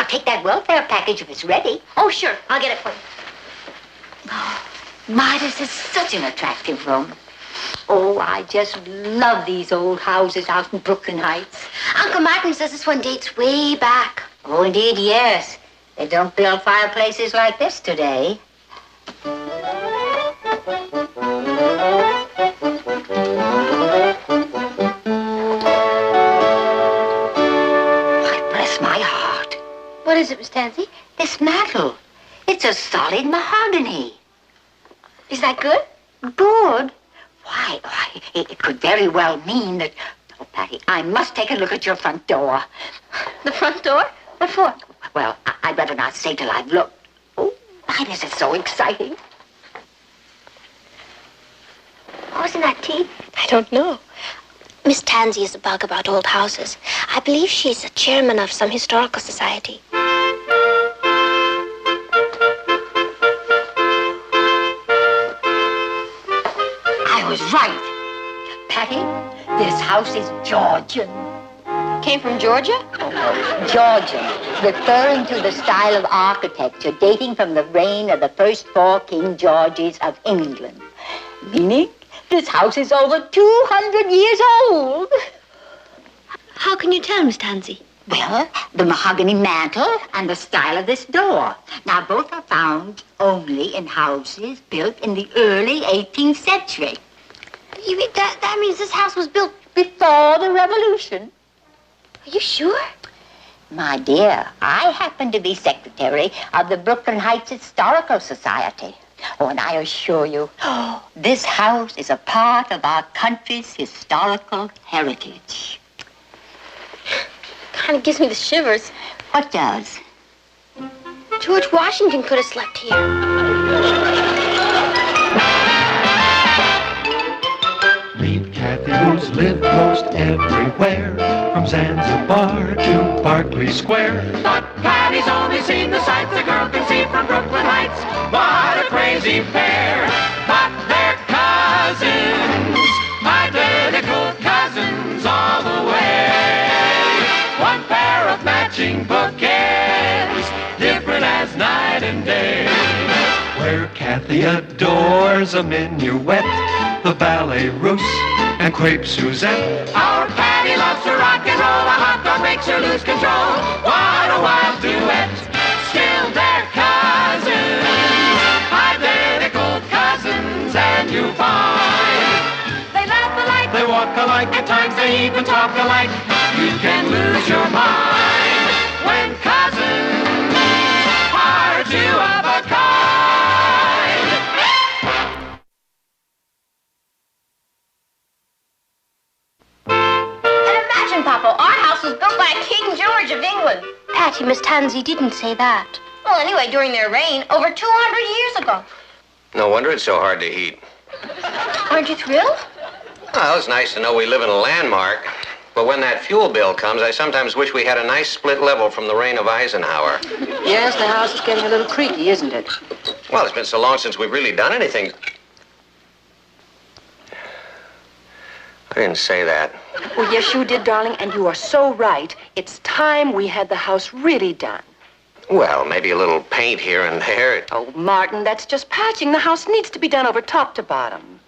take that welfare package if it's ready. Oh, sure. I'll get it for you. Oh, my, this is such an attractive room. Oh, I just love these old houses out in Brooklyn Heights. Uncle Martin says this one dates way back. Oh, indeed, yes. They don't build fireplaces like this today. What is it, Miss Tansy? This mantel. It's a solid mahogany. Is that good? Good? Why, it could very well mean that... Oh, Patty, I must take a look at your front door. The front door? What for? Well, I'd rather not say till I've looked. Oh, my, this is so exciting. Oh, isn't that tea? I don't know. Miss Tansy is a bug about old houses. I believe she's a chairman of some historical society. I was right. Patty, this house is Georgian. Came from Georgia? Oh, no, Georgian, referring to the style of architecture dating from the reign of the first 4 King Georges of England. Meaning, this house is over 200 years old. How can you tell, Miss Tansy? Well, the mahogany mantel and the style of this door. Now, both are found only in houses built in the early 18th century. You mean that means this house was built before the Revolution? Are you sure? My dear, I happen to be secretary of the Brooklyn Heights Historical Society. Oh, and I assure you, this house is a part of our country's historical heritage. Kind of gives me the shivers. What does? George Washington could have slept here. Meet Kathy, who's lived most everywhere, from Zanzibar to Berkeley Square. But Patty's only seen the sights a girl can see from Brooklyn Heights. What a crazy pair! But they're cousins, identical cousins all the way. One pair of matching bouquets, different as night and day. Where Kathy adores a minuet, the ballet russe, and crepe Suzette. Our Patty loves to rock and roll, a hot dog makes her lose control. What a wild duet, still they're cousins, identical cousins, and you find they laugh alike, they walk alike, at times they even talk alike. You can lose your mind when cousins are 2 of a kind. And imagine, Papa, our house was built by King George of England. Patty, Miss Tansy didn't say that. Well, anyway, during their reign, over 200 years ago. No wonder it's so hard to heat. Aren't you thrilled? Well, it's nice to know we live in a landmark. But when that fuel bill comes, I sometimes wish we had a nice split level from the reign of Eisenhower. Yes, the house is getting a little creaky, isn't it? Well, it's been so long since we've really done anything. I didn't say that. Well, yes, you did, darling, and you are so right. It's time we had the house really done. Well, maybe a little paint here and there. Oh, Martin, that's just patching. The house needs to be done over top to bottom.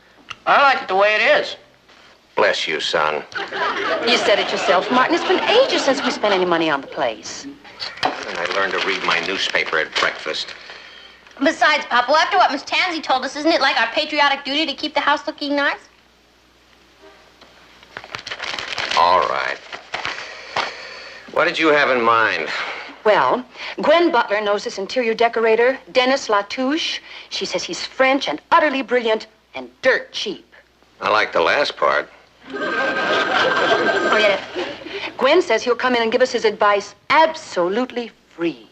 I like it the way it is. Bless you, son. You said it yourself, Martin. It's been ages since we spent any money on the place. And I learned to read my newspaper at breakfast. Besides, Papa, after what Miss Tansy told us, isn't it like our patriotic duty to keep the house looking nice? All right. What did you have in mind? Well, Gwen Butler knows this interior decorator, Dennis Latouche. She says he's French and utterly brilliant and dirt cheap. I like the last part. Oh, yeah. Gwen says he'll come in and give us his advice absolutely free.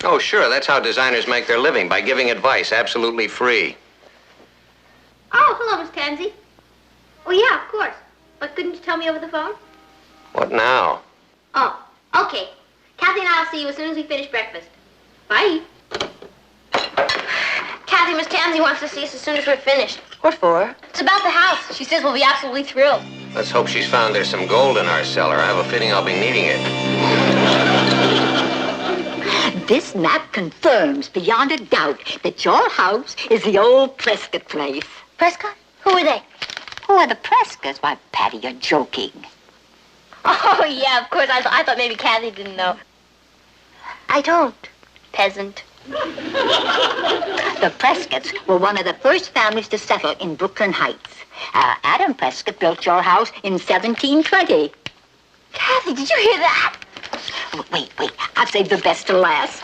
Oh, sure. That's how designers make their living, by giving advice absolutely free. Oh, hello, Miss Tansy. Oh, yeah, of course. But couldn't you tell me over the phone? What now? Oh, okay. Kathy and I'll see you as soon as we finish breakfast. Bye. Kathy, Miss Tansy wants to see us as soon as we're finished. What for? It's about the house. She says we'll be absolutely thrilled. Let's hope she's found there's some gold in our cellar. I have a feeling I'll be needing it. This map confirms beyond a doubt that your house is the old Prescott place. Prescott? Who are they? Who are the Prescotts? Why, Patty, you're joking. Oh, yeah, of course. I thought maybe Kathy didn't know. I don't, peasant. The Prescotts were one of the first families to settle in Brooklyn Heights. Adam Prescott built your house in 1720. Kathy, did you hear that? Wait. I've saved the best to last.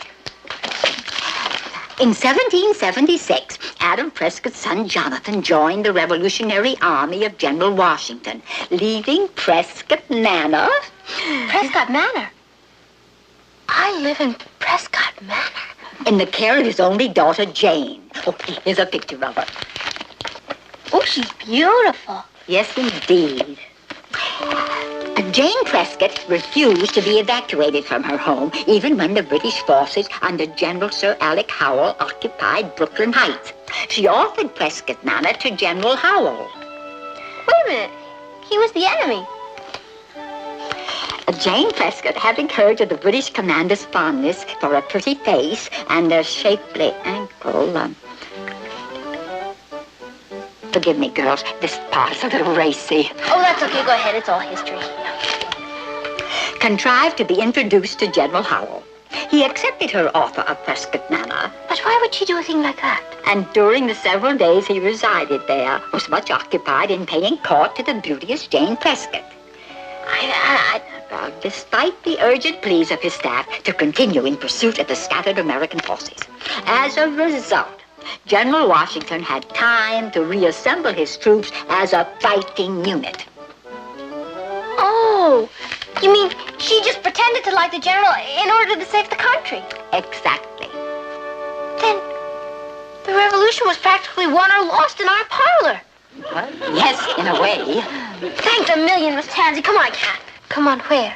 In 1776, Adam Prescott's son Jonathan joined the Revolutionary Army of General Washington, leaving Prescott Manor. Prescott Manor? I live in Prescott Manor. In the care of his only daughter, Jane. Oh, here's a picture of her. Oh, she's beautiful. Yes, indeed. Jane Prescott refused to be evacuated from her home, even when the British forces under General Sir Alec Howell occupied Brooklyn Heights. She offered Prescott Manor to General Howell. Wait a minute. He was the enemy. Jane Prescott, having heard of the British commander's fondness for a pretty face and a shapely ankle, forgive me, girls, this part's a little racy. Oh, that's okay. Go ahead. It's all history. Contrived to be introduced to General Howell. He accepted her offer of Prescott Manor. But why would she do a thing like that? And during the several days he resided there, was much occupied in paying court to the beauteous Jane Prescott. Despite the urgent pleas of his staff to continue in pursuit of the scattered American forces. As a result, General Washington had time to reassemble his troops as a fighting unit. Oh, you mean she just pretended to like the general in order to save the country? Exactly. Then the revolution was practically won or lost in our parlor. What? Yes, in a way. Thanks a million, Miss Tansy. Come on, Cat. Come on, where?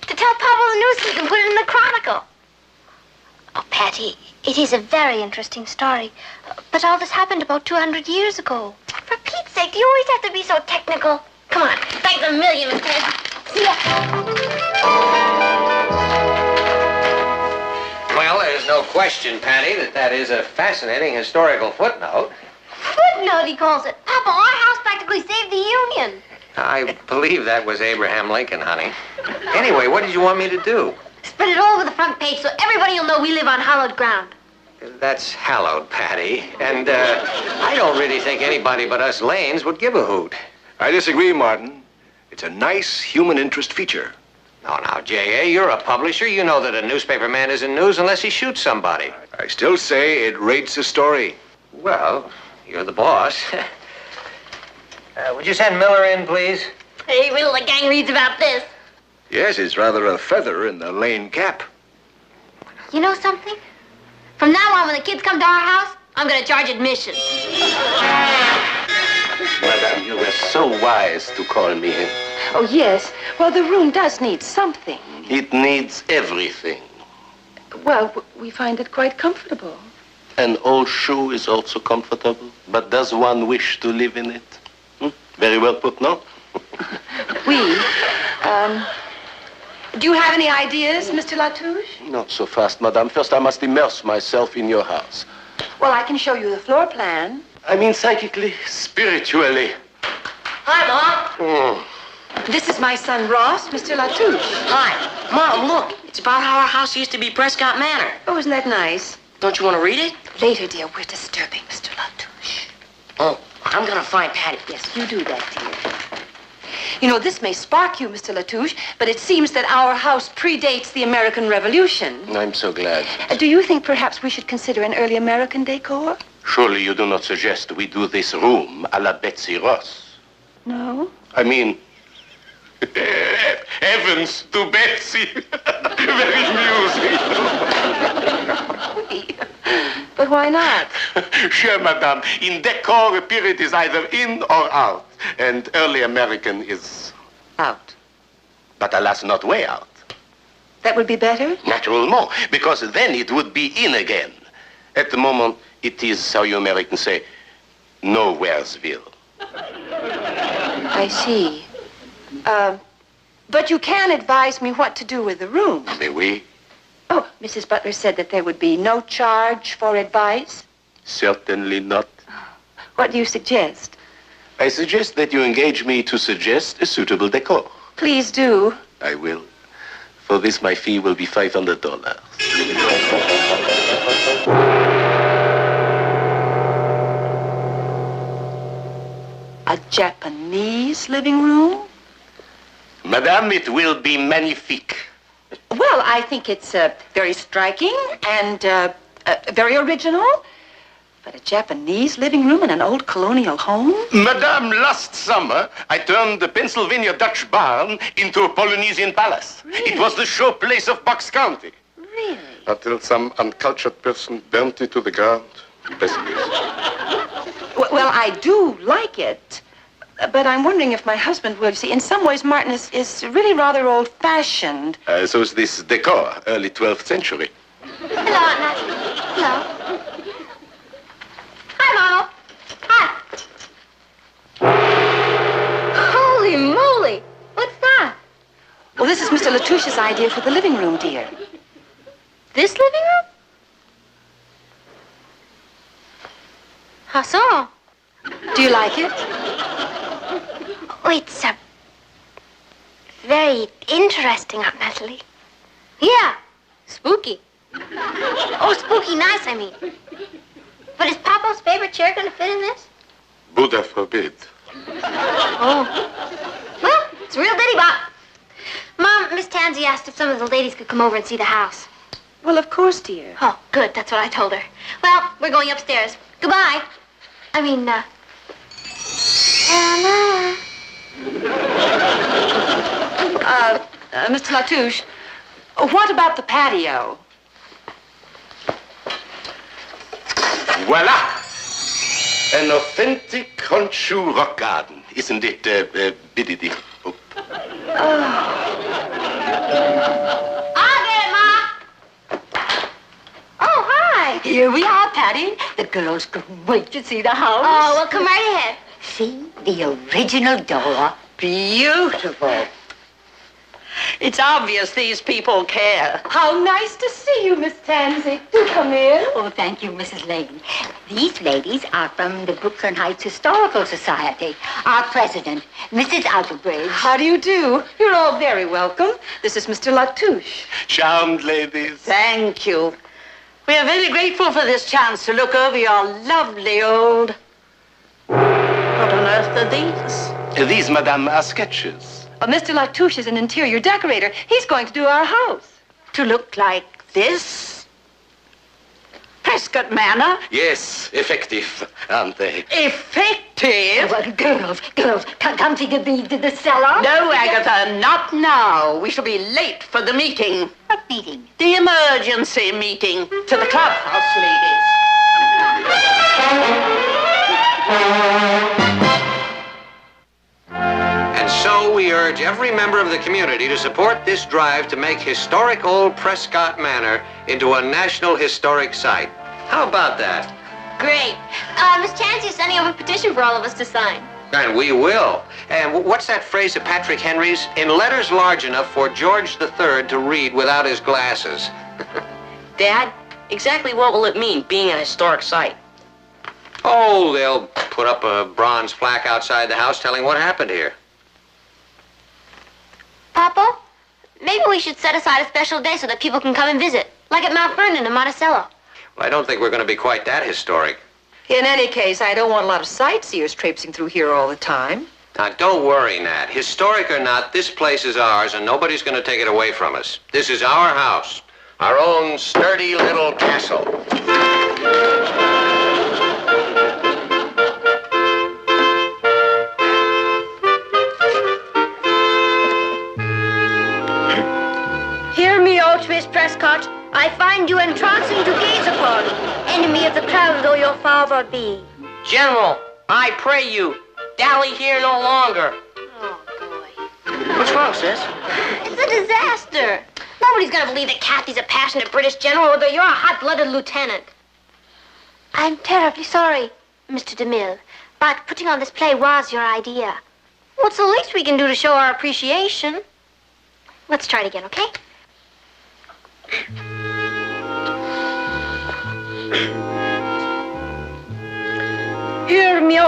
To tell Papa the news so he can put it in the Chronicle. Oh, Patty, it is a very interesting story. But all this happened about 200 years ago. For Pete's sake, do you always have to be so technical? Come on. Thanks a million, Miss Tansy. See ya. Well, there's no question, Patty, that is a fascinating historical footnote. Footnote, he calls it. Papa, our house practically saved the Union. I believe that was Abraham Lincoln, honey. Anyway, what did you want me to do? Spread it all over the front page so everybody will know we live on hallowed ground. That's hallowed, Patty. And I don't really think anybody but us Lanes would give a hoot. I disagree, Martin. It's a nice human interest feature. Now, J.A., you're a publisher. You know that a newspaper man isn't news unless he shoots somebody. I still say it rates a story. Well, you're the boss. Would you send Miller in, please? Hey, wait till the gang reads about this. Yes, it's rather a feather in the Lane cap. You know something? From now on, when the kids come to our house, I'm going to charge admission. Madame, you were so wise to call me in. Oh, yes. Well, the room does need something. It needs everything. Well, we find it quite comfortable. An old shoe is also comfortable, but does one wish to live in it? Very well put, no? Do you have any ideas, Mr. Latouche? Not so fast, madame. First, I must immerse myself in your house. Well, I can show you the floor plan. I mean psychically, spiritually. Hi, Mom. This is my son, Ross, Mr. Latouche. Hi. Mom, look. It's about how our house used to be Prescott Manor. Oh, isn't that nice? Don't you want to read it? Later, dear, we're disturbing Mr. Latouche. Oh, I'm going to find Patty. Yes, you do that, dear. You know, this may spark you, Mr. Latouche, but it seems that our house predates the American Revolution. I'm so glad. Do you think perhaps we should consider an early American decor? Surely you do not suggest we do this room a la Betsy Ross? No? I mean, heavens to Betsy. Very amusing. But why not? Sure, madame. In decor, a period is either in or out. And early American is Out. but alas, not way out. That would be better? Naturellement, because then it would be in again. At the moment, it is, how you Americans say, nowheresville. I see. But you can advise me what to do with the room. Mais oui. Oh, Mrs. Butler said that there would be no charge for advice. Certainly not. What do you suggest? I suggest that you engage me to suggest a suitable decor. Please do. I will. For this, my fee will be $500. A Japanese living room? Madame, it will be magnifique. Well, I think it's very striking and very original. But a Japanese living room in an old colonial home? Madame, last summer, I turned the Pennsylvania Dutch barn into a Polynesian palace. Really? It was the showplace of Bucks County. Really? Until some uncultured person burnt it to the ground. Best guess. Well, I do like it. But I'm wondering if my husband will. You see, in some ways, Martin is really rather old-fashioned. So is this decor, early 12th century. Hello, Aunt Natalie. Hello. Hi, Mama. Hi. Holy moly! What's that? Well, this is Mr. Latouche's idea for the living room, dear. This living room? How so? Do you like it? Oh, it's very interesting, Aunt Natalie. Yeah, spooky. Oh, spooky nice, I mean. But is Papa's favorite chair going to fit in this? Buddha forbid. Oh. Well, it's a real ditty bop. Mom, Miss Tansy asked if some of the ladies could come over and see the house. Well, of course, dear. Oh, good. That's what I told her. Well, we're going upstairs. Goodbye. I mean, Anna. Mr. Latouche, what about the patio? Voila! An authentic Honshu rock garden, isn't it, Biddy? Oh. I'll get it, Ma. Oh, hi. Here we are, Patty. The girls couldn't wait to see the house. Oh, well, come right ahead. See, the original door. Beautiful. It's obvious these people care. How nice to see you, Miss Tansy. Do come in. Oh, thank you, Mrs. Lane. These ladies are from the Brooklyn Heights Historical Society. Our president, Mrs. Outerbridge. How do you do? You're all very welcome. This is Mr. Latouche. Charmed ladies. Thank you. We are very grateful for this chance to look over your lovely old... What on earth are these? These, madame, are sketches. Mr. Latouche is an interior decorator. He's going to do our house. To look like this? Prescott Manor? Yes, effective, aren't they? Effective? Well, girls, come see the cellar. No, Agatha, not now. We shall be late for the meeting. What meeting? The emergency meeting. To the clubhouse, ladies. And so we urge every member of the community to support this drive to make historic old Prescott Manor into a National Historic Site. How about that? Great. Miss Tansy is sending over a petition for all of us to sign. And we will. And what's that phrase of Patrick Henry's? In letters large enough for George III to read without his glasses. Dad, exactly what will it mean, being a historic site? Oh, they'll put up a bronze plaque outside the house telling what happened here. Papa, maybe we should set aside a special day so that people can come and visit, like at Mount Vernon and Monticello. Well, I don't think we're going to be quite that historic. In any case, I don't want a lot of sightseers traipsing through here all the time. Now, don't worry, Nat. Historic or not, this place is ours, and nobody's going to take it away from us. This is our house, our own sturdy little castle. Hear me, O Miss Prescott. I find you entrancing to gaze upon, enemy of the crown though your father be. General, I pray you, dally here no longer. Oh, boy. What's wrong, sis? It's a disaster. Nobody's gonna believe that Kathy's a passionate British general or that you're a hot-blooded lieutenant. I'm terribly sorry, Mr. DeMille, but putting on this play was your idea. What's the least we can do to show our appreciation? Let's try it again, okay?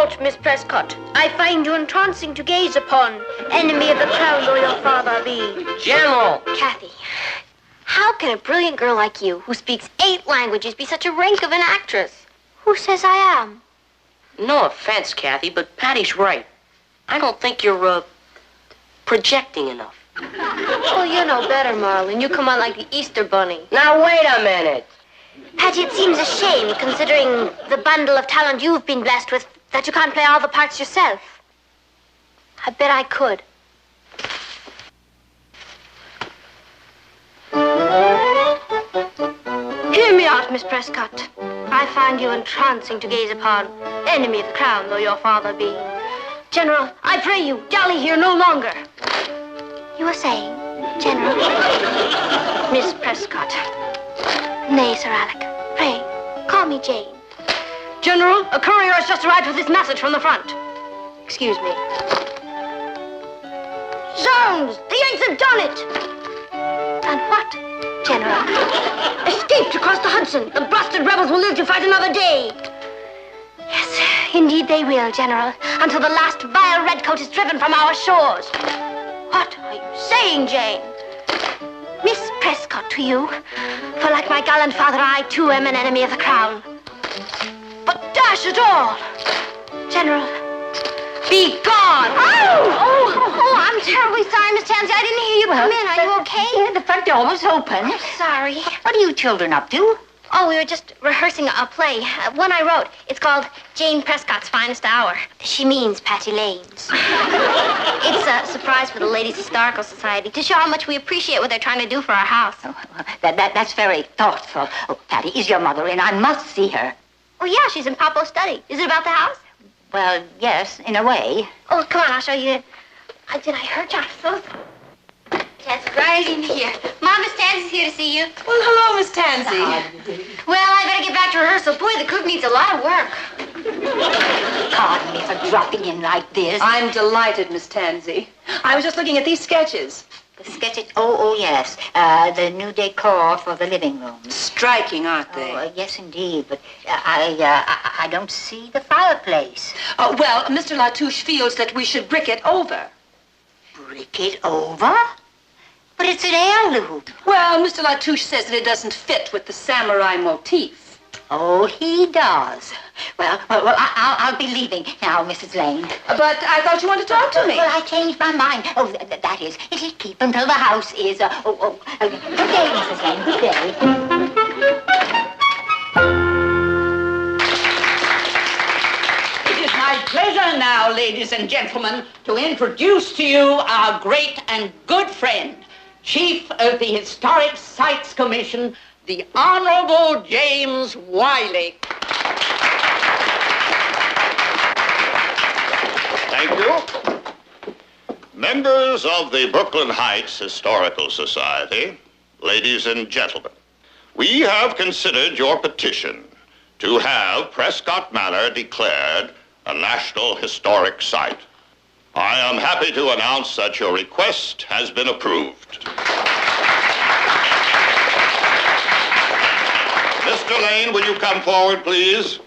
out, Miss Prescott. I find you entrancing to gaze upon. Enemy of the crown though your father be. General! Kathy, how can a brilliant girl like you, who speaks 8 languages, be such a rink of an actress? Who says I am? No offense, Kathy, but Patty's right. I don't think you're, projecting enough. Oh, you know better, Marlon. You come on like the Easter Bunny. Now, wait a minute. Patty, it seems a shame, considering the bundle of talent you've been blessed with, that you can't play all the parts yourself. I bet I could. Hear me out, Miss Prescott. I find you entrancing to gaze upon, enemy of the crown though your father be. General, I pray you, dally here no longer. You were saying, General? Miss Prescott. Nay, Sir Alec. Pray, call me Jane. General, a courier has just arrived with this message from the front. Excuse me. Zounds! The Yanks have done it! And what, General? Escaped across the Hudson. The blasted rebels will live to fight another day. Yes, indeed they will, General, until the last vile redcoat is driven from our shores. What are you saying, Jane? Miss Prescott to you, for like my gallant father, I too am an enemy of the crown. But dash it all, General, be gone! Oh, I'm terribly sorry, Miss Tansy. I didn't hear you come in. Are you okay? Yeah, the front door was open. Sorry. What are you children up to? Oh, we were just rehearsing a play. One I wrote. It's called Jane Prescott's Finest Hour. She means Patty Lane's. It's a surprise for the Ladies' Historical Society to show how much we appreciate what they're trying to do for our house. Oh, that's very thoughtful. Oh, Patty, is your mother in? I must see her. Oh, yeah, she's in Papa's study. Is it about the house? Well, yes, in a way. Oh, come on, I'll show you. Did I hurt you? I'm so sorry. That's right in here. Mom, Miss Tansy's here to see you. Well, hello, Miss Tansy. Well, I better get back to rehearsal. Boy, the cook needs a lot of work. Pardon me for dropping in like this. I'm delighted, Miss Tansy. I was just looking at these sketches. The sketches, oh, yes. The new decor for the living room. Striking, aren't they? Oh, yes, indeed. But I don't see the fireplace. Oh, well, Mr. Latouche feels that we should brick it over. Brick it over? But it's an heirloom. Well, Mr. Latouche says that it doesn't fit with the samurai motif. Oh, he does. Well, I'll be leaving now, Mrs. Lane. But I thought you wanted to talk to me. Well, I changed my mind. Oh, that is, it'll keep until the house is, good day, Mrs. Lane, good day. It is my pleasure now, ladies and gentlemen, to introduce to you our great and good friend, Chief of the Historic Sites Commission, the Honorable James Wiley. Thank you. Members of the Brooklyn Heights Historical Society, ladies and gentlemen, we have considered your petition to have Prescott Manor declared a National Historic Site. I am happy to announce that your request has been approved. Mr. Lane, will you come forward, please?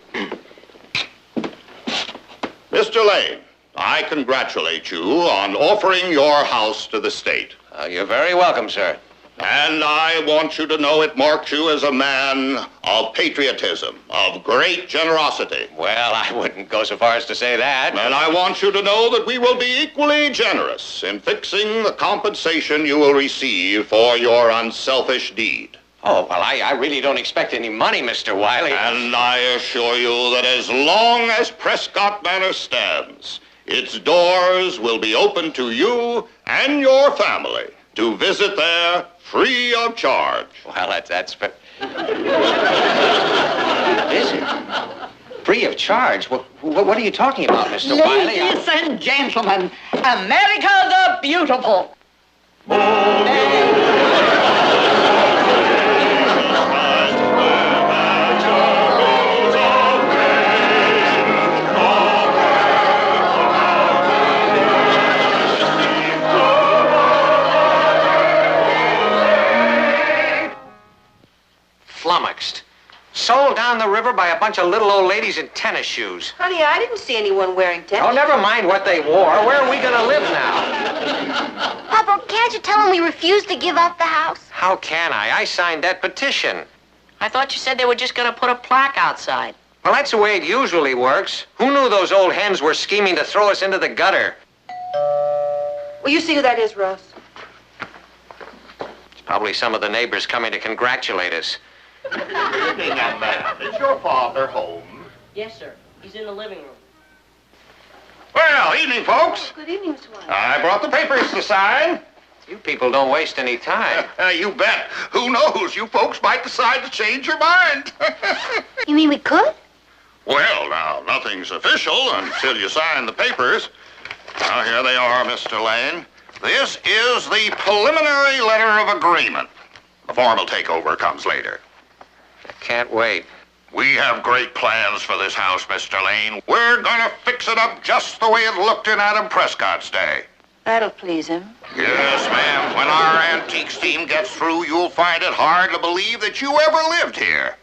Mr. Lane, I congratulate you on offering your house to the state. You're very welcome, sir. And I want you to know it marks you as a man of patriotism, of great generosity. Well, I wouldn't go so far as to say that. And I want you to know that we will be equally generous in fixing the compensation you will receive for your unselfish deed. Oh, well, I really don't expect any money, Mr. Wiley. And I assure you that as long as Prescott Manor stands, its doors will be open to you and your family to visit there free of charge. Well, that's Is it? Free of charge? What are you talking about, Mr. Wiley? Ladies and gentlemen, America the Beautiful. Flummoxed. Sold down the river by a bunch of little old ladies in tennis shoes. Honey, I didn't see anyone wearing tennis. Oh, never mind what they wore. Where are we going to live now? Papa, can't you tell him we refused to give up the house? How can I? I signed that petition. I thought you said they were just going to put a plaque outside. Well, that's the way it usually works. Who knew those old hens were scheming to throw us into the gutter? Will you see who that is, Ross? It's probably some of the neighbors coming to congratulate us. Good evening, young man. Is your father home? Yes, sir. He's in the living room. Well, evening, folks. Good evening, Mr. Wiley. I brought the papers to sign. You people don't waste any time. You bet. Who knows? You folks might decide to change your mind. You mean we could? Well, now, nothing's official until you sign the papers. Now, here they are, Mr. Lane. This is the preliminary letter of agreement. The formal takeover comes later. I can't wait. We have great plans for this house, Mr. Lane. We're gonna fix it up just the way it looked in Adam Prescott's day. That'll please him. Yes, ma'am. When our antiques team gets through, you'll find it hard to believe that you ever lived here.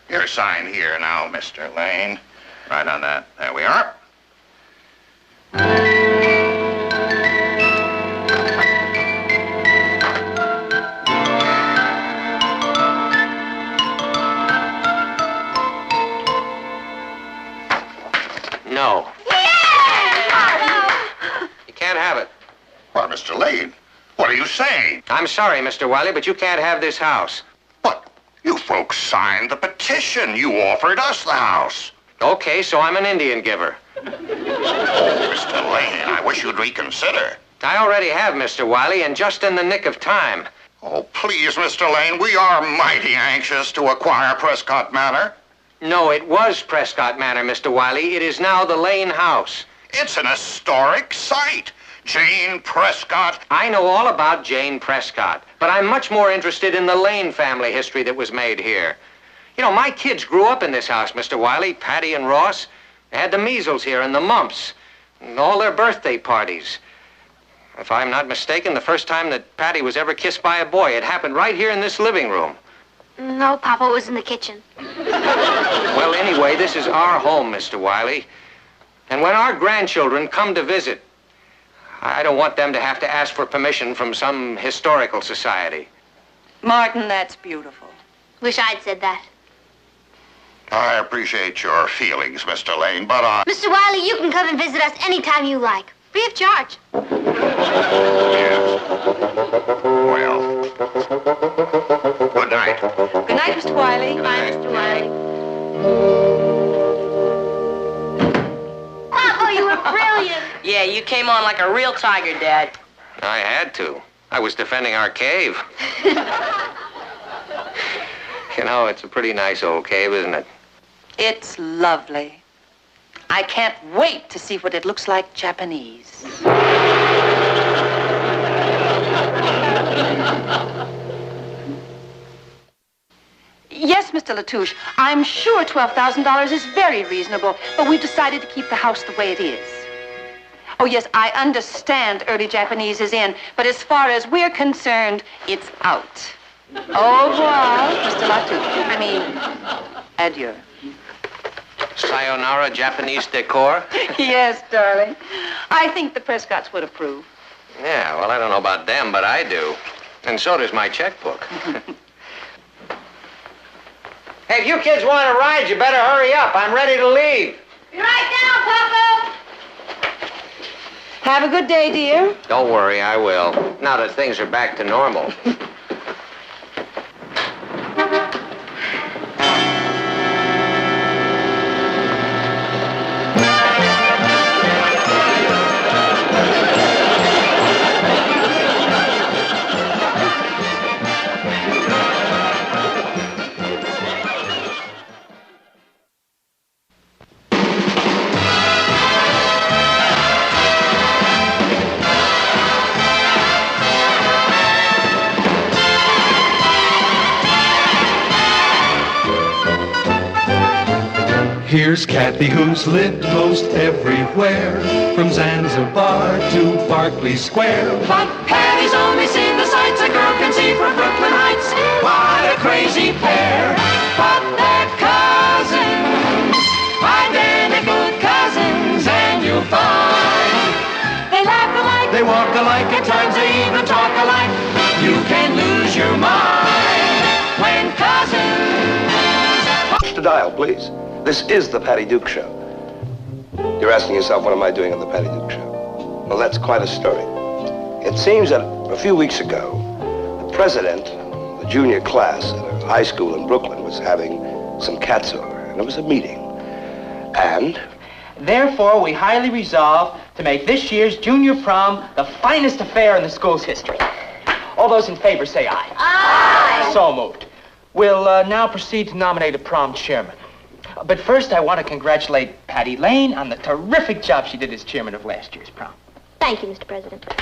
Here, sign here now, Mr. Lane. Right on that. There we are. No. You can't have it. Well, Mr. Lane, what are you saying? I'm sorry, Mr. Wiley, but you can't have this house. What? You folks signed the petition. You offered us the house. Okay, so I'm an Indian giver. Oh, Mr. Lane, I wish you'd reconsider. I already have, Mr. Wiley, and just in the nick of time. Oh, please, Mr. Lane, we are mighty anxious to acquire Prescott Manor. No, it was Prescott Manor, Mr. Wiley. It is now the Lane House. It's an historic site. Jane Prescott. I know all about Jane Prescott, but I'm much more interested in the Lane family history that was made here. You know, my kids grew up in this house, Mr. Wiley, Patty and Ross. They had the measles here and the mumps, and all their birthday parties. If I'm not mistaken, the first time that Patty was ever kissed by a boy, it happened right here in this living room. No, Papa, it was in the kitchen. Well, anyway, this is our home, Mr. Wiley. And when our grandchildren come to visit, I don't want them to have to ask for permission from some historical society. Martin, that's beautiful. Wish I'd said that. I appreciate your feelings, Mr. Lane, but Mr. Wiley, you can come and visit us anytime you like. Free of charge. Yes. Well. Good night. Good night, Mr. Wiley. Bye, Mr. Wiley. Papa, you were brilliant. Yeah, you came on like a real tiger, Dad. I had to. I was defending our cave. You know, it's a pretty nice old cave, isn't it? It's lovely. I can't wait to see what it looks like Japanese. Yes, Mr. Latouche, I'm sure $12,000 is very reasonable, but we've decided to keep the house the way it is. Oh, yes, I understand early Japanese is in, but as far as we're concerned, it's out. Au revoir, Mr. Latouche. I mean, adieu. Sayonara Japanese decor? Yes, darling. I think the Prescotts would approve. Yeah, well, I don't know about them, but I do. And so does my checkbook. Hey, if you kids want to ride, you better hurry up. I'm ready to leave. Be right down, Papa. Have a good day, dear. Don't worry, I will. Now that things are back to normal. Here's Kathy, who's lived most everywhere, from Zanzibar to Berkeley Square. But Patty's only seen the sights a girl can see from Brooklyn Heights. What a crazy pair. But now, please. This is the Patty Duke Show. You're asking yourself, what am I doing on the Patty Duke Show? Well, that's quite a story. It seems that a few weeks ago, the president of the junior class at a high school in Brooklyn was having some cats over, and there was a meeting. And? Therefore, we highly resolve to make this year's junior prom the finest affair in the school's history. All those in favor say aye. Aye. So moved. We'll now proceed to nominate a prom chairman. But first, I want to congratulate Patty Lane on the terrific job she did as chairman of last year's prom. Thank you, Mr. President. The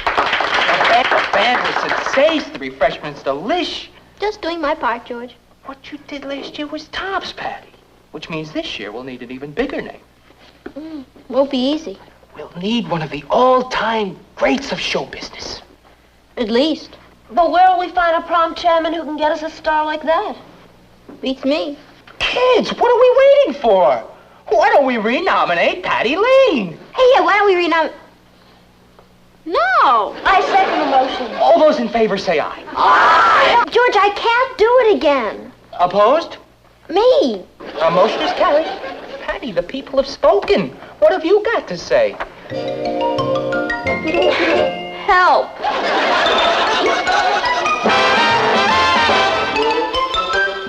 band was sensational. The refreshments delish. Just doing my part, George. What you did last year was tops, Patty. Which means this year we'll need an even bigger name. Won't be easy. We'll need one of the all-time greats of show business. At least. But where will we find a prom chairman who can get us a star like that? Beats me. Kids, what are we waiting for? Why don't we renominate Patty Lane? Hey, yeah, why don't we renominate... No! I second the motion. All those in favor say aye. Aye! George, I can't do it again. Opposed? Me. Our motion is carried. Patty, the people have spoken. What have you got to say? Help.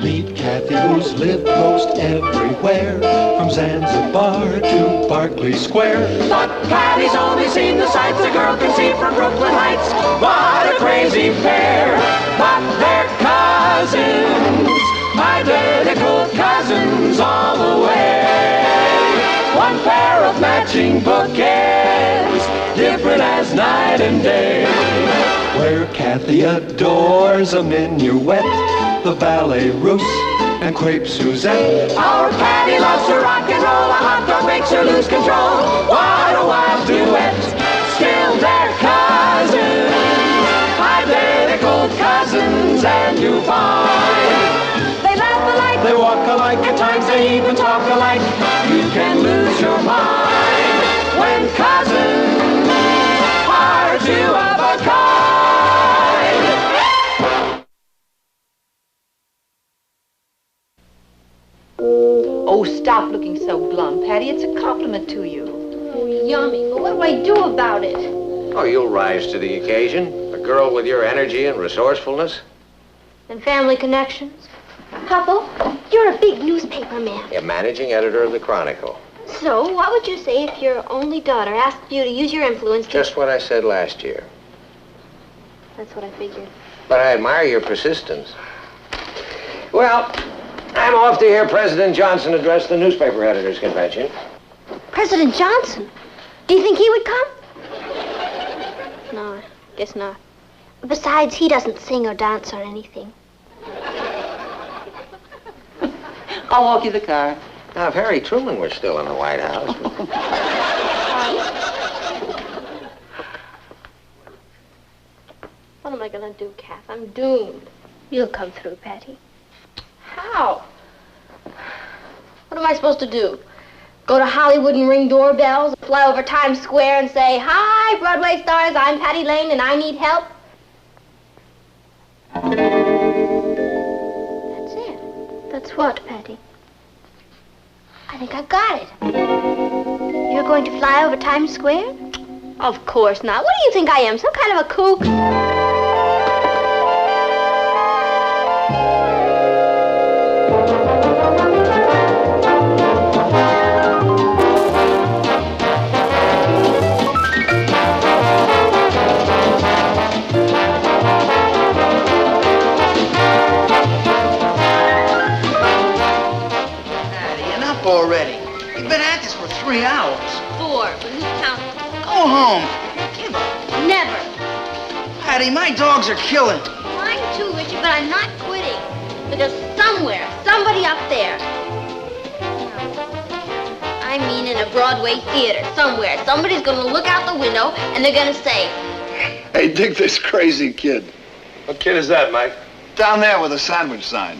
Meet Kathy, who's lived most everywhere, from Zanzibar to Berkeley Square. But Patty's only seen the sights a girl can see from Brooklyn Heights. What a crazy pair, but they're cousins, identical cousins all the way. One pair of matching bookends, different as night and day. Where Kathy adores a minuet, the ballet russe, and crepe Suzette. Our Patty loves to rock and roll, a hot dog makes her lose control. What a wild duet, still they're cousins, identical cousins, and you find they laugh alike, they walk alike, at times they even talk alike. You can lose your mind when cousins are two of a kind. Oh, stop looking so glum, Patty. It's a compliment to you. Oh, yummy. But what do I do about it? Oh, you'll rise to the occasion. A girl with your energy and resourcefulness. And family connections. Papa, you're a big newspaper man. You're managing editor of the Chronicle. So, what would you say if your only daughter asked you to use your influence to... Just what I said last year. That's what I figured. But I admire your persistence. Well, I'm off to hear President Johnson address the newspaper editors convention. President Johnson? Do you think he would come? No, I guess not. Besides, he doesn't sing or dance or anything. I'll walk you the car. Now, if Harry Truman were still in the White House... What am I gonna do, Kath? I'm doomed. You'll come through, Patty. How? What am I supposed to do? Go to Hollywood and ring doorbells, fly over Times Square and say, "Hi, Broadway stars, I'm Patty Lane and I need help"? That's it. That's what, Patty? I think I've got it. You're going to fly over Times Square? Of course not. What do you think I am, some kind of a kook? Already. You've been at this for 3 hours. 4, but who's counting? Go home. Give up. Never. Patty, my dogs are killing. Mine too, Richard, but I'm not quitting. Because somewhere, somebody up there, I mean in a Broadway theater, somewhere, somebody's gonna look out the window and they're gonna say, Hey, dig this crazy kid. What kid is that, Mike? Down there with a sandwich sign.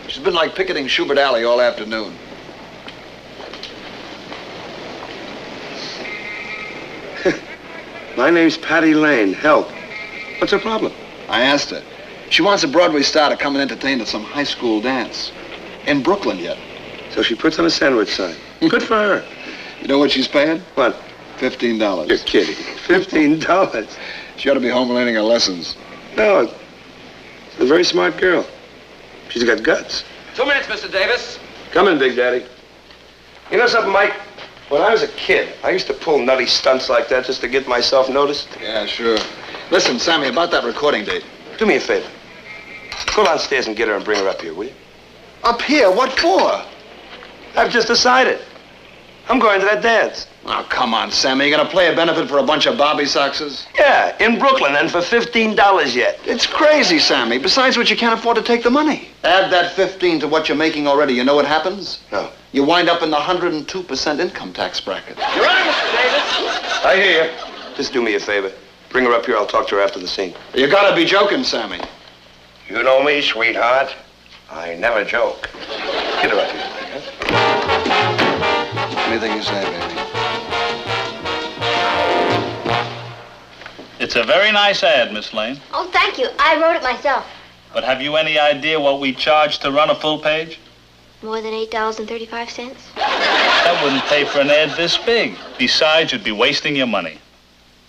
She's been like picketing Schubert Alley all afternoon. My name's Patty Lane. Help. What's her problem? I asked her. She wants a Broadway star to come and entertain at some high school dance. In Brooklyn yet. So she puts on a sandwich sign. Good for her. You know what she's paying? What? $15. You're kidding. $15. She ought to be home learning her lessons. No, she's a very smart girl. She's got guts. 2 minutes, Mr. Davis. Come in, Big Daddy. You know something, Mike? When I was a kid, I used to pull nutty stunts like that just to get myself noticed. Yeah, sure. Listen, Sammy, about that recording date. Do me a favor. Go downstairs and get her and bring her up here, will you? Up here? What for? I've just decided. I'm going to that dance. Oh, come on, Sammy. You gonna play a benefit for a bunch of Bobby Soxers? Yeah, in Brooklyn, and for $15 yet. It's crazy, Sammy. Besides which, you can't afford to take the money. Add that 15 to what you're making already. You know what happens? No. You wind up in the 102% income tax bracket. You're on, Mr. Davis. I hear you. Just do me a favor. Bring her up here. I'll talk to her after the scene. You gotta be joking, Sammy. You know me, sweetheart. I never joke. Get her up here. Anything you say, baby. It's a very nice ad, Miss Lane. Oh, thank you. I wrote it myself. But have you any idea what we charge to run a full page? More than $8.35. That wouldn't pay for an ad this big. Besides, you'd be wasting your money.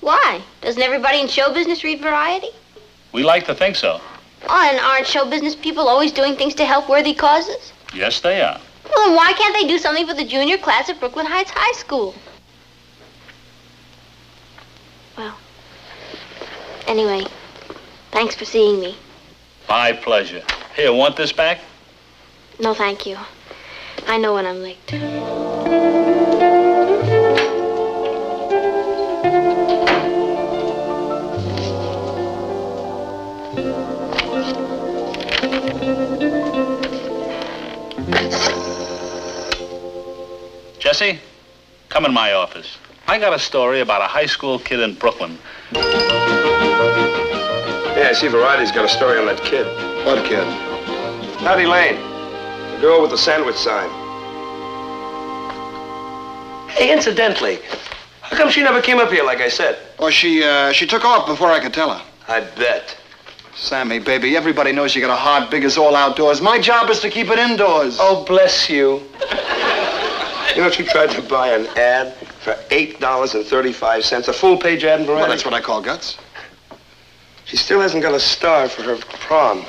Why? Doesn't everybody in show business read Variety? We like to think so. Oh, and aren't show business people always doing things to help worthy causes? Yes, they are. Well, then why can't they do something for the junior class at Brooklyn Heights High School? Well, anyway, thanks for seeing me. My pleasure. Here, want this back? No, thank you. I know when I'm late. Jesse, come in my office. I got a story about a high school kid in Brooklyn. Yeah, I see Variety's got a story on that kid. What kid? Patty Lane. The girl with the sandwich sign. Hey, incidentally, how come she never came up here like I said? Oh, she took off before I could tell her. I bet. Sammy, baby, everybody knows you got a heart big as all outdoors. My job is to keep it indoors. Oh, bless you. You know, she tried to buy an ad for $8.35, a full-page ad in Variety. Well, that's what I call guts. She still hasn't got a star for her prom.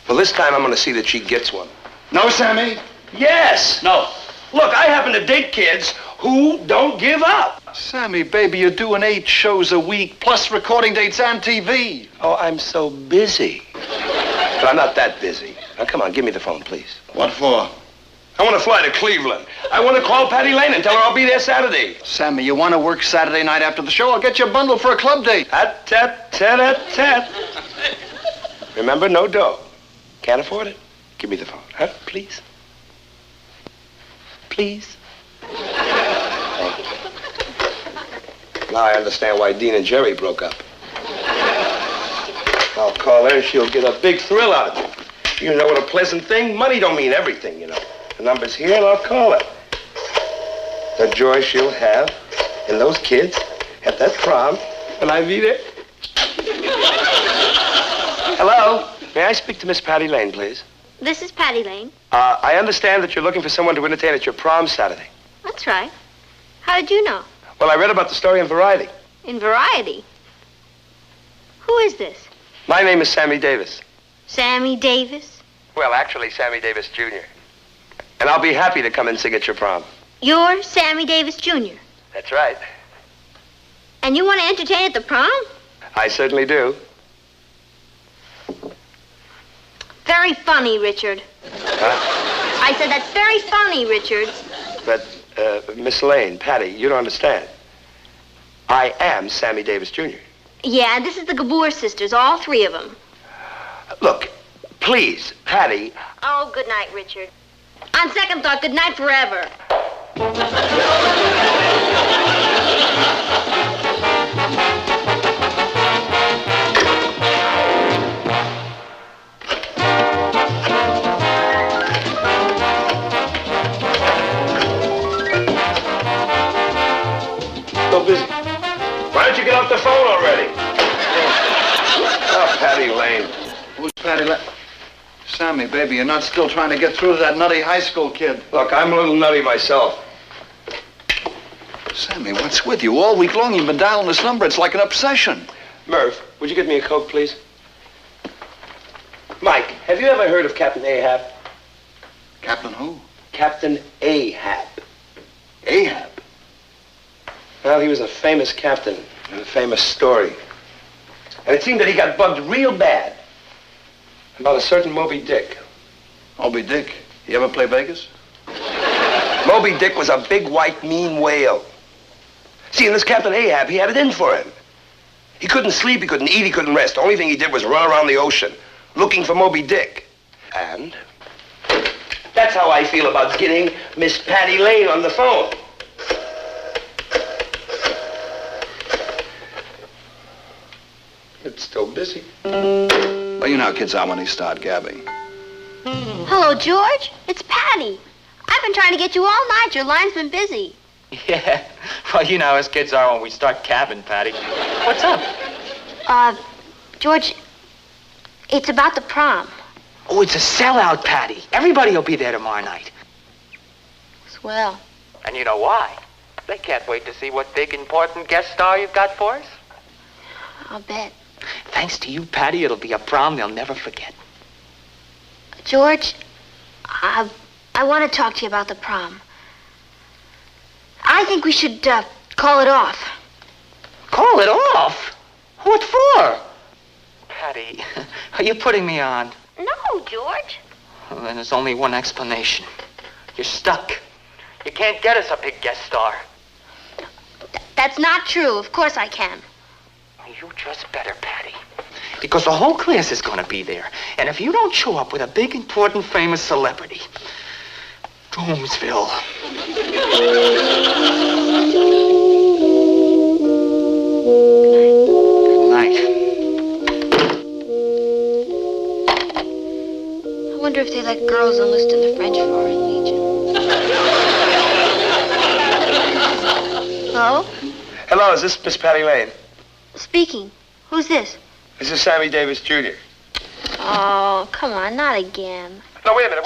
Well, this time I'm going to see that she gets one. No, Sammy? Yes! No. Look, I happen to date kids who don't give up. Sammy, baby, you're doing 8 shows a week, plus recording dates and TV. Oh, I'm so busy. But I'm not that busy. Now, come on, give me the phone, please. What for? I want to fly to Cleveland. I want to call Patty Lane and tell her I'll be there Saturday. Sammy, you want to work Saturday night after the show? I'll get you a bundle for a club date. Tat-tat-tat-tat. Remember, no dough. Can't afford it? Give me the phone, huh? Please. Please. Thank you. Now I understand why Dean and Jerry broke up. I'll call her and she'll get a big thrill out of it. You know what a pleasant thing? Money don't mean everything, you know. The number's here and I'll call her. The joy she'll have in those kids at that prom when I be there. Hello? May I speak to Miss Patty Lane, please? This is Patty Lane. I understand that you're looking for someone to entertain at your prom Saturday. That's right. How did you know? Well, I read about the story in Variety. In Variety? Who is this? My name is Sammy Davis. Sammy Davis? Well, actually, Sammy Davis, Jr. And I'll be happy to come and sing at your prom. You're Sammy Davis, Jr.? That's right. And you want to entertain at the prom? I certainly do. Very funny, Richard. Huh? I said that's very funny, Richard. But, Miss Lane, Patty, you don't understand. I am Sammy Davis, Jr. Yeah, this is the Gabor sisters, all 3 of them. Look, please, Patty. Oh, good night, Richard. On second thought, good night forever. So busy. Why don't you get off the phone already? Oh, Patty Lane. Who's Patty Lane? Sammy, baby, you're not still trying to get through to that nutty high school kid. Look, I'm a little nutty myself. Sammy, what's with you? All week long you've been dialing this number. It's like an obsession. Murph, would you get me a Coke, please? Mike, have you ever heard of Captain Ahab? Captain who? Captain Ahab. Ahab? Well, he was a famous captain in a famous story. And it seemed that he got bugged real bad about a certain Moby Dick. Moby Dick? You ever play Vegas? Moby Dick was a big, white, mean whale. See, and this Captain Ahab, he had it in for him. He couldn't sleep, he couldn't eat, he couldn't rest. The only thing he did was run around the ocean, looking for Moby Dick. And that's how I feel about getting Miss Patty Lane on the phone. It's still busy. Well, you know how kids are when they start gabbing. Hello, George. It's Patty. I've been trying to get you all night. Your line's been busy. Yeah. Well, you know how us kids are when we start cabbing, Patty. What's up? George, it's about the prom. Oh, it's a sellout, Patty. Everybody will be there tomorrow night. Swell. And you know why? They can't wait to see what big, important guest star you've got for us. I'll bet. Thanks to you, Patty, it'll be a prom they'll never forget. George, I want to talk to you about the prom. I think we should call it off. Call it off? What for? Patty, are you putting me on? No, George. Well, then there's only one explanation. You're stuck. You can't get us a big guest star. That's not true. Of course I can. You just better, Patty. Because the whole class is going to be there. And if you don't show up with a big, important, famous celebrity, Doomsville. Good night. I wonder if they let girls enlist in the French Foreign Legion. Hello? Hello, is this Miss Patty Lane? Speaking. Who's this? This is Sammy Davis, Jr. Oh, come on, not again. No, wait a minute.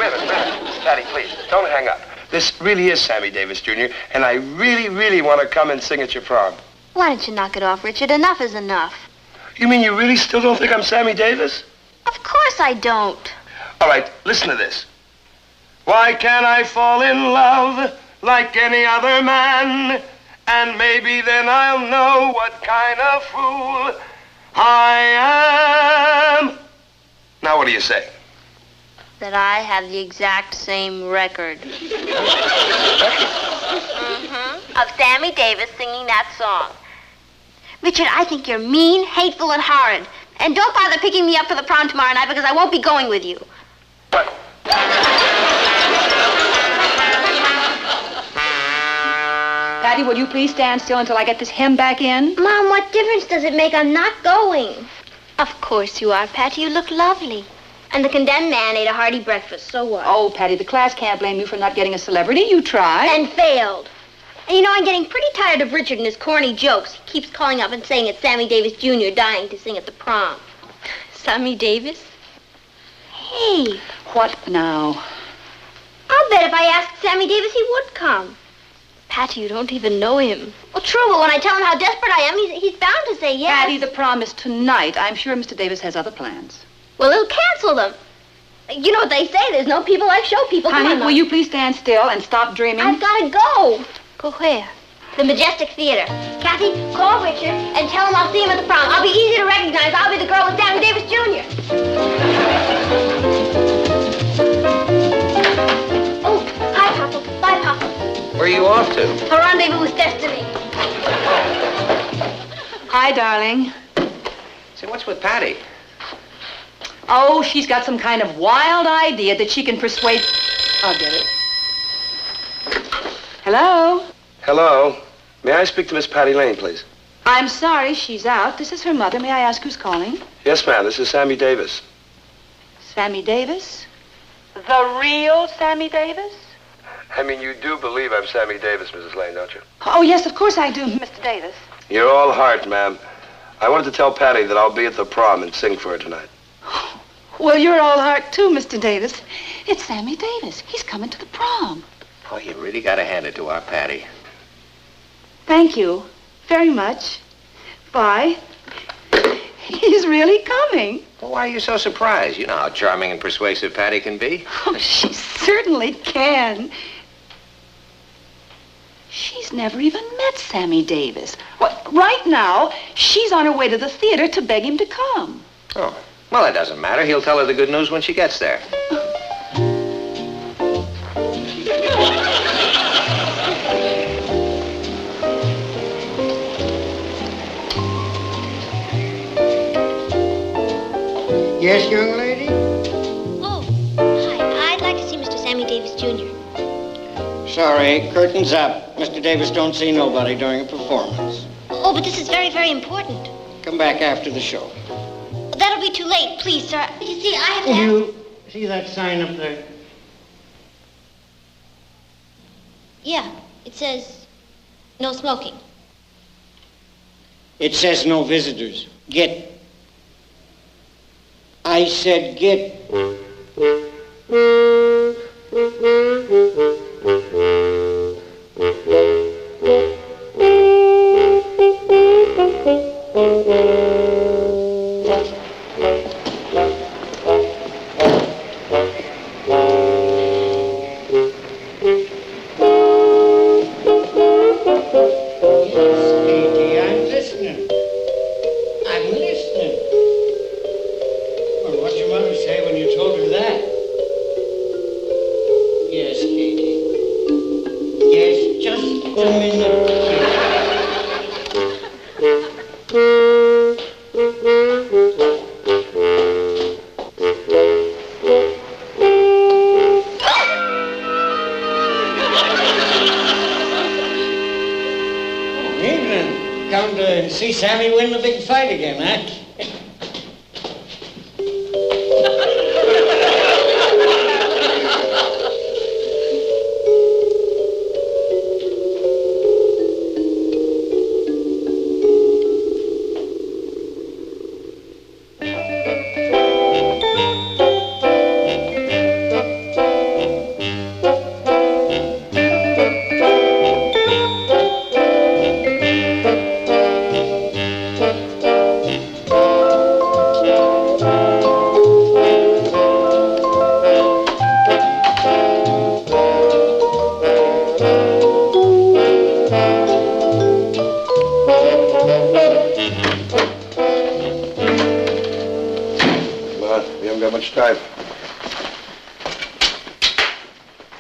Patty, please, don't hang up. This really is Sammy Davis, Jr., and I really, really want to come and sing at your prom. Why don't you knock it off, Richard? Enough is enough. You mean you really still don't think I'm Sammy Davis? Of course I don't. All right, listen to this. Why can't I fall in love like any other man? And maybe then I'll know what kind of fool I am. Now, what do you say? That I have the exact same record. Of Sammy Davis singing that song. Richard, I think you're mean, hateful, and horrid. And don't bother picking me up for the prom tomorrow night because I won't be going with you. What? Patty, will you please stand still until I get this hem back in? Mom, what difference does it make? I'm not going. Of course you are, Patty. You look lovely. And the condemned man ate a hearty breakfast, so what? Oh, Patty, the class can't blame you for not getting a celebrity. You tried. And failed. And you know, I'm getting pretty tired of Richard and his corny jokes. He keeps calling up and saying it's Sammy Davis Jr. dying to sing at the prom. Sammy Davis? Hey. What now? I'll bet if I asked Sammy Davis, he would come. Patty, you don't even know him. Well, true, but when I tell him how desperate I am, he's bound to say yes. Patty, the prom is tonight. I'm sure Mr. Davis has other plans. Well, he'll cancel them. You know what they say, there's no people like show people. Honey, Come on, will you please stand still and stop dreaming? I've got to go. Go where? The Majestic Theater. Kathy, call Richard and tell him I'll see him at the prom. I'll be easy to recognize. I'll be the girl with Sammy Davis Jr. Oh, hi, Papa. Bye, Papa. Where are you off to? A rendezvous with destiny. Hi, darling. Say, what's with Patty? Oh, she's got some kind of wild idea that she can persuade... I'll get it. Hello? Hello. May I speak to Miss Patty Lane, please? I'm sorry, she's out. This is her mother. May I ask who's calling? Yes, ma'am. This is Sammy Davis. Sammy Davis? The real Sammy Davis? I mean, you do believe I'm Sammy Davis, Mrs. Lane, don't you? Oh, yes, of course I do, Mr. Davis. You're all heart, ma'am. I wanted to tell Patty that I'll be at the prom and sing for her tonight. Well, you're all heart, too, Mr. Davis. It's Sammy Davis. He's coming to the prom. Oh, you really got to hand it to our Patty. Thank you very much. Bye. He's really coming. Well, why are you so surprised? You know how charming and persuasive Patty can be. Oh, she certainly can. She's never even met Sammy Davis. Well, right now, she's on her way to the theater to beg him to come. Oh, well, it doesn't matter. He'll tell her the good news when she gets there. Yes, young lady? Oh, hi. I'd like to see Mr. Sammy Davis, Jr. Sorry, curtain's up. Mr. Davis don't see nobody during a performance. Oh, but this is very, very important. Come back after the show. That'll be too late, please, sir. You see, I have to... You see that sign up there? Yeah, it says no smoking. It says no visitors. Get. I said get. Come to see Sammy win the big fight again, huh?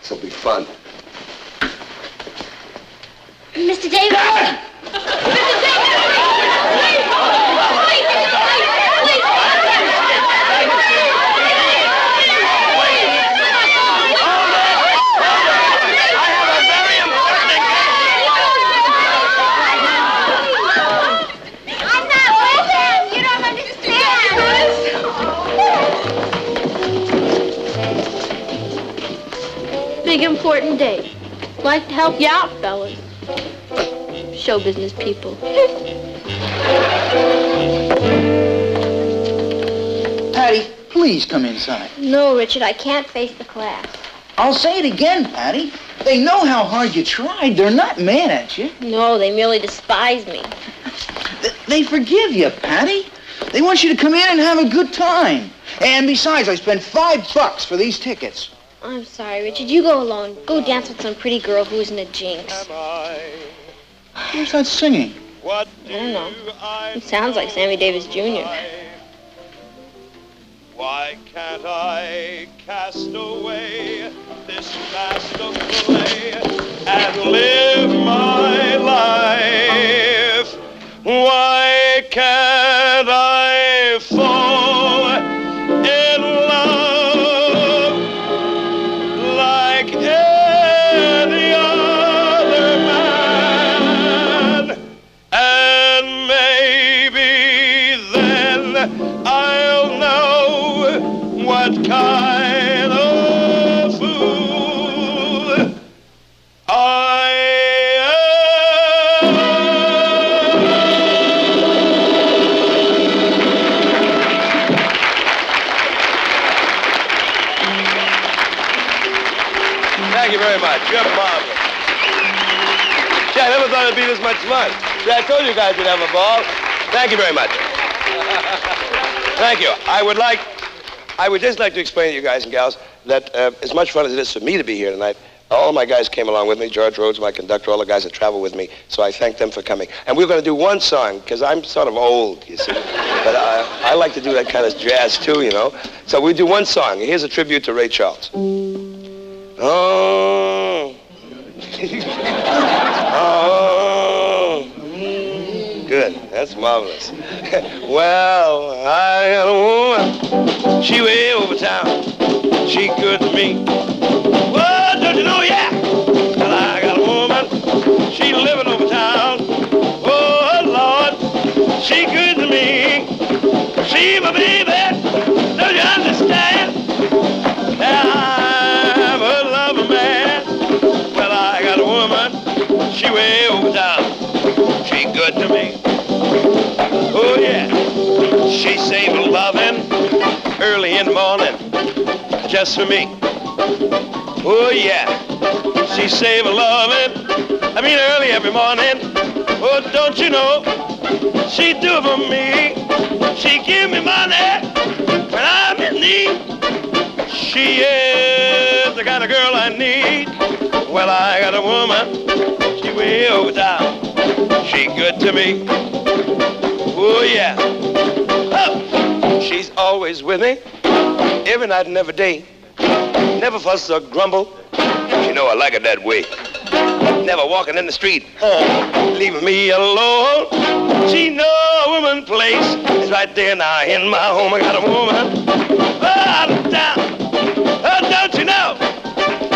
This'll be fun. Mr. Davis! Big important day. Like to help you out, fellas. Show business people. Patty, please come inside. No, Richard, I can't face the class. I'll say it again, Patty. They know how hard you tried. They're not mad at you. No, they merely despise me. They forgive you, Patty. They want you to come in and have a good time. And besides, I spent $5 for these tickets. I'm sorry, Richard. You go alone. Go dance with some pretty girl who isn't a jinx. Who's that singing? I don't know. It sounds like Sammy Davis, Jr. Why can't I cast away this mask of clay and live my life? Why can't I fall in love like any other man? And maybe then I'll know what kind of fool I Thank you very much. You're marvelous. Gee, I never thought it'd be this much fun. See, I told you guys we'd have a ball. Thank you very much. Thank you. I would just like to explain to you guys and gals that as much fun as it is for me to be here tonight, all of my guys came along with me. George Rhodes, my conductor, all the guys that travel with me. So I thank them for coming. And we're going to do one song, because I'm sort of old, you see. But I like to do that kind of jazz, too, you know. So we do one song. Here's a tribute to Ray Charles. Oh. Oh. Good. That's marvelous. Well, I got a woman. She way over town. She good to me. Well, don't you know, yeah. Well, I got a woman. She living over town. Oh, Lord. She good to me. She my baby. Don't you understand? I'm a lover man. Well, I got a woman. She way over town. She good to me. Oh, yeah. She saved a loving early in the morning just for me. Oh, yeah. She saved a loving, early every morning. Oh, don't you know? She do it for me. She give me money when I'm in need. She is the kind of girl I need. Well, I got a woman. She way over town. She good to me. Oh, yeah. Oh, she's always with me. Every night and every day. Never fuss or grumble. You know I like it that way. Never walking in the street, leaving me alone. She know a woman place. It's right there now in my home. I got a woman out of town. Oh, don't you know?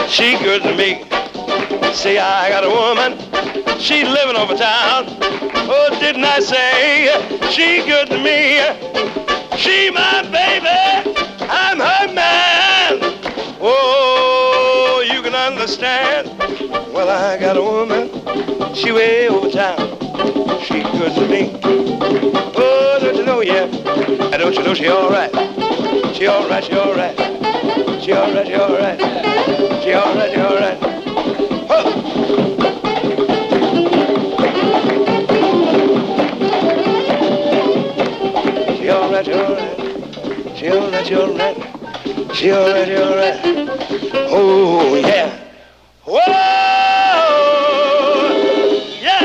She good to me. See, I got a woman. She living over town. Oh, didn't I say she good to me? She my baby. I'm her man. Oh, you can understand. Well, I got a woman. She way over town. She good to me. Oh, don't you know, yeah. And don't you know she all right? She all right, she all right. She all right, she all right. She all right, she all right. Oh. She all right, she all right. She all right, she all right. She all right, she all right. Oh, yeah. Whoa! Yeah!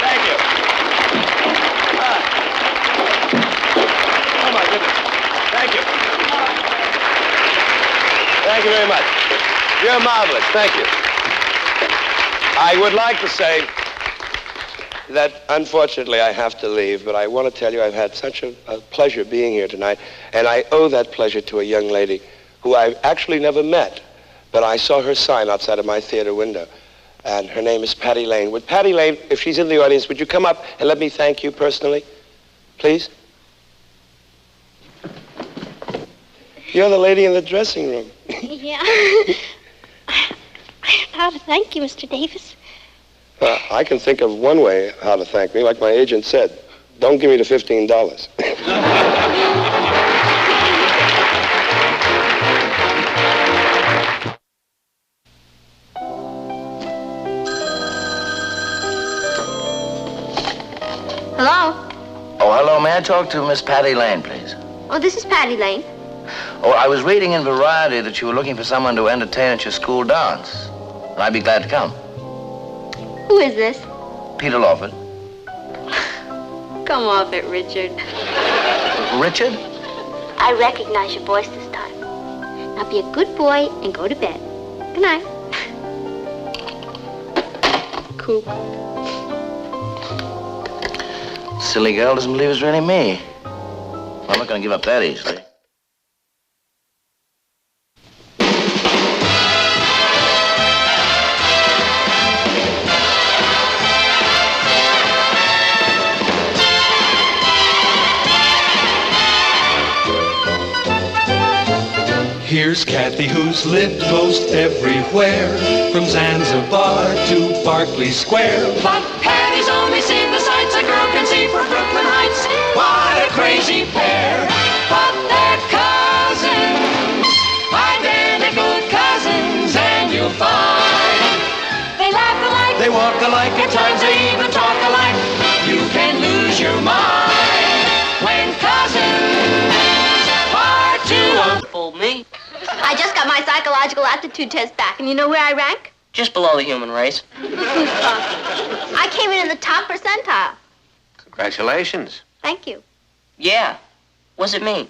Thank you. Oh, my goodness. Thank you. Thank you very much. You're marvelous. Thank you. I would like to say that unfortunately I have to leave, but I want to tell you I've had such a pleasure being here tonight, and I owe that pleasure to a young lady who I've actually never met, but I saw her sign outside of my theater window, and her name is Patty Lane. Would Patty Lane, if she's in the audience, would you come up and let me thank you personally, please? You're the lady in the dressing room. Yeah. I don't know how to thank you, Mr. Davis. I can think of one way how to thank me. Like my agent said, don't give me the $15. Hello? Oh, hello. May I talk to Miss Patty Lane, please? Oh, this is Patty Lane. Oh, I was reading in Variety that you were looking for someone to entertain at your school dance. And I'd be glad to come. Who is this? Peter Lawford. Come off it, Richard. Richard? I recognize your voice this time. Now be a good boy and go to bed. Good night. Coop. Silly girl doesn't believe it's really me. I'm not going to give up that easily. Here's Kathy, who's lived most everywhere, from Zanzibar to Berkeley Square. But Patty's only seen the sights a girl can see from Brooklyn my psychological aptitude test back, and you know where I rank? Just below the human race. I came in the top percentile. Congratulations. Thank you. Yeah. What's it mean?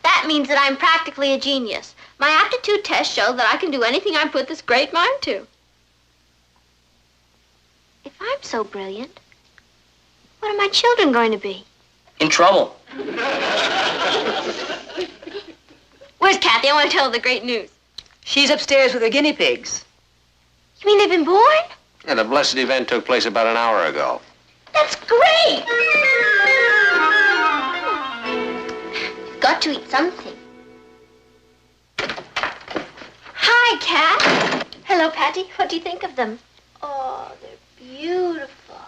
That means that I'm practically a genius. My aptitude test showed that I can do anything I put this great mind to. If I'm so brilliant, what are my children going to be? In trouble. Where's Kathy? I want to tell her the great news. She's upstairs with her guinea pigs. You mean they've been born? Yeah, the blessed event took place about an hour ago. That's great! You've got to eat something. Hi, Kat. Hello, Patty. What do you think of them? Oh, they're beautiful.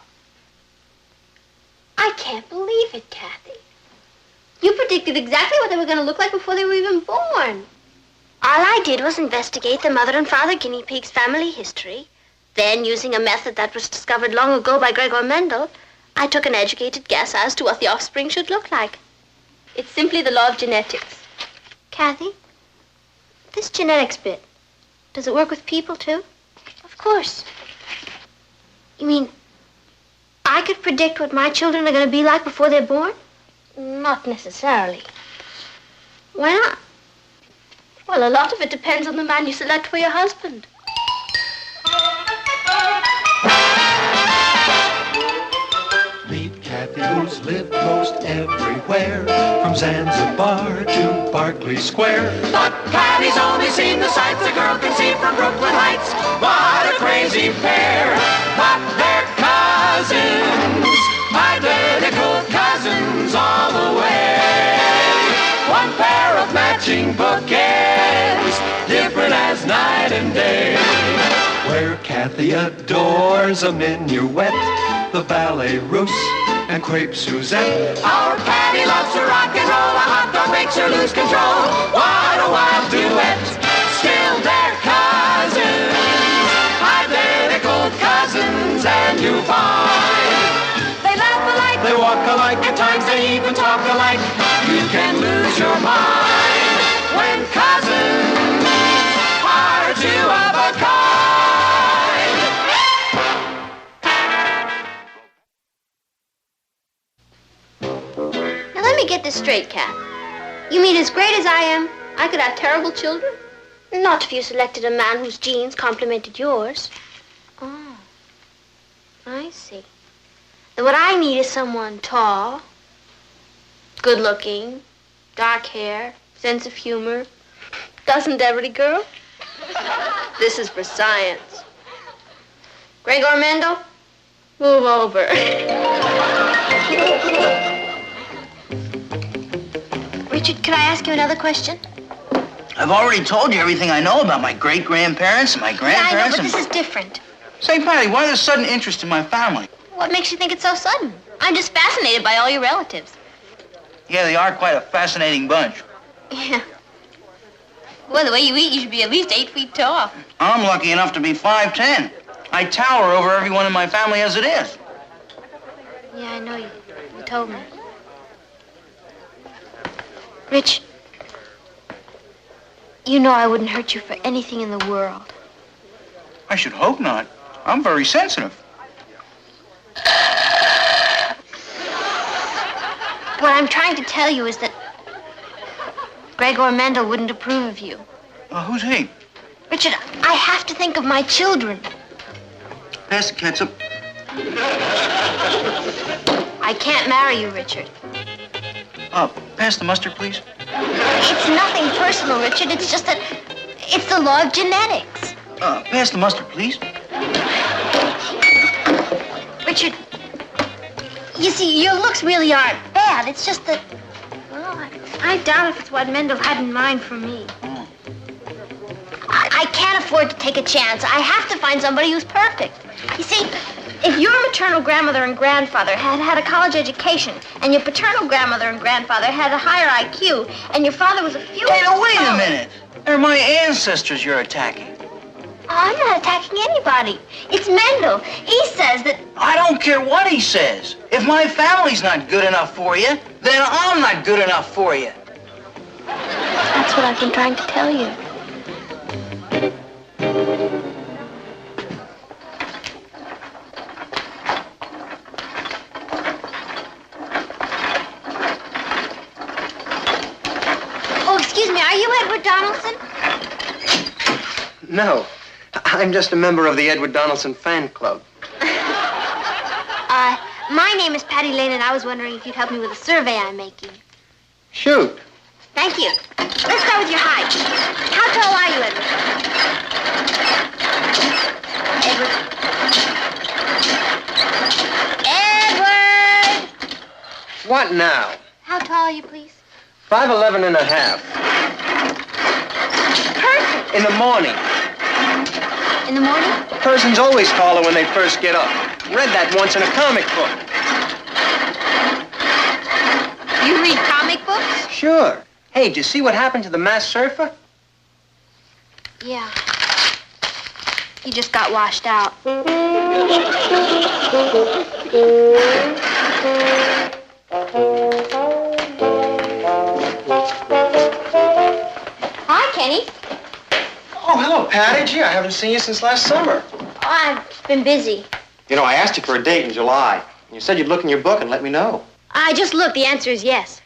I can't believe it, Kathy. You predicted exactly what they were going to look like before they were even born. All I did was investigate the mother and father guinea pig's family history. Then, using a method that was discovered long ago by Gregor Mendel, I took an educated guess as to what the offspring should look like. It's simply the law of genetics. Kathy, this genetics bit, does it work with people, too? Of course. You mean I could predict what my children are going to be like before they're born? Not necessarily. Why not? Well, a lot of it depends on the man you select for your husband. Meet Kathy, who's lived most everywhere, from Zanzibar to Berkeley Square. But Patty's only seen the sights a girl can see from Brooklyn Heights. What a crazy pair, but they're cousins, identical cousins all the way. One pair of matching bookends, different as night and day. Where Kathy adores a minuet, the ballet russe, and crepe Suzette. Our Patty loves to rock and roll, a hot dog makes her lose control. What a wild duet, still they're cousins, identical cousins, and you find they laugh alike, They walk alike, at times they even talk alike. You can lose your mind when cousins are two of a kind. Now let me get this straight, Kat. You mean as great as I am, I could have terrible children? Not if you selected a man whose genes complemented yours. Oh, I see. Then what I need is someone tall, good-looking, dark hair, sense of humor. Doesn't every girl? This is for science. Gregor Mendel, move over. Richard, could I ask you another question? I've already told you everything I know about my great-grandparents and my Yeah, I know, grandparents. but this is different. Say, Patty, why this sudden interest in my family? What makes you think it's so sudden? I'm just fascinated by all your relatives. Yeah, they are quite a fascinating bunch. Yeah. Well, the way you eat, you should be at least 8 feet tall. I'm lucky enough to be 5'10". I tower over everyone in my family as it is. Yeah, I know you. You told me. Rich, you know I wouldn't hurt you for anything in the world. I should hope not. I'm very sensitive. What I'm trying to tell you is that Gregor Mendel wouldn't approve of you. Who's he? Richard, I have to think of my children. Pass the ketchup. I can't marry you, Richard. Pass the mustard, please. It's nothing personal, Richard. It's just that it's the law of genetics. Pass the mustard, please. Richard, you see, your looks really aren't bad. It's just that, well, I doubt if it's what Mendel had in mind for me. I can't afford to take a chance. I have to find somebody who's perfect. You see, if your maternal grandmother and grandfather had had a college education, and your paternal grandmother and grandfather had a higher IQ, and your father was a few... Hey, now, wait a minute. They're my ancestors you're attacking. I'm not attacking anybody. It's Mendel. He says that... I don't care what he says. If my family's not good enough for you, then I'm not good enough for you. That's what I've been trying to tell you. Edward Donaldson? No. I'm just a member of the Edward Donaldson fan club. My name is Patty Lane, and I was wondering if you'd help me with a survey I'm making. Shoot. Thank you. Let's start with your height. How tall are you, Edward? Edward! What now? How tall are you, please? 5'11 and a half. Perfect. In the morning. In the morning? A person's always taller when they first get up. Read that once in a comic book. You read comic books? Sure. Hey, did you see what happened to the masked surfer? Yeah. He just got washed out. Hi, Kenny. Oh, hello, Patty. Gee, I haven't seen you since last summer. Oh, I've been busy. You know, I asked you for a date in July. You said you'd look in your book and let me know. I just looked. The answer is yes.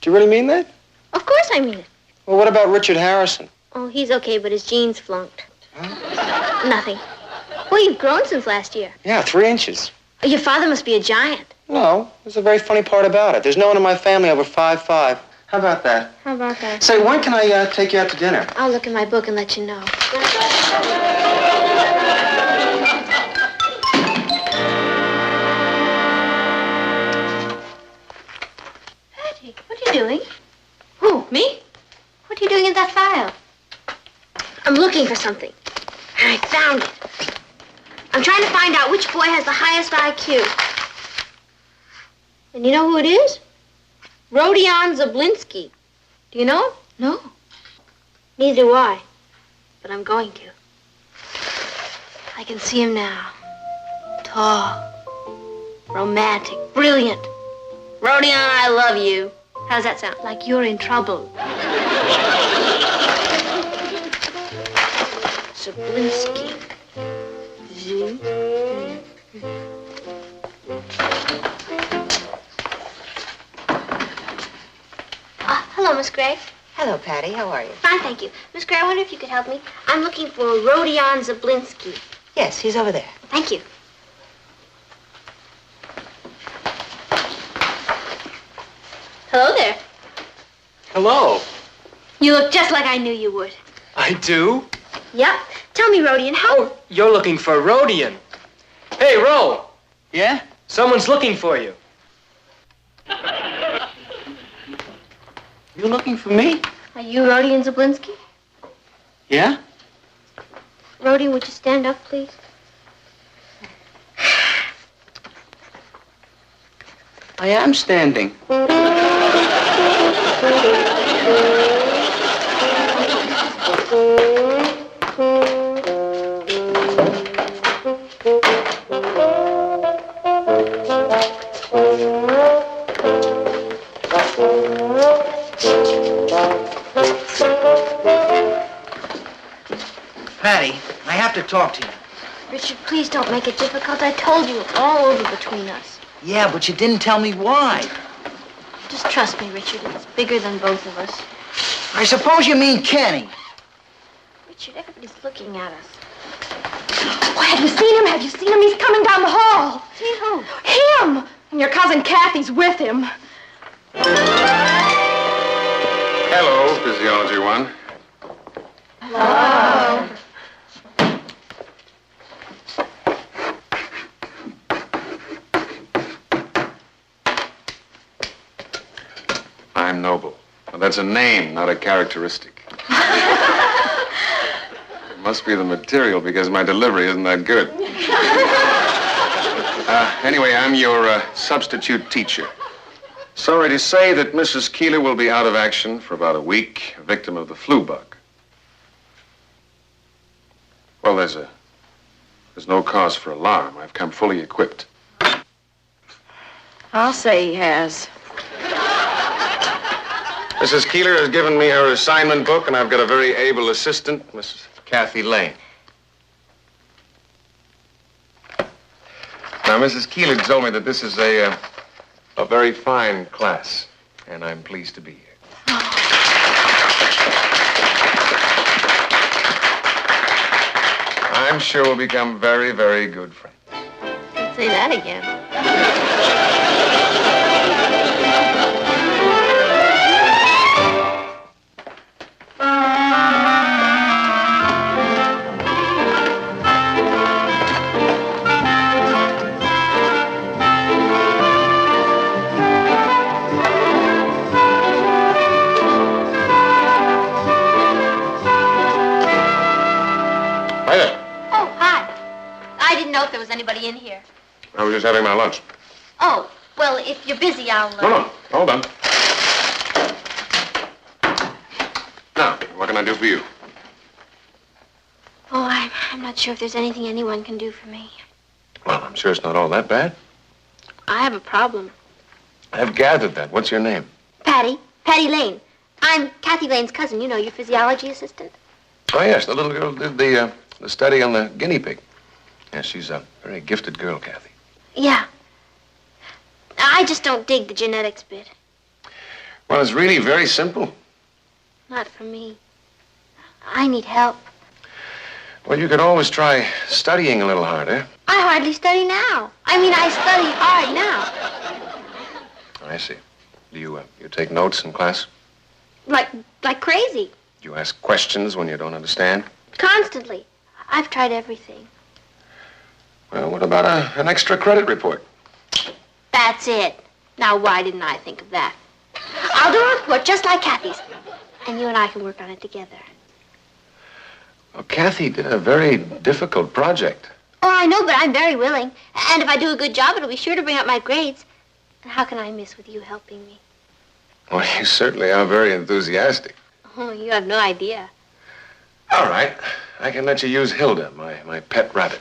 Do you really mean that? Of course I mean it. Well, what about Richard Harrison? Oh, he's okay, but his jeans flunked. Nothing. Well, you've grown since last year. Yeah, 3 inches. Your father must be a giant. No, there's a very funny part about it. There's no one in my family over 5'5". How about that? How about that? Say, when can I take you out to dinner? I'll look in my book and let you know. Patty, what are you doing? Who, me? What are you doing in that file? I'm looking for something. I found it. I'm trying to find out which boy has the highest IQ. And you know who it is? Rodion Zablinski. Do you know him? No. Neither do I. But I'm going to. I can see him now. Tall. Romantic. Brilliant. Rodion, I love you. How's that sound? Like you're in trouble. Zablinski. Z. Hello, Miss Gray. Hello, Patty. How are you? Fine, thank you. Miss Gray, I wonder if you could help me. I'm looking for Rodion Zablinski. Yes, he's over there. Thank you. Hello there. Hello. You look just like I knew you would. I do? Yep. Tell me, Rodion, how... Oh, you're looking for Rodion. Hey, Ro. Yeah? Someone's looking for you. You looking for me? Are you Rodion Zablinski? Yeah? Rodion, would you stand up, please? I am standing. Patty, I have to talk to you. Richard, please don't make it difficult. I told you it's all over between us. Yeah, but you didn't tell me why. Just trust me, Richard. It's bigger than both of us. I suppose you mean Kenny. Richard, everybody's looking at us. Oh, have you seen him? Have you seen him? He's coming down the hall. See who? Him! And your cousin Kathy's with him. Hello, Physiology 1. Hello. I'm noble. Well, that's a name, not a characteristic. It must be the material because my delivery isn't that good. Anyway, I'm your substitute teacher. Sorry to say that Mrs. Keeler will be out of action for about a week, a victim of the flu bug. Well, there's no cause for alarm. I've come fully equipped. I'll say he has. Mrs. Keeler has given me her assignment book, and I've got a very able assistant, Mrs. Kathy Lane. Now, Mrs. Keeler told me that this is a very fine class, and I'm pleased to be here. I'm sure we'll become very, very good friends. Don't say that again. Hi there. Oh, hi. I didn't know if there was anybody in here. I was just having my lunch. Oh, well, if you're busy, I'll... No, hold on. Now, what can I do for you? Oh, I'm not sure if there's anything anyone can do for me. Well, I'm sure it's not all that bad. I have a problem. I've gathered that. What's your name? Patty Lane. I'm Kathy Lane's cousin, you know, your physiology assistant. Oh, yes, the little girl did the study on the guinea pig. Yes, she's a very gifted girl, Kathy. Yeah. I just don't dig the genetics bit. Well, it's really very simple. Not for me. I need help. Well, you could always try studying a little harder. I hardly study now. I mean, I study hard now. I see. Do you take notes in class? Like crazy. Do you ask questions when you don't understand? Constantly. I've tried everything. Well, what about an extra credit report? That's it. Now, why didn't I think of that? I'll do a report just like Kathy's. And you and I can work on it together. Well, Kathy did a very difficult project. Oh, I know, but I'm very willing. And if I do a good job, it'll be sure to bring up my grades. And how can I miss with you helping me? Well, you certainly are very enthusiastic. Oh, you have no idea. All right. I can let you use Hilda, my pet rabbit.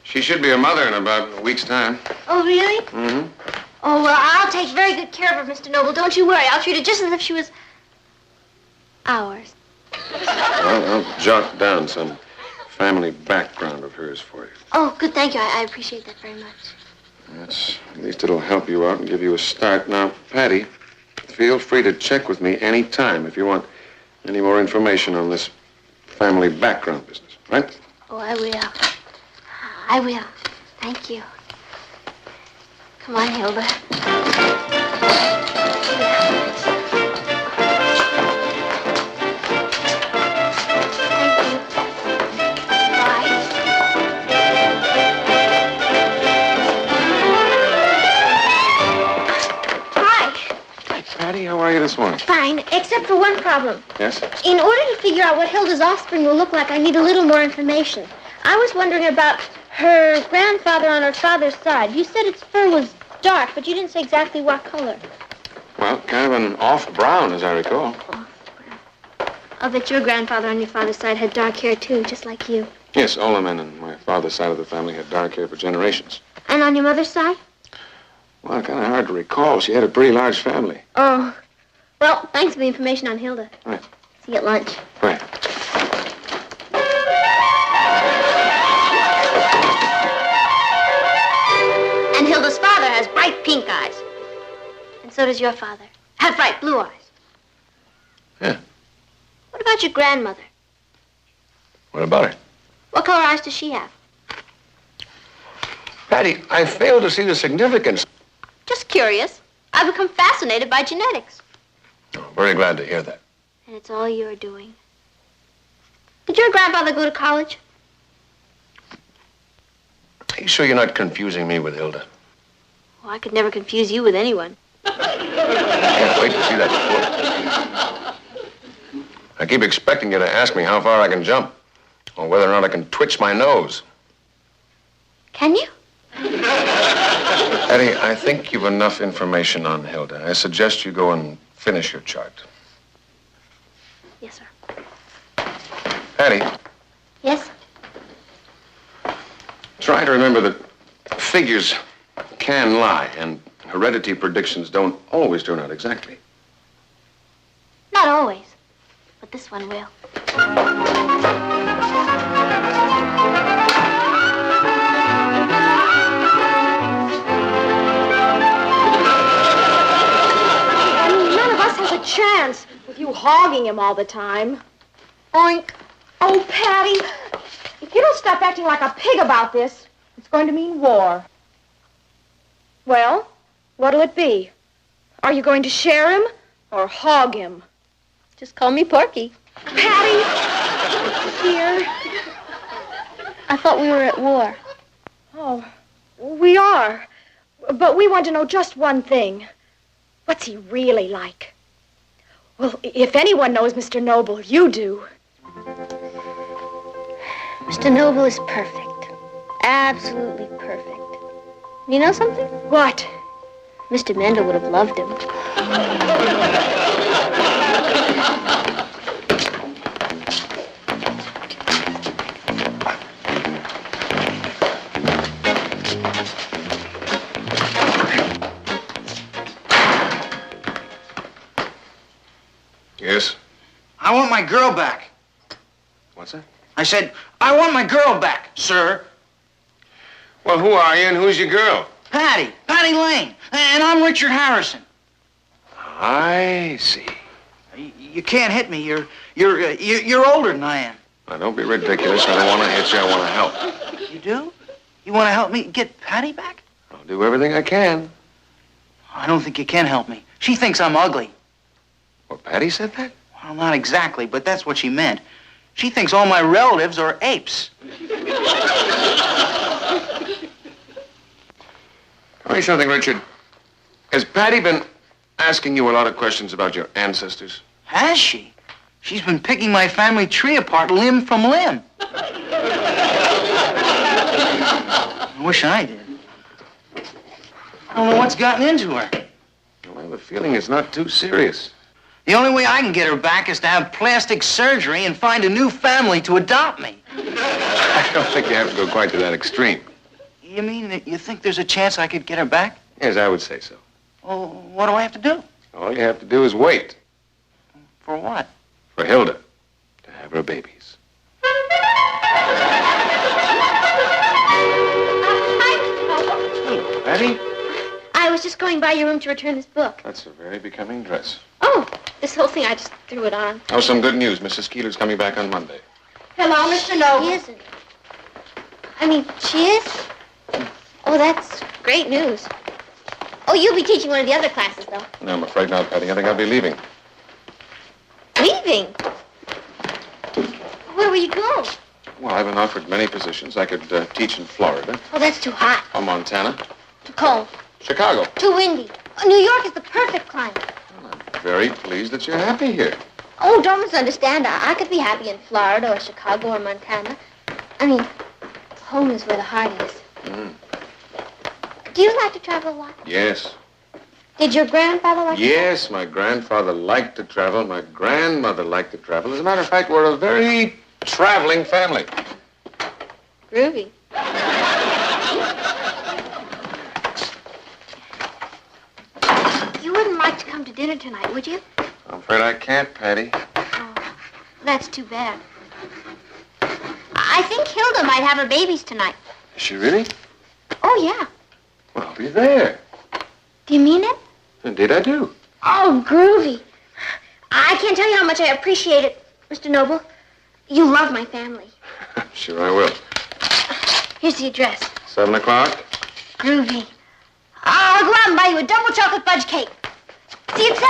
She should be a mother in about a week's time. Oh, really? Mm-hmm. Oh, well, I'll take very good care of her, Mr. Noble. Don't you worry. I'll treat her just as if she was ours. I'll jot down some family background of hers for you. Oh, good. Thank you. I appreciate that very much. At least it'll help you out and give you a start. Now, Patty, feel free to check with me any time if you want any more information on this family background business, right? Oh, I will. I will. Thank you. Come on, Hilda. Patty, how are you this morning? Fine, except for one problem. Yes? In order to figure out what Hilda's offspring will look like, I need a little more information. I was wondering about her grandfather on her father's side. You said its fur was dark, but you didn't say exactly what color. Well, kind of an off brown, as I recall. I'll bet your grandfather on your father's side had dark hair, too, just like you. Yes, all the men on my father's side of the family had dark hair for generations. And on your mother's side? Well, kind of hard to recall. She had a pretty large family. Oh. Well, thanks for the information on Hilda. Right. See you at lunch. Right. And Hilda's father has bright pink eyes. And so does your father. Have bright blue eyes. Yeah. What about your grandmother? What about her? What color eyes does she have? Patty, I fail to see the significance. Just curious. I've become fascinated by genetics. Oh, very glad to hear that. And it's all you're doing. Did your grandfather go to college? Are you sure you're not confusing me with Hilda? Oh, I could never confuse you with anyone. I can't wait to see that report. I keep expecting you to ask me how far I can jump, or whether or not I can twitch my nose. Can you? Eddie, I think you've enough information on Hilda. I suggest you go and finish your chart. Yes, sir. Patty, Yes? try to remember that figures can lie, and heredity predictions don't always turn out exactly. Not always. But this one will. None of us has a chance with you hogging him all the time. Oink. Oh, Patty, if you don't stop acting like a pig about this, it's going to mean war. Well, what'll it be? Are you going to share him or hog him? Just call me Porky. Patty! Dear. I thought we were at war. Oh, we are. But we want to know just one thing. What's he really like? Well, if anyone knows Mr. Noble, you do. Mr. Noble is perfect. Absolutely perfect. You know something? What? Mr. Mendel would have loved him. Yes? I want my girl back. What's that? I said, I want my girl back, sir. Well, who are you and who's your girl? Patty Lane. And I'm Richard Harrison. I see. You can't hit me. You're older than I am. Now, don't be ridiculous. I don't want to hit you. I want to help. You do? You want to help me get Patty back? I'll do everything I can. I don't think you can help me. She thinks I'm ugly. Well, Patty said that? Well, not exactly, but that's what she meant. She thinks all my relatives are apes. Tell me something, Richard. Has Patty been asking you a lot of questions about your ancestors? Has she? She's been picking my family tree apart limb from limb. I wish I did. I don't know what's gotten into her. Well, I have a feeling it's not too serious. The only way I can get her back is to have plastic surgery and find a new family to adopt me. I don't think you have to go quite to that extreme. You mean that you think there's a chance I could get her back? Yes, I would say so. Well, what do I have to do? All you have to do is wait. For what? For Hilda to have her babies. Hello, Patty. I was just going by your room to return this book. That's a very becoming dress. Oh, this whole thing, I just threw it on. Oh, some good news. Mrs. Keeler's coming back on Monday. Hello, Mr. Noble. She isn't. I mean, she is? Oh, that's great news. Oh, you'll be teaching one of the other classes, though. No, I'm afraid not, Patty. I think I'll be leaving. Leaving? Where will you go? Well, I've been offered many positions. I could teach in Florida, Oh, that's too hot. or Montana, Too cold. Chicago. Too windy. Oh, New York is the perfect climate. Very pleased that you're happy here. Oh, don't misunderstand. I could be happy in Florida or Chicago or Montana. I mean, home is where the heart is. Mm. Do you like to travel a lot? Yes. Did your grandfather like to Yes, my grandfather liked to travel. My grandmother liked to travel. As a matter of fact, we're a very traveling family. Groovy. You wouldn't like to come to dinner tonight, would you? I'm afraid I can't, Patty. Oh, that's too bad. I think Hilda might have her babies tonight. Is she really? Oh, yeah. Well, I'll be there. Do you mean it? Indeed I do. Oh, groovy. I can't tell you how much I appreciate it, Mr. Noble. You love my family. Sure I will. Here's the address. 7 o'clock? Groovy. I'll go out and buy you a double chocolate fudge cake. See you at 7.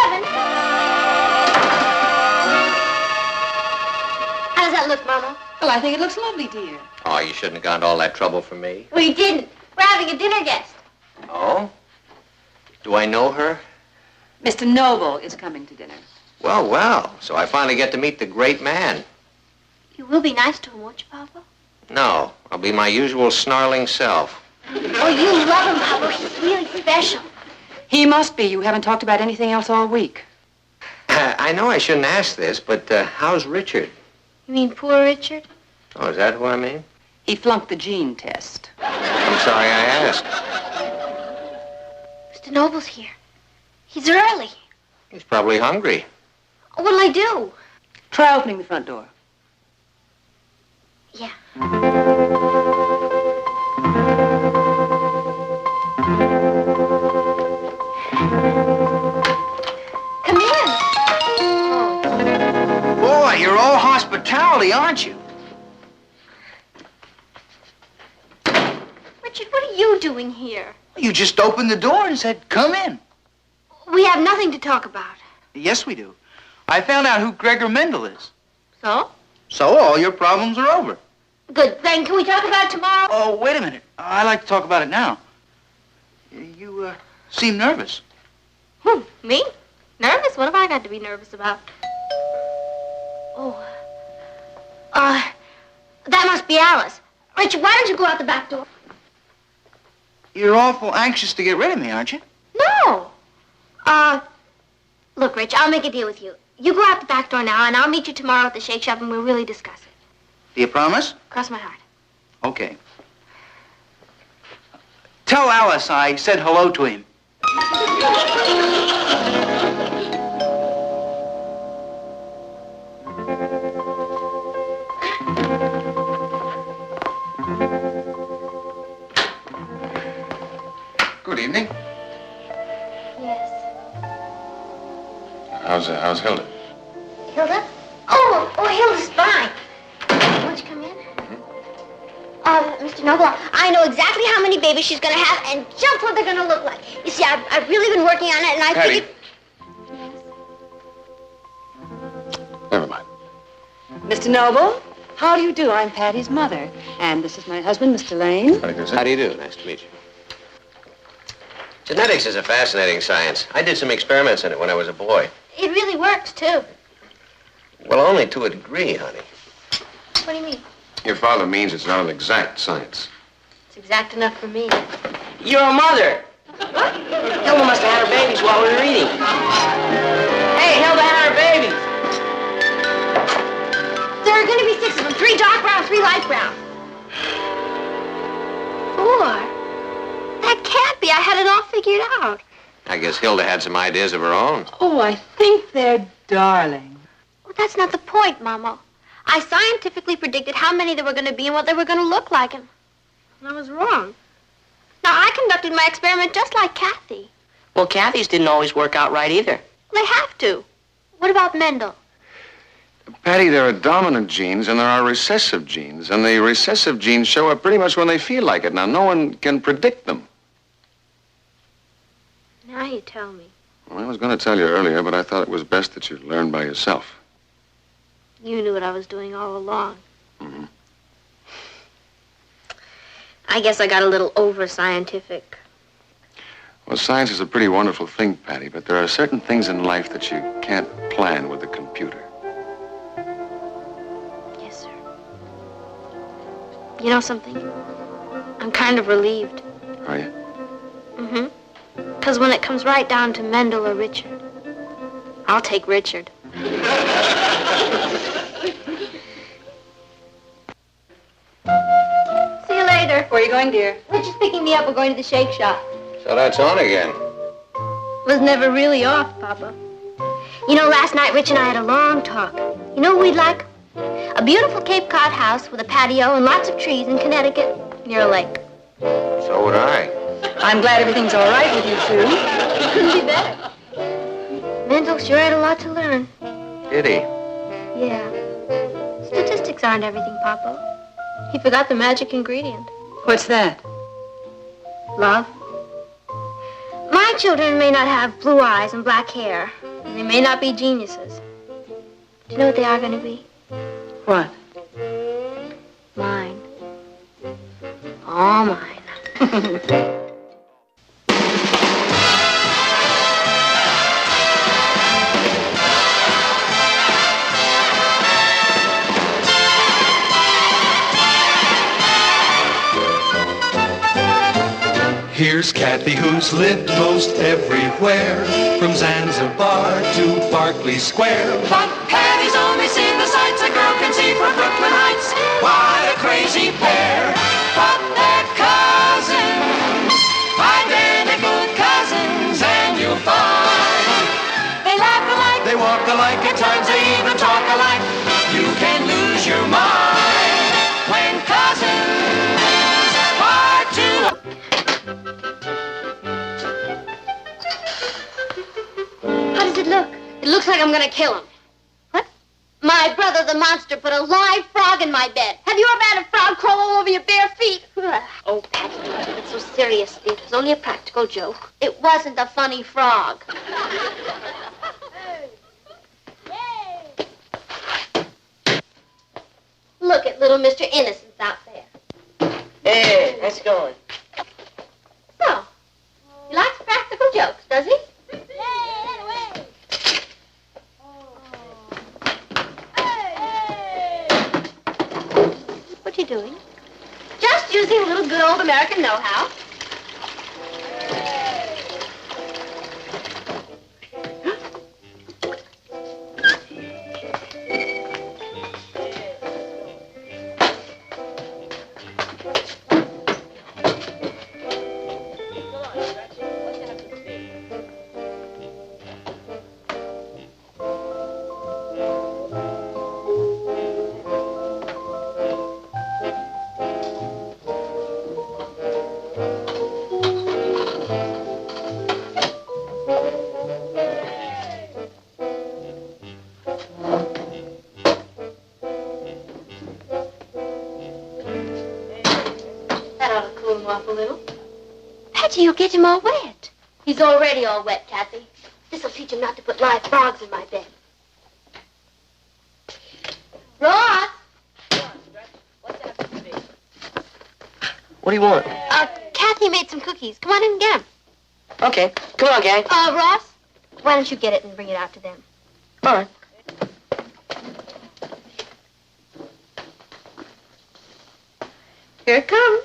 How does that look, Mama? Well, I think it looks lovely, dear. Oh, you shouldn't have gone to all that trouble for me. We didn't. We're having a dinner guest. Oh? Do I know her? Mr. Noble is coming to dinner. Well, well. So I finally get to meet the great man. You will be nice to him, won't you, Papa? No, I'll be my usual snarling self. Oh, you love him, Papa. He's really special. He must be. You haven't talked about anything else all week. I know I shouldn't ask this, but how's Richard? You mean poor Richard? Oh, is that who I mean? He flunked the gene test. I'm sorry I asked. Mr. Noble's here. He's early. He's probably hungry. What'll I do? Try opening the front door. Yeah. Come in. Boy, you're all hospitality, aren't you? You just opened the door and said, come in. We have nothing to talk about. Yes, we do. I found out who Gregor Mendel is. So? So all your problems are over. Good. Then can we talk about it tomorrow? Oh, wait a minute. I'd like to talk about it now. You seem nervous. Me? Nervous? What have I got to be nervous about? Oh. That must be Alice. Richard, why don't you go out the back door? You're awful anxious to get rid of me, aren't you? No. Look, Rich, I'll make a deal with you. You go out the back door now, and I'll meet you tomorrow at the Shake Shop, and we'll really discuss it. Do you promise? Cross my heart. Okay. Tell Alice I said hello to him. Good evening. Yes. How's Hilda? Hilda? Oh, Hilda's fine. Won't you come in? Mr. Noble, I know exactly how many babies she's going to have and just what they're going to look like. You see, I've really been working on it, and I Patty. figured... Never mind. Mr. Noble, how do you do? I'm Patty's mother. And this is my husband, Mr. Lane. How do you do? Nice to meet you. Genetics is a fascinating science. I did some experiments in it when I was a boy. It really works, too. Well, only to a degree, honey. What do you mean? Your father means it's not an exact science. It's exact enough for me. You're a mother. Hilda must have had her babies while we were eating. Hey, Hilda had her babies. There are going to be 6 of them. 3 dark brown, 3 light brown. 4? That can't be. I had it all figured out. I guess Hilda had some ideas of her own. Oh, I think they're darling. Well, that's not the point, Mama. I scientifically predicted how many there were going to be and what they were going to look like, and I was wrong. Now, I conducted my experiment just like Kathy. Well, Kathy's didn't always work out right either. They have to. What about Mendel? Patty, there are dominant genes and there are recessive genes, and the recessive genes show up pretty much when they feel like it. Now, no one can predict them. Now you tell me. Well, I was going to tell you earlier, but I thought it was best that you learn by yourself. You knew what I was doing all along. Mm-hmm. I guess I got a little over-scientific. Well, science is a pretty wonderful thing, Patty, but there are certain things in life that you can't plan with a computer. Yes, sir. You know something? I'm kind of relieved. Are you? Mm-hmm. Because when it comes right down to Mendel or Richard, I'll take Richard. See you later. Where are you going, dear? Richard's picking me up. We're going to the Shake Shop. So that's on again. Was never really off, Papa. You know, last night Rich and I had a long talk. You know what we'd like? A beautiful Cape Cod house with a patio and lots of trees in Connecticut near a lake. So would I. I'm glad everything's all right with you two. Couldn't be better. Mendel sure had a lot to learn. Did he? Yeah. Statistics aren't everything, Papa. He forgot the magic ingredient. What's that? Love. My children may not have blue eyes and black hair, and they may not be geniuses. Do you know what they are going to be? What? Mine. All mine. Here's Kathy, who's lived most everywhere, from Zanzibar to Berkeley Square. But Patty's only seen the sights a girl can see from Brooklyn Heights. What a crazy pair. But they're cousins, identical cousins, and you'll find they laugh alike, They walk alike, at times they even talk alike. You can lose your mind when cousins are two. How does it look? It looks like I'm going to kill him. What? My brother, the monster, put a live frog in my bed. Have you ever had a frog crawl all over your bare feet? Oh, Patty, don't take it so seriously. It was only a practical joke. It wasn't a funny frog. Look at little Mr. Innocence out there. Hey, how's it going? So, he likes practical jokes, does he? What you doing? Just using a little good old American know-how. You'll get him all wet. He's already all wet, Kathy. This'll teach him not to put live frogs in my bed. Ross! What do you want? Kathy made some cookies. Come on in and get them. Okay. Come on, gang. Ross, why don't you get it and bring it out to them? All right. Here it comes.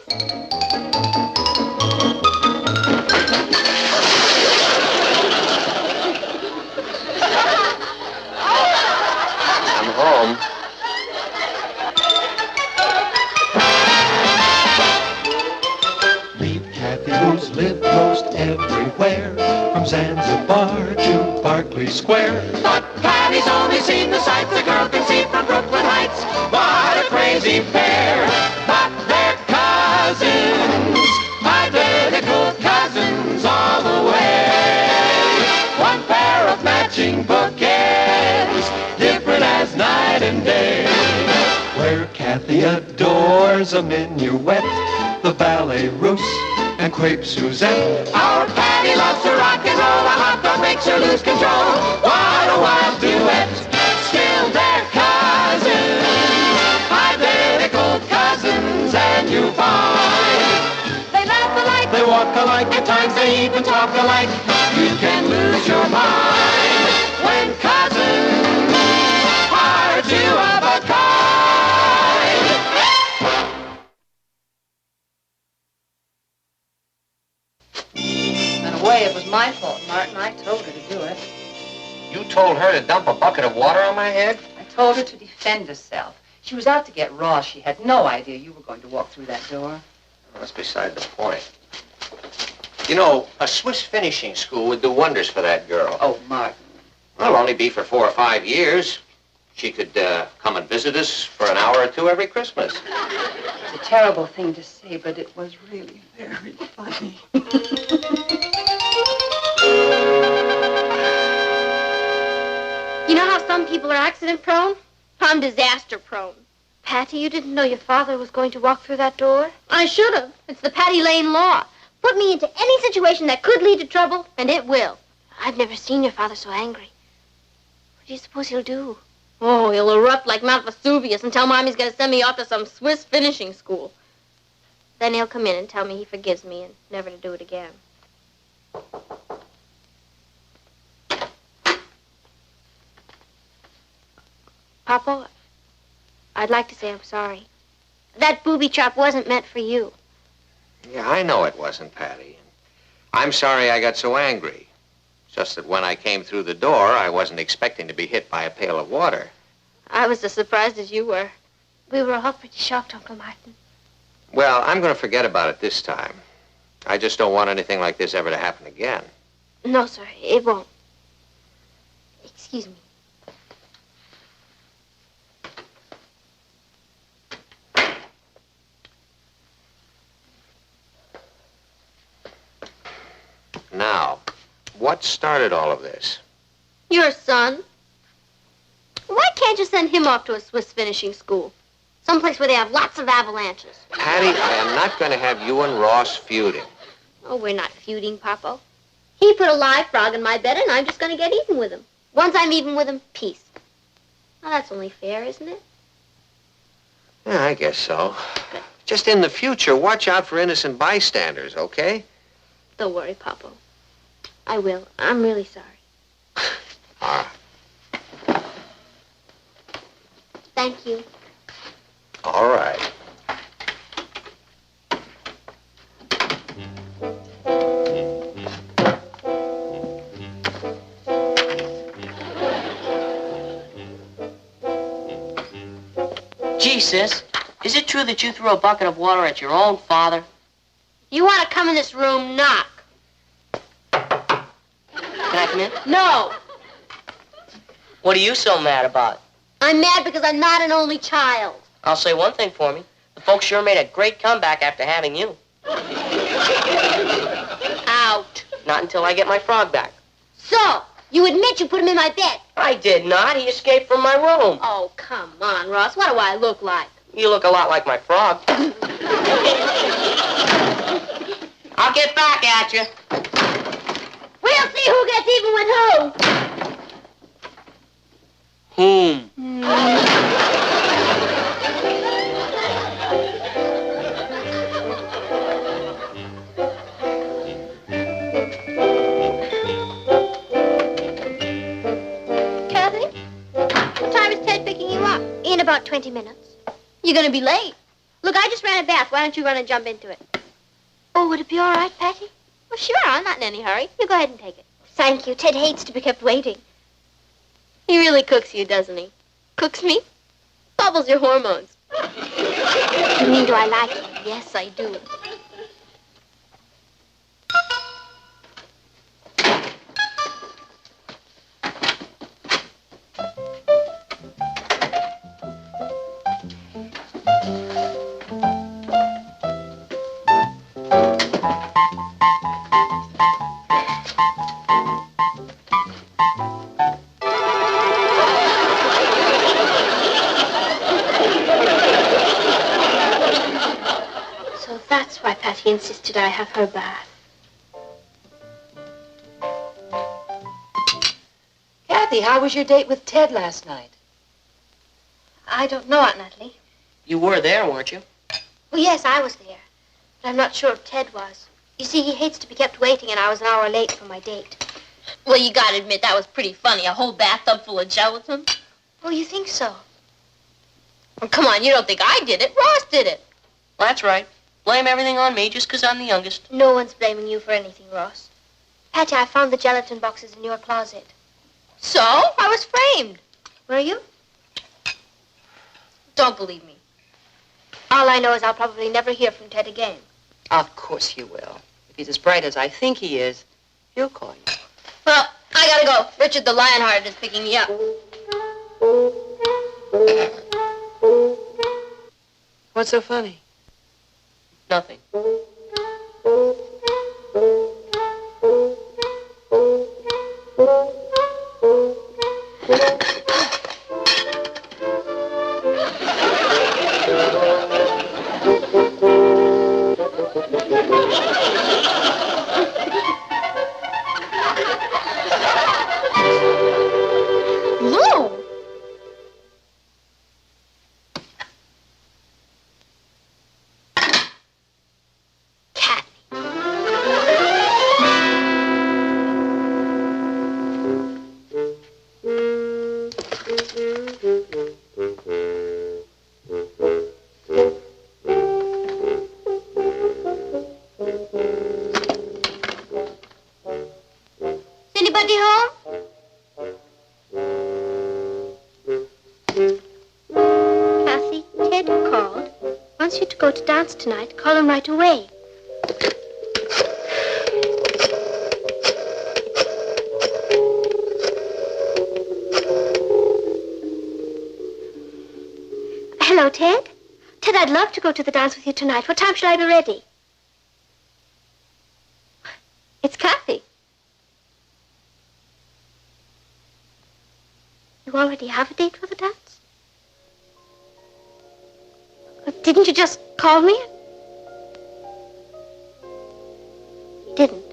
Home. Meet Kathy, who's lived most everywhere, from Zanzibar to Berkeley Square. But Patty's only seen the sights a girl can see from Brooklyn Heights. What a crazy pair! But they're cousins, identical cousins all the way. One pair of matching bookends, different as night and day. Where Kathy adores a minuet, the ballet russe, and crepe Suzette. Our Patty loves to rock and roll, a hot dog makes her lose control. What a wild duet, still they're cousins, identical cousins, and you find they laugh alike, They walk alike, at times they even talk alike. You can lose your mind when cousins are two of a kind. In a way, it was my fault, Martin. I told her to do it. You told her to dump a bucket of water on my head? I told her to defend herself. She was out to get Ross. She had no idea you were going to walk through that door. That's beside the point. You know, a Swiss finishing school would do wonders for that girl. Oh, Martin. Well, it'll only be for 4 or 5 years. She could come and visit us for an hour or two every Christmas. It's a terrible thing to say, but it was really very funny. You know how some people are accident prone? I'm disaster prone. Patty, you didn't know your father was going to walk through that door? I should have. It's the Patty Lane law. Put me into any situation that could lead to trouble, and it will. I've never seen your father so angry. What do you suppose he'll do? Oh, he'll erupt like Mount Vesuvius and tell Mommy's going to send me off to some Swiss finishing school. Then he'll come in and tell me he forgives me and never to do it again. Papa, I'd like to say I'm sorry. That booby trap wasn't meant for you. Yeah, I know it wasn't, Patty. I'm sorry I got so angry. Just that when I came through the door, I wasn't expecting to be hit by a pail of water. I was as surprised as you were. We were all pretty shocked, Uncle Martin. Well, I'm going to forget about it this time. I just don't want anything like this ever to happen again. No, sir, it won't. Excuse me. Now, what started all of this? Your son. Why why can't you send him off to a Swiss finishing school? Someplace where they have lots of avalanches. Patty, I am not going to have you and Ross feuding. Oh, we're not feuding, Papa. He put a live frog in my bed, and I'm just going to get even with him. Once I'm even with him, peace. Now, that's only fair, isn't it? Yeah, I guess so. Just in the future, watch out for innocent bystanders, okay? Don't worry, Papa. I will. I'm really sorry. All right. Thank you. All right. Gee, sis, is it true that you threw a bucket of water at your own father? You want to come in this room, knock. Can I come in? No. What are you so mad about? I'm mad because I'm not an only child. I'll say one thing for me. The folks sure made a great comeback after having you. Out. Not until I get my frog back. So, you admit you put him in my bed? I did not. He escaped from my room. Oh, come on, Ross. What do I look like? You look a lot like my frog. I'll get back at you. We'll see who gets even with who. Whom? Kathy? What time is Ted picking you up? In about 20 minutes. You're going to be late. Look, I just ran a bath. Why don't you run and jump into it? Oh, would it be all right, Patty? Well, sure. I'm not in any hurry. You go ahead and take it. Thank you. Ted hates to be kept waiting. He really cooks you, doesn't he? Cooks me? Bubbles your hormones. You mean, do I like him? Yes, I do. So that's why Patty insisted I have her bath. Kathy, how was your date with Ted last night? I don't know, Aunt Natalie. You were there, weren't you? Well, yes, I was there. But I'm not sure if Ted was. You see, he hates to be kept waiting, and I was an hour late for my date. Well, you gotta admit that was pretty funny. A whole bathtub full of gelatin. Oh, you think so? Well, come on, you don't think I did it. Ross did it. Well, that's right. Blame everything on me just 'cause I'm the youngest. No one's blaming you for anything, Ross. Patty, I found the gelatin boxes in your closet. So? I was framed. Were you? Don't believe me. All I know is I'll probably never hear from Ted again. Of course you will. If he's as bright as I think he is, he'll call you. Well, I gotta go. Richard the Lionhearted is picking me up. What's so funny? Nothing. Lou! Is anybody home? Kathy, Ted called. Wants you to go to dance tonight. Call him right away. Hello, Ted. Ted, I'd love to go to the dance with you tonight. What time shall I be ready? It's Kathy. You already have a date for the dance? Didn't you just call me? You didn't.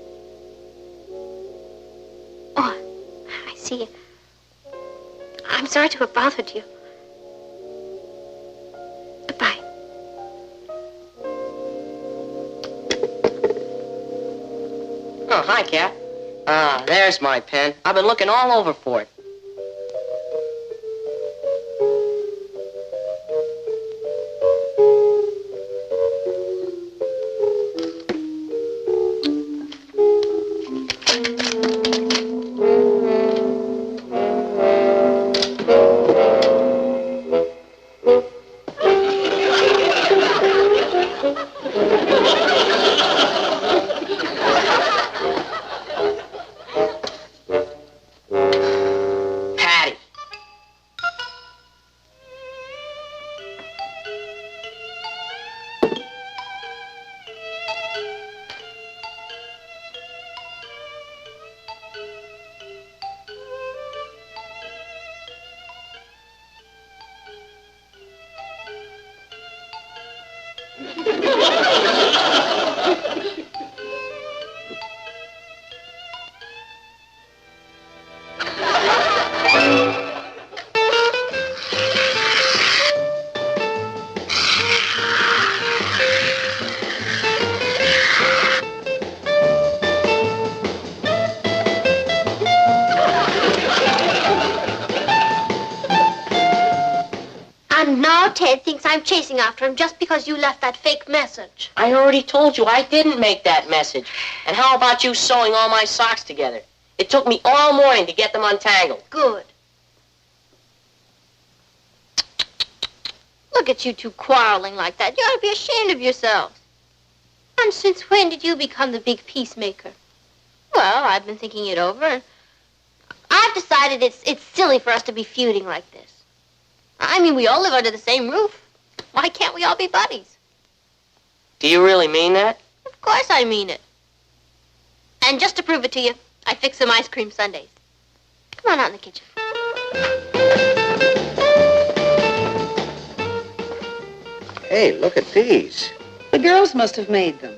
Oh, I see. I'm sorry to have bothered you. Goodbye. Oh, hi, Cat. Ah, there's my pen. I've been looking all over for it. And now Ted thinks I'm chasing after him just because you left that fake message. I already told you I didn't make that message. And how about you sewing all my socks together? It took me all morning to get them untangled. Good. Look at you two quarreling like that. You ought to be ashamed of yourselves. And since when did you become the big peacemaker? Well, I've been thinking it over, and I've decided it's silly for us to be feuding like this. I mean, we all live under the same roof. Why can't we all be buddies? Do you really mean that? Of course I mean it. And just to prove it to you, I fixed some ice cream sundaes. Come on out in the kitchen. Hey, look at these. The girls must have made them.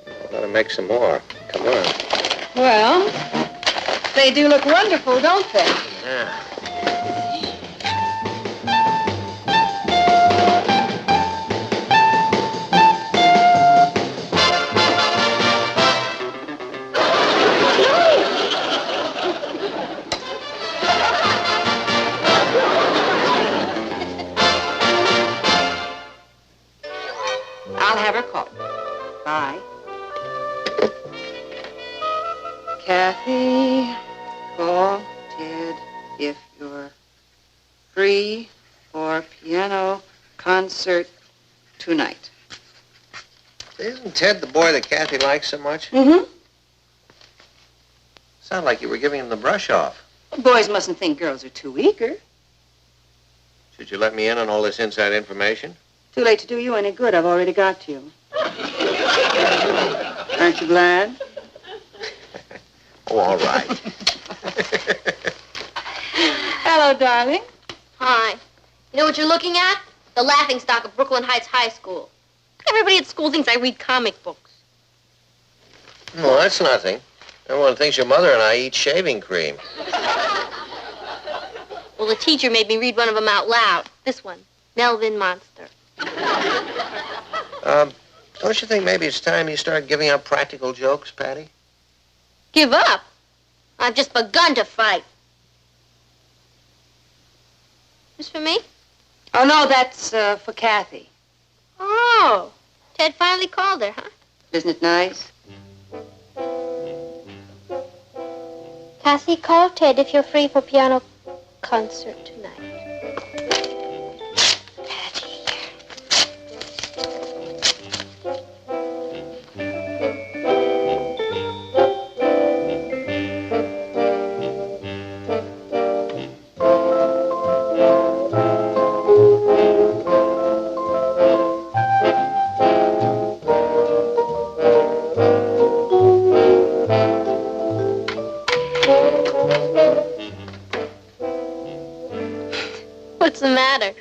We've got to make some more. Come on. Well, they do look wonderful, don't they? Yeah. I'll have her call. Bye. Kathy, call Ted if you're free for piano concert tonight. Isn't Ted the boy that Kathy likes so much? Mm-hmm. Sound like you were giving him the brush off. Boys mustn't think girls are too eager. Should you let me in on all this inside information? Too late to do you any good. I've already got you. Aren't you glad? Oh, all right. Hello, darling. Hi. You know what you're looking at? The laughingstock of Brooklyn Heights High School. Everybody at school thinks I read comic books. Well, that's nothing. Everyone thinks your mother and I eat shaving cream. Well, the teacher made me read one of them out loud. This one, Melvin Monster. Don't you think maybe it's time you start giving up practical jokes, Patty? Give up? I've just begun to fight. This for me? Oh, no, that's for Kathy. Oh, Ted finally called her, huh? Isn't it nice? Kathy, call Ted if you're free for piano concert tonight. What's the matter?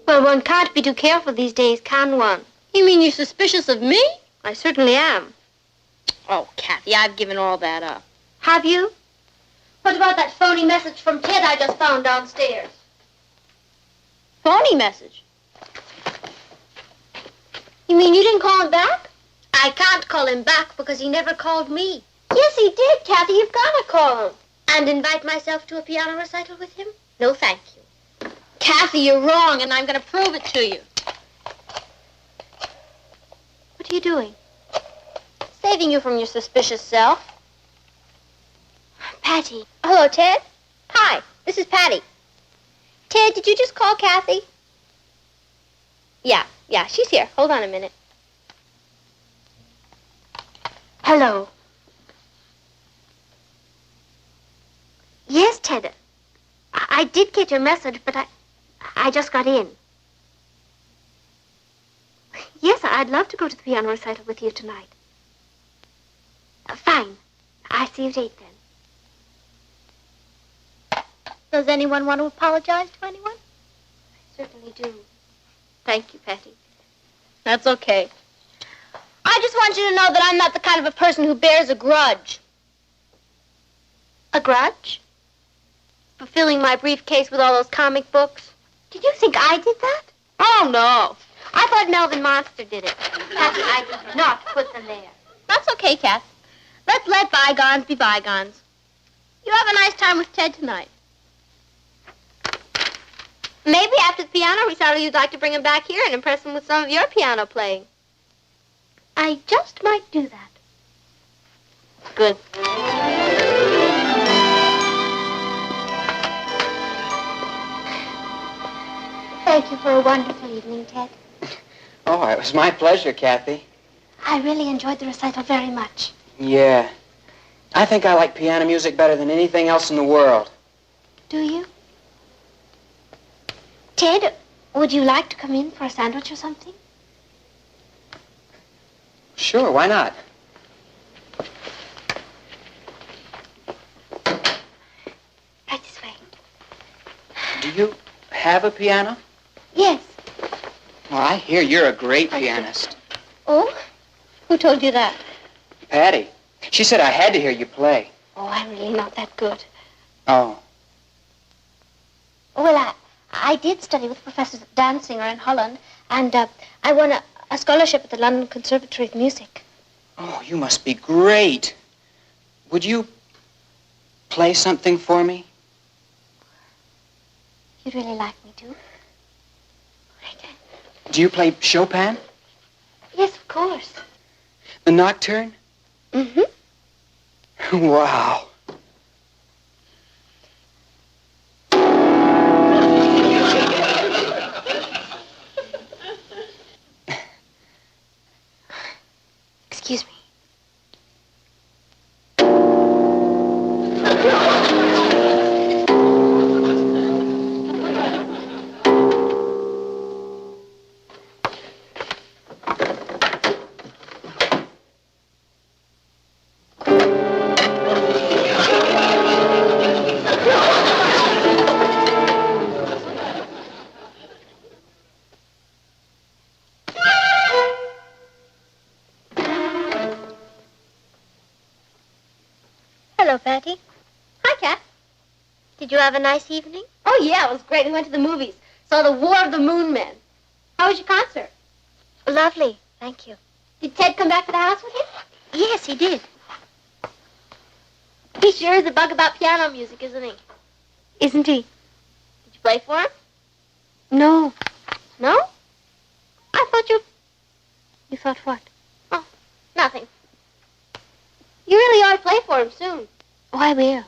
Well, one can't be too careful these days, can one? You mean you're suspicious of me? I certainly am. Oh, Kathy, I've given all that up. Have you? What about that phony message from Ted I just found downstairs? Phony message? You mean you didn't call him back? I can't call him back because he never called me. Yes, he did, Kathy. You've got to call him. And invite myself to a piano recital with him? No, thank you. Kathy, you're wrong, and I'm going to prove it to you. What are you doing? Saving you from your suspicious self. Patty. Hello, Ted. Hi, this is Patty. Ted, did you just call Kathy? Yeah, she's here. Hold on a minute. Hello. Yes, Ted. I did get your message, but I just got in. Yes, I'd love to go to the piano recital with you tonight. Fine. I'll see you at 8 then. Does anyone want to apologize to anyone? I certainly do. Thank you, Patty. That's okay. I just want you to know that I'm not the kind of a person who bears a grudge. A grudge? For filling my briefcase with all those comic books. Did you think I did that? Oh, no. I thought Melvin Monster did it. Patty, I did not put them there. That's okay, Kath. Let's let bygones be bygones. You have a nice time with Ted tonight. Maybe after the piano recital you'd like to bring him back here and impress him with some of your piano playing. I just might do that. Good. Thank you for a wonderful evening, Ted. Oh, it was my pleasure, Kathy. I really enjoyed the recital very much. Yeah. I think I like piano music better than anything else in the world. Do you? Ted, would you like to come in for a sandwich or something? Sure, why not? Right this way. Do you have a piano? Yes. Well, I hear you're a great pianist. Oh? Who told you that? Patty. She said I had to hear you play. Oh, I'm really not that good. Oh. Well, I did study with Professor Dansinger in Holland, and I won a scholarship at the London Conservatory of Music. Oh, you must be great. Would you play something for me? You'd really like me to? Do you play Chopin? Yes, of course. The Nocturne? Mm-hmm. Wow. Excuse me. Hello, Patty. Hi, Kat. Did you have a nice evening? Oh, yeah, it was great. We went to the movies. Saw The War of the Moon Men. How was your concert? Lovely, thank you. Did Ted come back to the house with you? Yes, he did. He sure is a bug about piano music, isn't he? Isn't he? Did you play for him? No. No? I thought you... You thought what? Oh, nothing. You really ought to play for him soon. Oh, I will.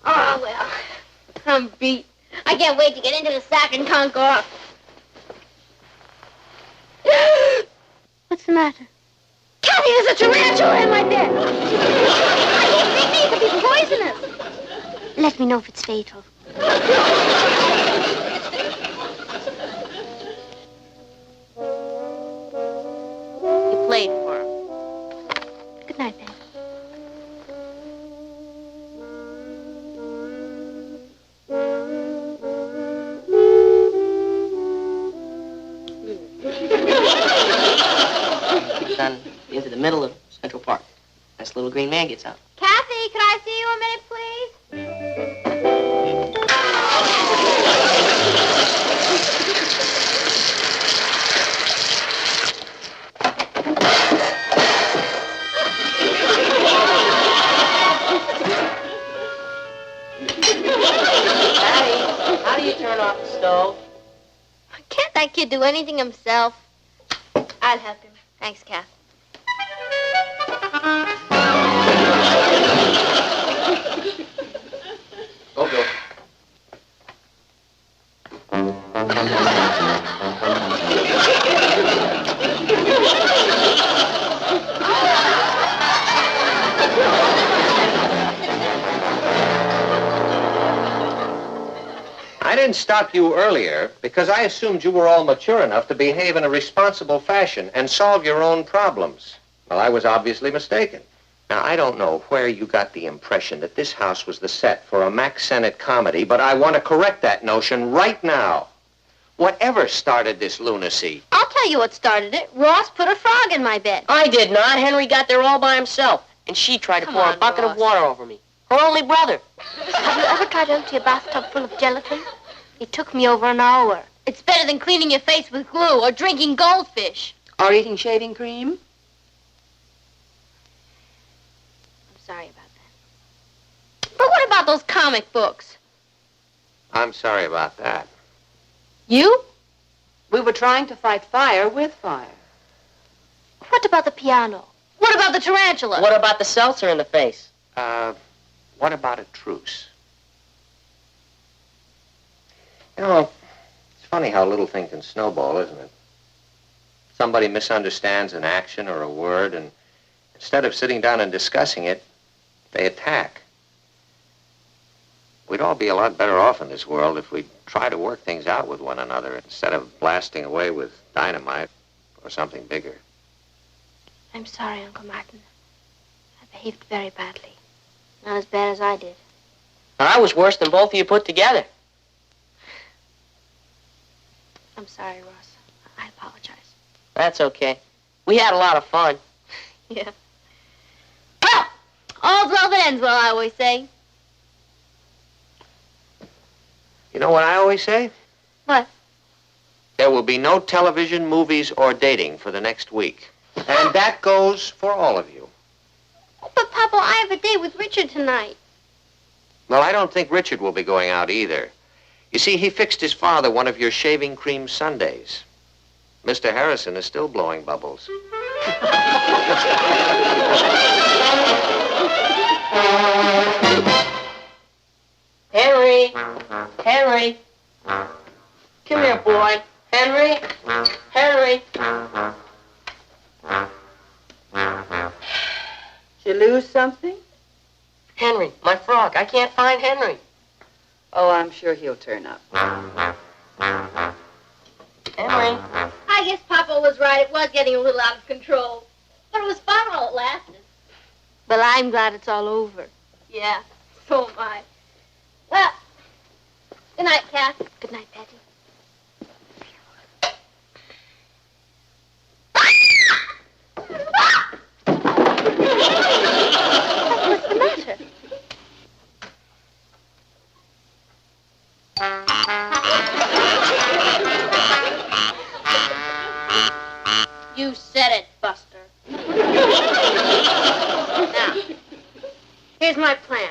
Oh, well, I'm beat. I can't wait to get into the sack and conk off. What's the matter? Kathy, there's a tarantula in my bed. I can't think it could be poisonous. Let me know if it's fatal. You played for him. Good night, Ben. Central Park. Nice little green man gets out. Kathy, could I see you a minute, please? Patty, how do you turn off the stove? Can't that kid do anything himself? I'll help him. Thanks, Kath. Go, Bill. I didn't stop you earlier because I assumed you were all mature enough to behave in a responsible fashion and solve your own problems. Well, I was obviously mistaken. Now, I don't know where you got the impression that this house was the set for a Mack Sennett comedy, but I want to correct that notion right now. Whatever started this lunacy? I'll tell you what started it. Ross put a frog in my bed. I did not. Henry got there all by himself. And she tried to pour a bucket of water over me. Her only brother. Have you ever tried to empty a bathtub full of gelatin? It took me over an hour. It's better than cleaning your face with glue or drinking goldfish. Or eating shaving cream? I'm sorry about that. But what about those comic books? I'm sorry about that. You? We were trying to fight fire with fire. What about the piano? What about the tarantula? What about the seltzer in the face? What about a truce? You know, it's funny how a little thing can snowball, isn't it? Somebody misunderstands an action or a word, and instead of sitting down and discussing it, they attack. We'd all be a lot better off in this world if we'd try to work things out with one another instead of blasting away with dynamite or something bigger. I'm sorry, Uncle Martin. I behaved very badly. Not as bad as I did. I was worse than both of you put together. I'm sorry, Ross. I apologize. That's okay. We had a lot of fun. Yeah. Well, all's well that ends well, I always say. You know what I always say? What? There will be no television, movies, or dating for the next week. And that goes for all of you. But, Papa, I have a date with Richard tonight. Well, I don't think Richard will be going out either. You see, he fixed his father one of your shaving cream sundaes. Mr. Harrison is still blowing bubbles. Henry! Henry! Come here, boy. Henry! Henry! Did you lose something? Henry, my frog. I can't find Henry. Oh, I'm sure he'll turn up. Henry. I guess Papa was right. It was getting a little out of control. But it was fun while it lasted. Well, I'm glad it's all over. Yeah, so am I. Well, good night, Kath. Good night, Patty. What's the matter? You said it, Buster. Now, here's my plan.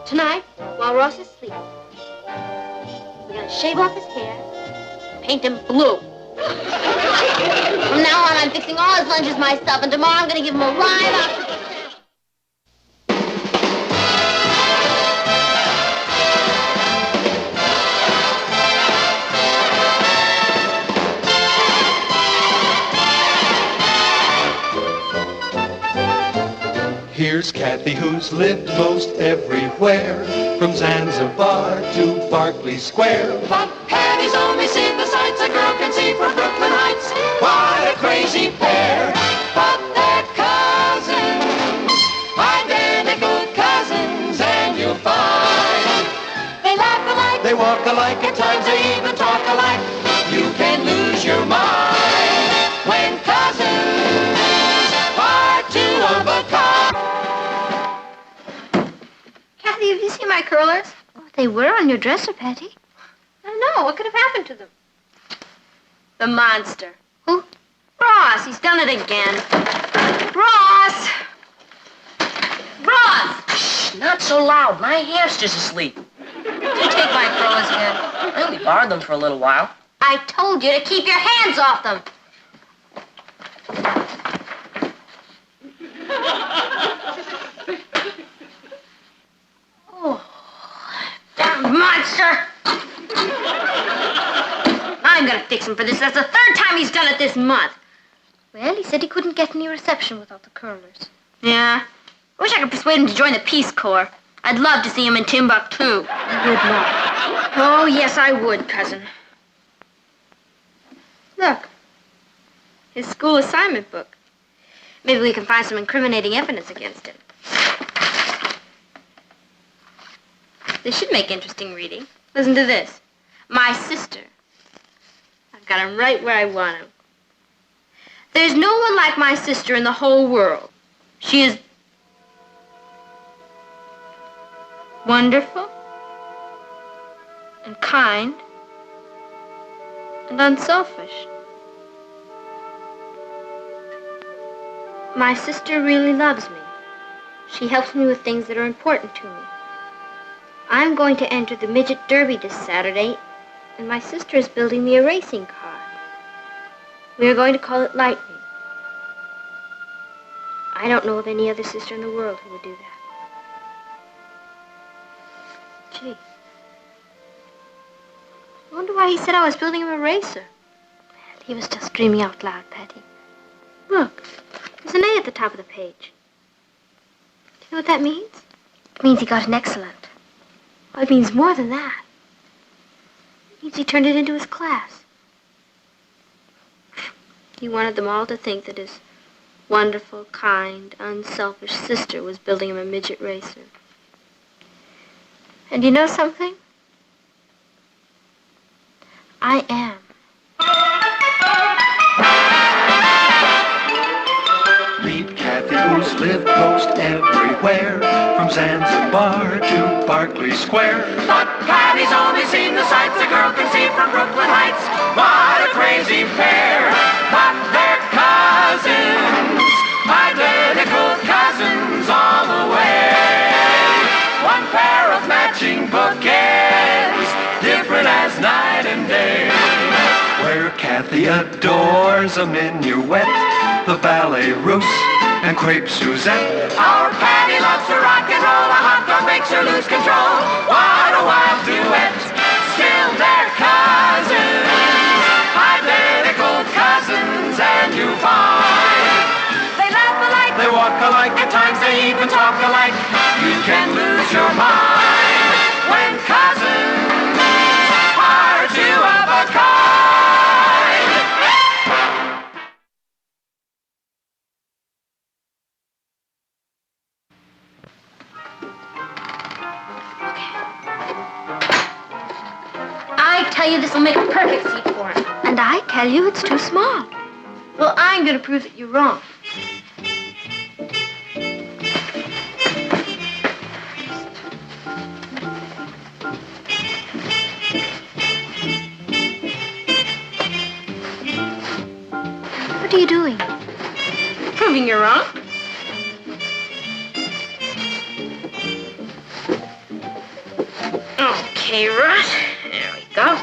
Tonight, while Ross is asleep, we're gonna shave off his hair, paint him blue. From now on, I'm fixing all his lunches myself, and tomorrow I'm gonna give him a ride up. Here's Kathy, who's lived most everywhere, from Zanzibar to Berkeley Square. But Patty's only seen the sights a girl can see from Brooklyn Heights. What a crazy pair, but they're cousins, identical cousins, and you'll find they laugh alike, they walk alike, at times they even talk alike. You can lose your mind when cousins my curlers? Oh, they were on your dresser, Patty. I know. What could have happened to them? The monster. Who? Ross. He's done it again. Ross! Ross! Shh, not so loud. My hamster's asleep. Did you take my curlers again? I only borrowed them for a little while. I told you to keep your hands off them. Oh, damn monster! I'm gonna fix him for this. That's the third time he's done it this month. Well, he said he couldn't get any reception without the curlers. Yeah. I wish I could persuade him to join the Peace Corps. I'd love to see him in Timbuktu. You would not. Oh, yes, I would, cousin. Look. His school assignment book. Maybe we can find some incriminating evidence against him. This should make interesting reading. Listen to this. My sister. I've got him right where I want him. There's no one like my sister in the whole world. She is wonderful and kind and unselfish. My sister really loves me. She helps me with things that are important to me. I'm going to enter the Midget Derby this Saturday, and my sister is building me a racing car. We are going to call it Lightning. I don't know of any other sister in the world who would do that. Gee. I wonder why he said I was building him a racer. He was just dreaming out loud, Patty. Look, there's an A at the top of the page. Do you know what that means? It means he got an excellent. Oh, it means more than that. It means he turned it into his class. He wanted them all to think that his wonderful, kind, unselfish sister was building him a midget racer. And you know something? I am. Meet Kathy, who's lived most everywhere, from Zanzibar to Berkeley Square. But Patty's only seen the sights a girl can see from Brooklyn Heights. What a crazy pair! But they're cousins, identical cousins all the way. One pair of matching bookends, different as night and day. Where Kathy adores a minuet, the ballet russe, and crepe Suzette. Our Patty loves to rock and roll, a hot dog makes her lose control. What a wild duet, still they're cousins, identical cousins, and you find they laugh alike, They walk alike, at times they even talk alike. You can lose your mind when cousins are two of a kind. I tell you this will make a perfect seat for him. And I tell you it's too small. Well, I'm going to prove that you're wrong. What are you doing? Proving you're wrong. Okay, Russ. There we go.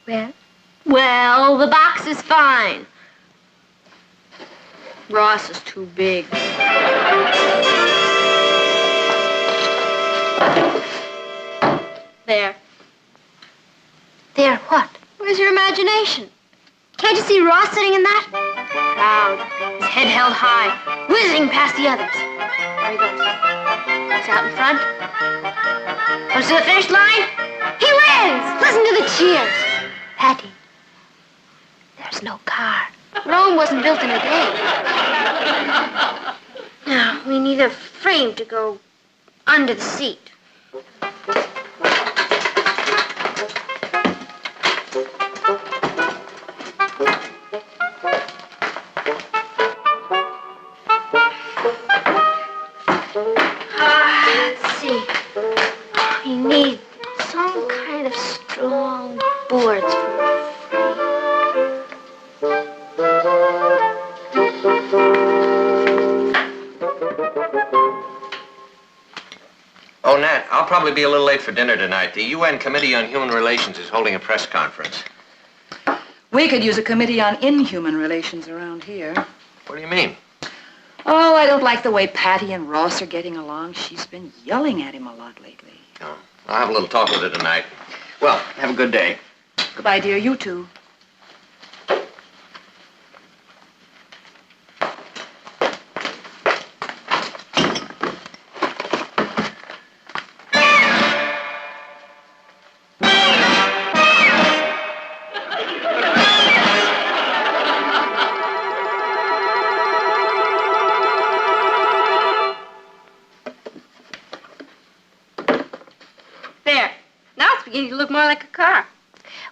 Well? Well, the box is fine. Ross is too big. There. There what? Where's your imagination? Can't you see Ross sitting in that? Proud, his head held high, whizzing past the others. There he goes. He's out in front. Comes to the finish line. He wins! Listen to the cheers. Patty, there's no car. Rome wasn't built in a day. Now, we need a frame to go under the seat. need some kind of strong boards for Oh, Nat, I'll probably be a little late for dinner tonight. The UN Committee on Human Relations is holding a press conference. We could use a committee on inhuman relations around here. What do you mean? Oh, I don't like the way Patty and Ross are getting along. She's been yelling at him a lot lately. Oh, I'll have a little talk with her tonight. Well, have a good day. Goodbye, dear. You too. There. Now it's beginning to look more like a car.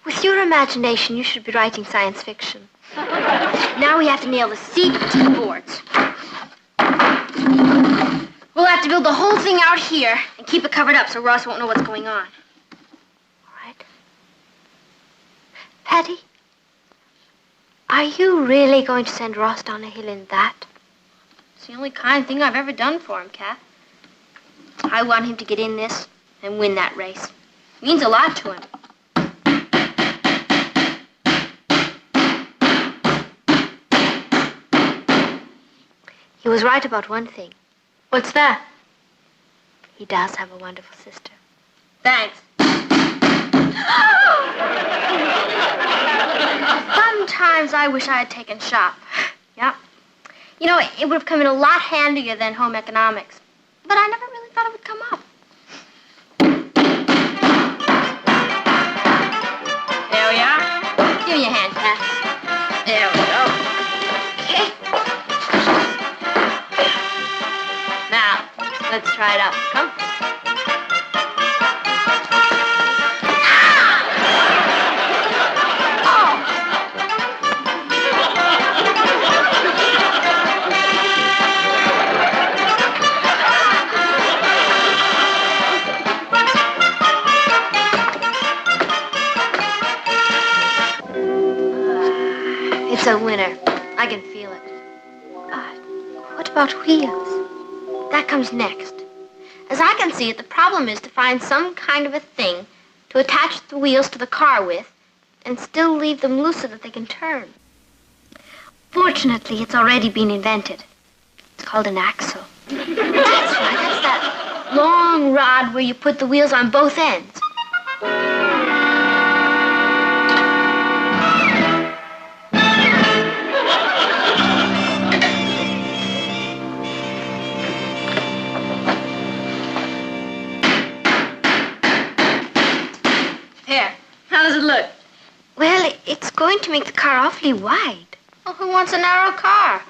With your imagination, you should be writing science fiction. Now we have to nail the seat to the boards. We'll have to build the whole thing out here and keep it covered up so Ross won't know what's going on. All right? Patty, are you really going to send Ross down a hill in that? It's the only kind thing I've ever done for him, Kath. I want him to get in this and win that race. It means a lot to him. He was right about one thing. What's that? He does have a wonderful sister. Thanks. Sometimes I wish I had taken shop. Yeah. You know, it would have come in a lot handier than home economics. But I never really thought it would come up. There we are. Give me a hand, Pat. There we go. Okay. Now, let's try it out. Come. It's a winner. I can feel it. What about wheels? That comes next. As I can see it, the problem is to find some kind of a thing to attach the wheels to the car with and still leave them loose so that they can turn. Fortunately, it's already been invented. It's called an axle. That's right. That's that long rod where you put the wheels on both ends. How does it look? Well, it's going to make the car awfully wide. Well, who wants a narrow car?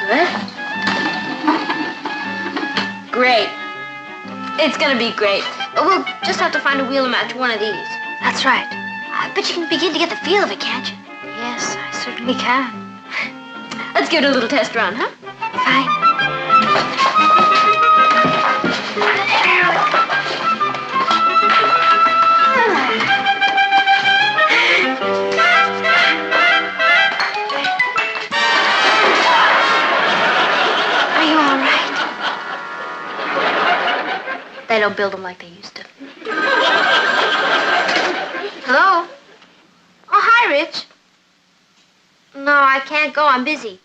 Good. Great. It's gonna be great. But we'll just have to find a wheel to match one of these. That's right. But you can begin to get the feel of it, can't you? Yes, I certainly can. Let's give it a little test run, huh? Fine. Are you all right? They don't build them like they used to. Hello? Oh, hi, Rich. No, I can't go. I'm busy.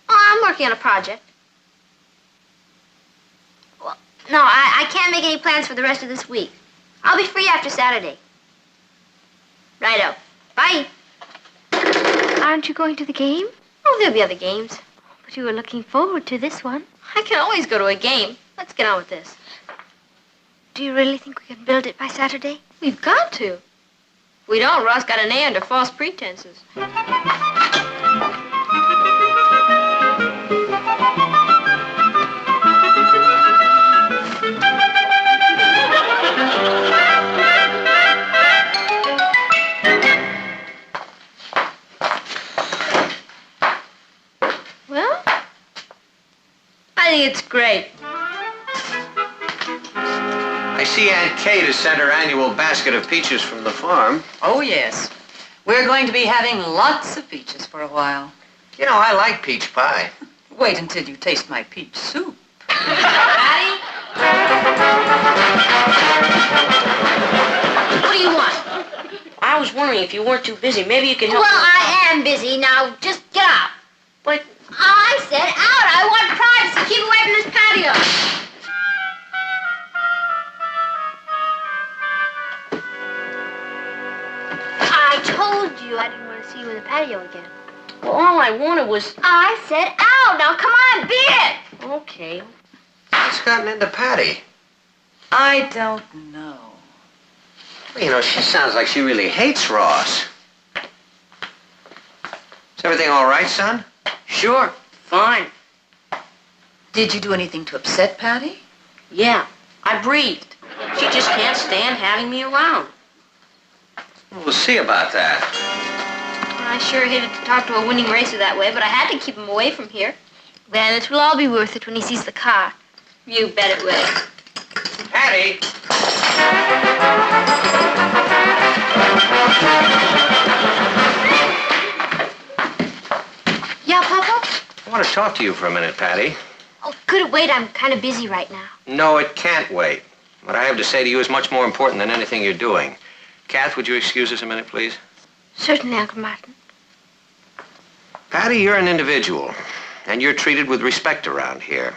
Oh, I'm working on a project. Well, no, I can't make any plans for the rest of this week. I'll be free after Saturday. Righto. Bye. Aren't you going to the game? Oh, there'll be other games. But you were looking forward to this one. I can always go to a game. Let's get on with this. Do you really think we can build it by Saturday? We've got to. If we don't, Ross got an A under false pretenses. it's great. I see Aunt Kate has sent her annual basket of peaches from the farm. Oh, yes. We're going to be having lots of peaches for a while. You know, I like peach pie. Wait until you taste my peach soup. Patty? What do you want? I was wondering if you weren't too busy. Maybe you could help Well, me. I am busy. Now, just get out. But I said out. I want privacy. Keep away from this patio. I told you I didn't want to see you in the patio again. well, all I wanted was... I said out. Now, come on, be it. Okay. What's gotten into Patty? I don't know. Well, you know, she sounds like she really hates Ross. Is everything all right, son? Sure. Fine. Did you do anything to upset Patty? Yeah. I breathed. She just can't stand having me around. We'll see about that. I sure hated to talk to a winning racer that way, but I had to keep him away from here. Then it will all be worth it when he sees the car. You bet it will. Patty! Yeah, Papa? I want to talk to you for a minute, Patty. Oh, good. Wait, I'm kind of busy right now. No, it can't wait. What I have to say to you is much more important than anything you're doing. Kath, would you excuse us a minute, please? Certainly, Uncle Martin. Patty, you're an individual, and you're treated with respect around here.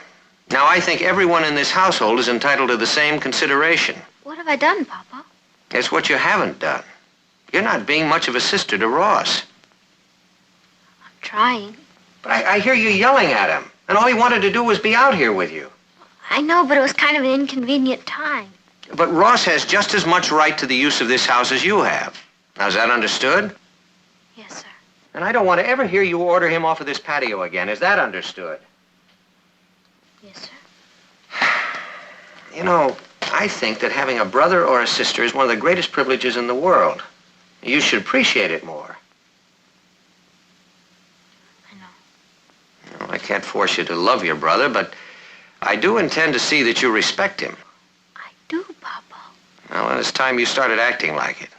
Now, I think everyone in this household is entitled to the same consideration. What have I done, Papa? It's what you haven't done. You're not being much of a sister to Ross. I'm trying. But I hear you yelling at him, and all he wanted to do was be out here with you. I know, but it was kind of an inconvenient time. But Ross has just as much right to the use of this house as you have. Now, is that understood? Yes, sir. And I don't want to ever hear you order him off of this patio again. Is that understood? Yes, sir. You know, I think that having a brother or a sister is one of the greatest privileges in the world. You should appreciate it more. I know. Well, I can't force you to love your brother, but I do intend to see that you respect him. I do, Papa. Well, then it's time you started acting like it.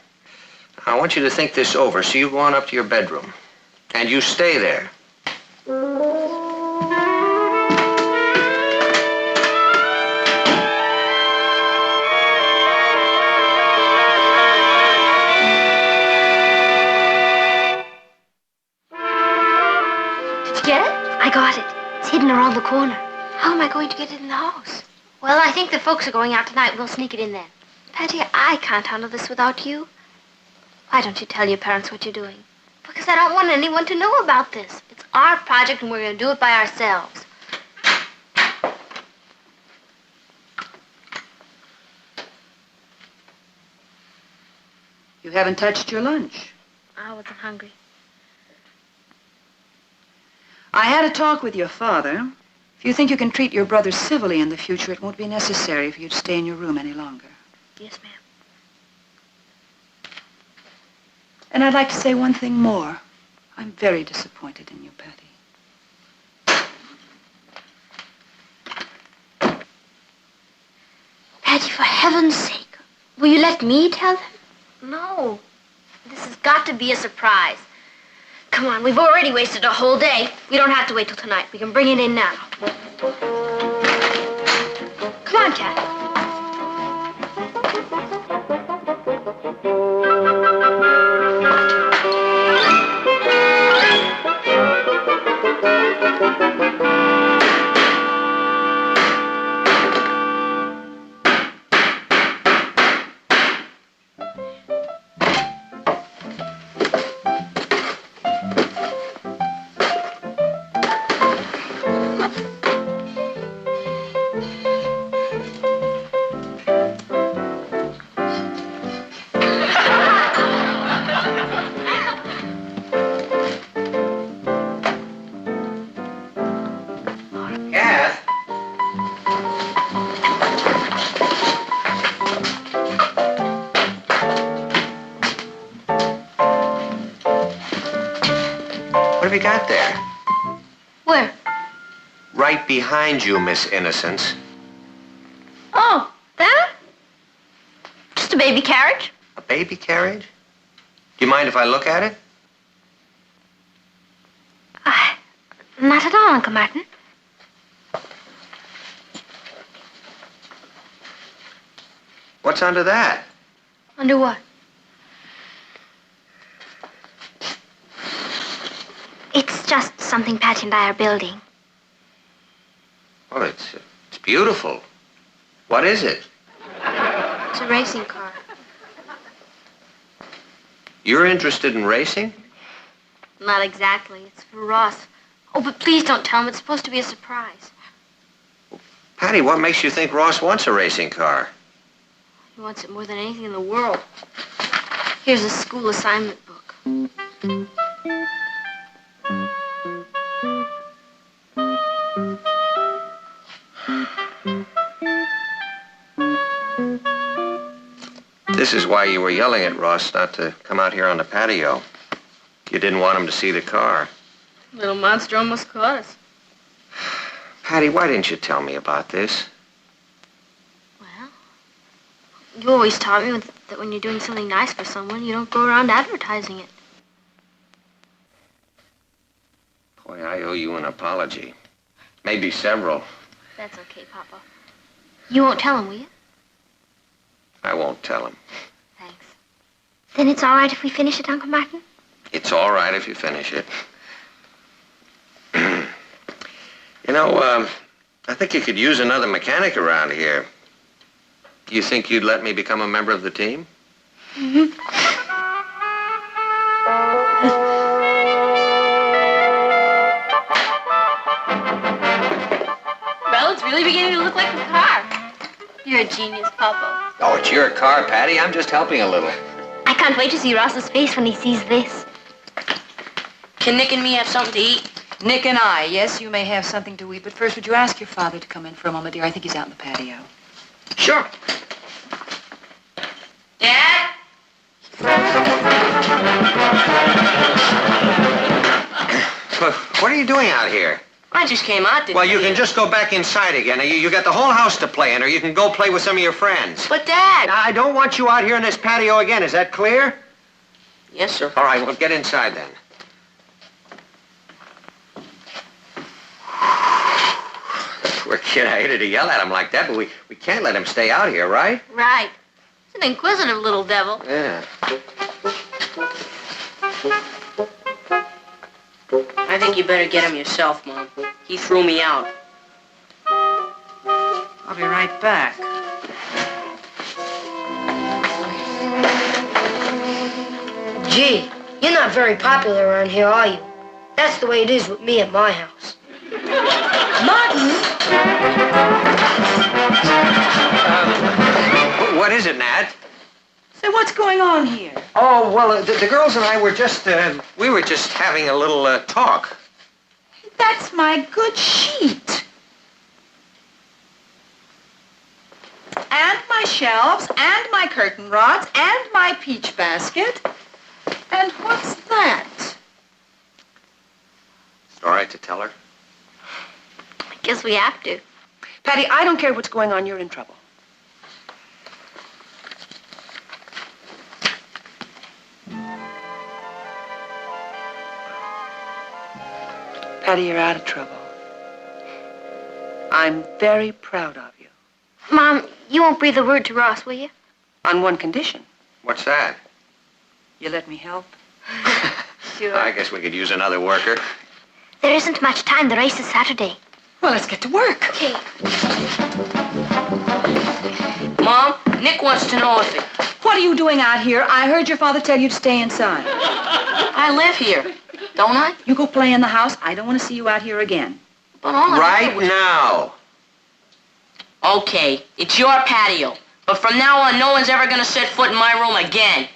I want you to think this over, so you go on up to your bedroom. And you stay there. Did you get it? I got it. It's hidden around the corner. How am I going to get it in the house? Well, I think the folks are going out tonight. We'll sneak it in then. Patty, I can't handle this without you. Why don't you tell your parents what you're doing? Because I don't want anyone to know about this. It's our project, and we're going to do it by ourselves. You haven't touched your lunch. I wasn't hungry. I had a talk with your father. If you think you can treat your brother civilly in the future, it won't be necessary for you to stay in your room any longer. Yes, ma'am. And I'd like to say one thing more. I'm very disappointed in you, Patty. Patty, for heaven's sake, will you let me tell them? No. This has got to be a surprise. Come on, we've already wasted a whole day. We don't have to wait till tonight. We can bring it in now. Come on, Cat. Kath? What have you got there? Where? right behind you, Miss Innocence. Oh, that? Just a baby carriage. A baby carriage? Do you mind if I look at it? Not at all, Uncle Martin. What's under that? Under what? It's just something Patty and I are building. Well, it's beautiful. What is it? It's a racing car. You're interested in racing? Not exactly. It's for Ross. Oh, but please don't tell him. It's supposed to be a surprise. Patty, what makes you think Ross wants a racing car? He wants it more than anything in the world. Here's a school assignment book. This is why you were yelling at Ross not to come out here on the patio. You didn't want him to see the car. Little monster almost caught us. Patty, why didn't you tell me about this? You always taught me that when you're doing something nice for someone, you don't go around advertising it. Boy, I owe you an apology. Maybe several. That's okay, Papa. You won't tell him, will you? I won't tell him. Thanks. Then it's all right if we finish it, Uncle Martin? It's all right if you finish it. You know, I think you could use another mechanic around here. Do you think you'd let me become a member of the team? Mm-hmm. Well, it's really beginning to look like a car. You're a genius, Papa. Oh, it's your car, Patty. I'm just helping a little. I can't wait to see Ross's face when he sees this. Can Nick and me have something to eat? Nick and I, yes, you may have something to eat, but first, would you ask your father to come in for a moment, dear? I think he's out in the patio. Sure. Dad? What are you doing out here? I just came out to... Well, you can just go back inside again. You got the whole house to play in, or you can go play with some of your friends. But, Dad... I don't want you out here in this patio again. Is that clear? Yes, sir. All right, well, get inside then. Poor kid, I hated to yell at him like that, but we can't let him stay out here, right? Right. He's an inquisitive little devil. Yeah. I think you better get him yourself, Mom. He threw me out. I'll be right back. Gee, you're not very popular around here, are you? That's the way it is with me at my house. Martin! What is it, Nat? Say, what's going on here? Oh, well, the girls and I were just, we were just having a little talk. That's my good sheet. And my shelves, and my curtain rods, and my peach basket. And what's that? It's all right to tell her? I guess we have to. Patty, I don't care what's going on. You're in trouble. Patty, you're out of trouble. I'm very proud of you. Mom, you won't breathe a word to Ross, will you? On one condition. What's that? You let me help. Sure. I guess we could use another worker. There isn't much time. The race is Saturday. Well, let's get to work. Okay. Mom, Nick wants to know if it... What are you doing out here? I heard your father tell you to stay inside. I live here, don't I? You go play in the house. I don't want to see you out here again. But all Right now. Okay, it's your patio. But from now on, no one's ever gonna set foot in my room again.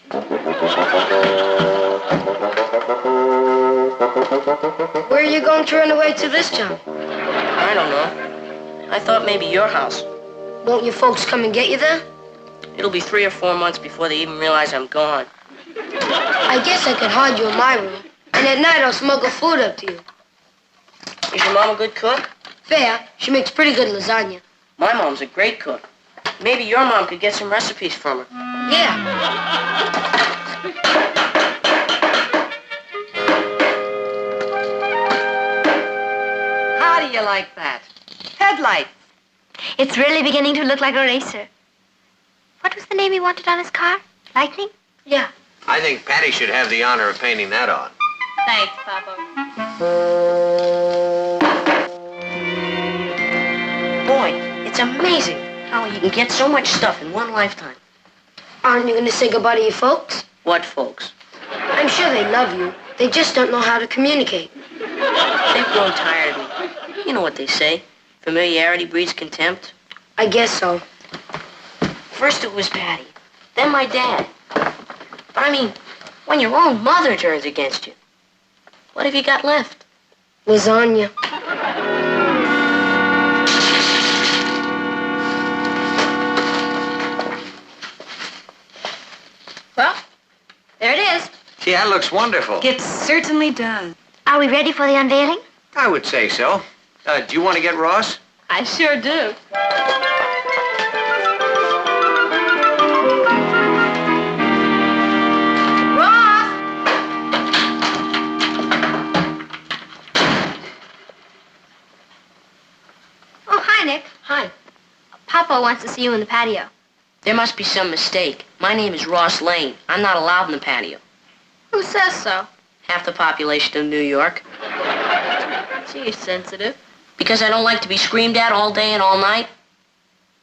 Where are you going to run away to this time? I don't know. I thought maybe your house. Won't your folks come and get you there? It'll be 3 or 4 months before they even realize I'm gone. I guess I could hide you in my room. And at night I'll smuggle food up to you. Is your mom a good cook? Fair. She makes pretty good lasagna. My mom's a great cook. Maybe your mom could get some recipes from her. Yeah. How do you like that? Headlight. It's really beginning to look like a racer. What was the name he wanted on his car? Lightning? Yeah. I think Patty should have the honor of painting that on. Thanks, Papa. Boy, it's amazing how you can get so much stuff in one lifetime. Aren't you going to say goodbye to your folks? What folks? I'm sure they love you. They just don't know how to communicate. They've grown tired of me. You know what they say. Familiarity breeds contempt. I guess so. First it was Patty, then my dad. But I mean, when your own mother turns against you, what have you got left? Lasagna. Well, there it is. Gee, that looks wonderful. It certainly does. Are we ready for the unveiling? I would say so. Do you want to get Ross? I sure do. Oh, hi, Nick. Hi. Papa wants to see you in the patio. There must be some mistake. My name is Ross Lane. I'm not allowed in the patio. Who says so? Half the population of New York. Gee, sensitive. Because I don't like to be screamed at all day and all night?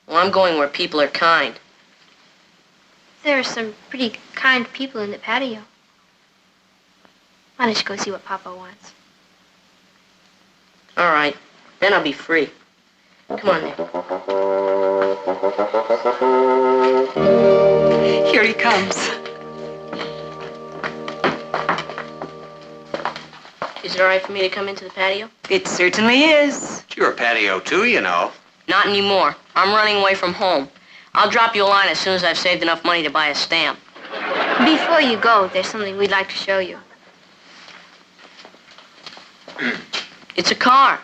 Well, I'm going where people are kind. There are some pretty kind people in the patio. Why don't you go see what Papa wants? All right. Then I'll be free. Come on, Nick. Here he comes. Is it all right for me to come into the patio? It certainly is. It's your patio, too, you know. Not anymore. I'm running away from home. I'll drop you a line as soon as I've saved enough money to buy a stamp. Before you go, there's something we'd like to show you. It's a car.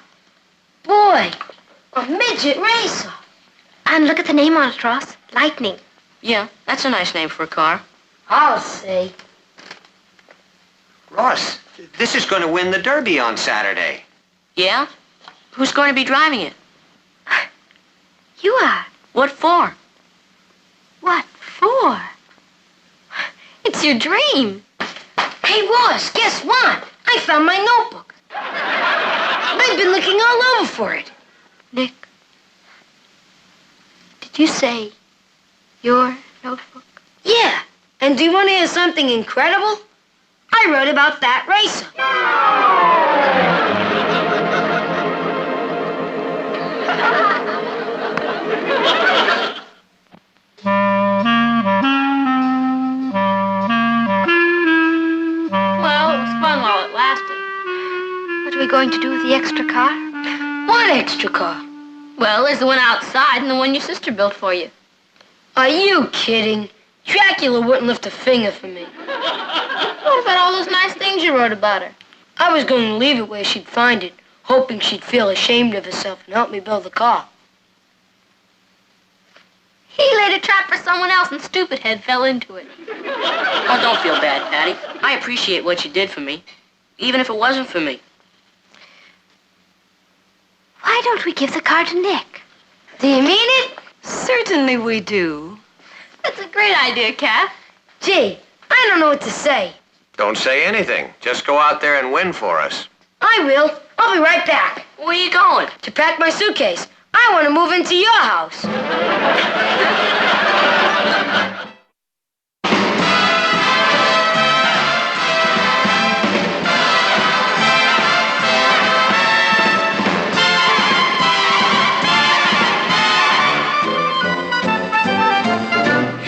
Boy, a midget racer. And look at the name on it, Ross. Lightning. Yeah, that's a nice name for a car. I'll say. Ross, this is going to win the Derby on Saturday. Yeah? Who's going to be driving it? You are. What for? What for? It's your dream. Hey, Ross, guess what? I found my notebook. I've been looking all over for it. Nick, did you say your notebook? Yeah. And do you want to hear something incredible? I wrote about that racer. Well, it was fun while it lasted. What are we going to do with the extra car? What extra car? Well, there's the one outside and the one your sister built for you. Are you kidding? Dracula wouldn't lift a finger for me. What about all those nice things you wrote about her? I was going to leave it where she'd find it, hoping she'd feel ashamed of herself and help me build the car. He laid a trap for someone else and Stupid Head fell into it. Oh, don't feel bad, Patty. I appreciate what you did for me, even if it wasn't for me. Why don't we give the car to Nick? Do you mean it? Certainly we do. That's a great idea, Kath. Gee, I don't know what to say. Don't say anything. Just go out there and win for us. I will. I'll be right back. Where are you going? To pack my suitcase. I want to move into your house.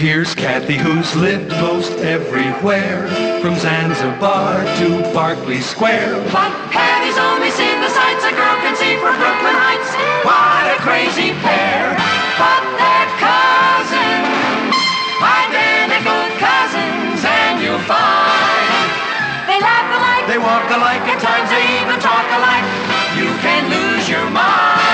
Here's Kathy, who's lived most everywhere, from Zanzibar to Berkeley Square. But Patty's only seen the sights a girl can see from Brooklyn Heights. What a crazy pair. But they're cousins, identical cousins, and you'll find they laugh alike, They walk alike, at times they even talk alike. You can lose your mind.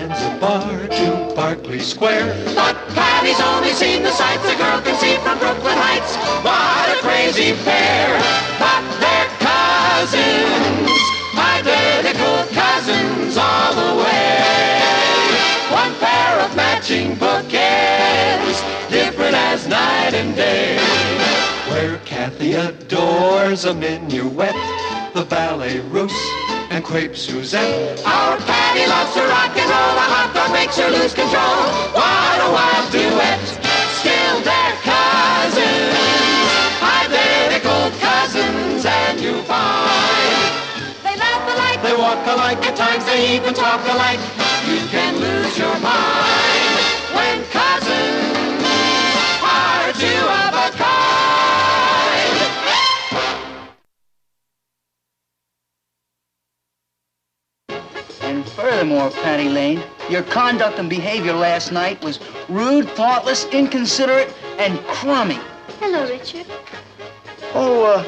Zanzibar to Berkeley Square. But Patty's only seen the sights a girl can see from Brooklyn Heights. What a crazy pair, but they're cousins, identical cousins all the way. One pair of matching bookends, different as night and day. Where Kathy adores a minuet, the ballet russe, and crepe Suzette. Our Patty loves to rock and roll, a hot dog makes her lose control. What a wild duet, still they're cousins, identical cousins, and you find they laugh alike, They walk alike, at times they even talk alike. You can lose your mind when cousins are two of a kind. And furthermore, Patty Lane, your conduct and behavior last night was rude, thoughtless, inconsiderate, and crummy. Hello, Richard. Oh,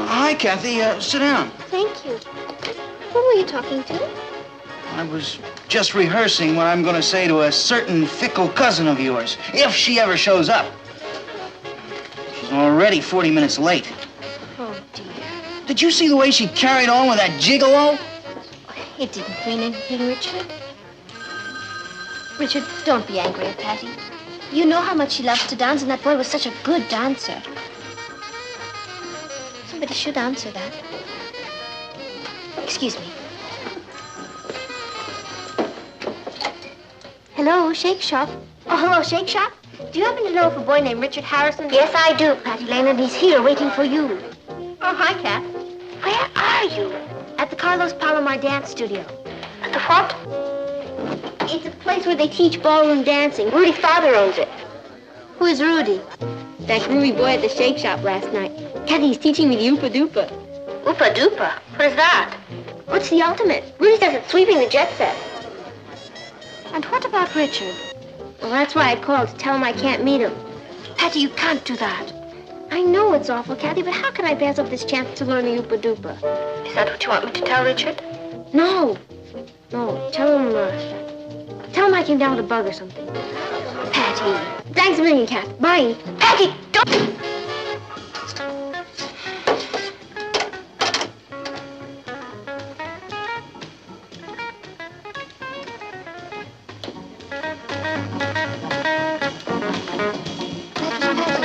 hi, Kathy. Sit down. Thank you. Who were you talking to? I was just rehearsing what I'm going to say to a certain fickle cousin of yours, if she ever shows up. She's already 40 minutes late. Oh, dear. Did you see the way she carried on with that gigolo? It didn't mean anything, Richard. Richard, don't be angry at Patty. You know how much she loves to dance, and that boy was such a good dancer. Somebody should answer that. Excuse me. Hello, Shake Shop. Oh, hello, Shake Shop. Do you happen to know of a boy named Richard Harrison? Yes, I do, Patty Lane, and he's here waiting for you. Oh, hi, Kat. Where are you? At the Carlos Palomar Dance Studio. At the what? It's a place where they teach ballroom dancing. Rudy's father owns it. Who is Rudy? That groovy boy at the Shake Shop last night. Kathy, he's teaching me the Oopa Doopa. Oopa Doopa? What is that? What's the ultimate? Rudy says it's sweeping the jet set. And what about Richard? Well, that's why I called, to tell him I can't meet him. Patty, you can't do that. I know it's awful, Kathy, but how can I pass up this chance to learn the Oopa Doopa? Is that what you want me to tell Richard? No. No, tell him I came down with a bug or something. Patty. Thanks a million, Kat. Bye. Patty, don't...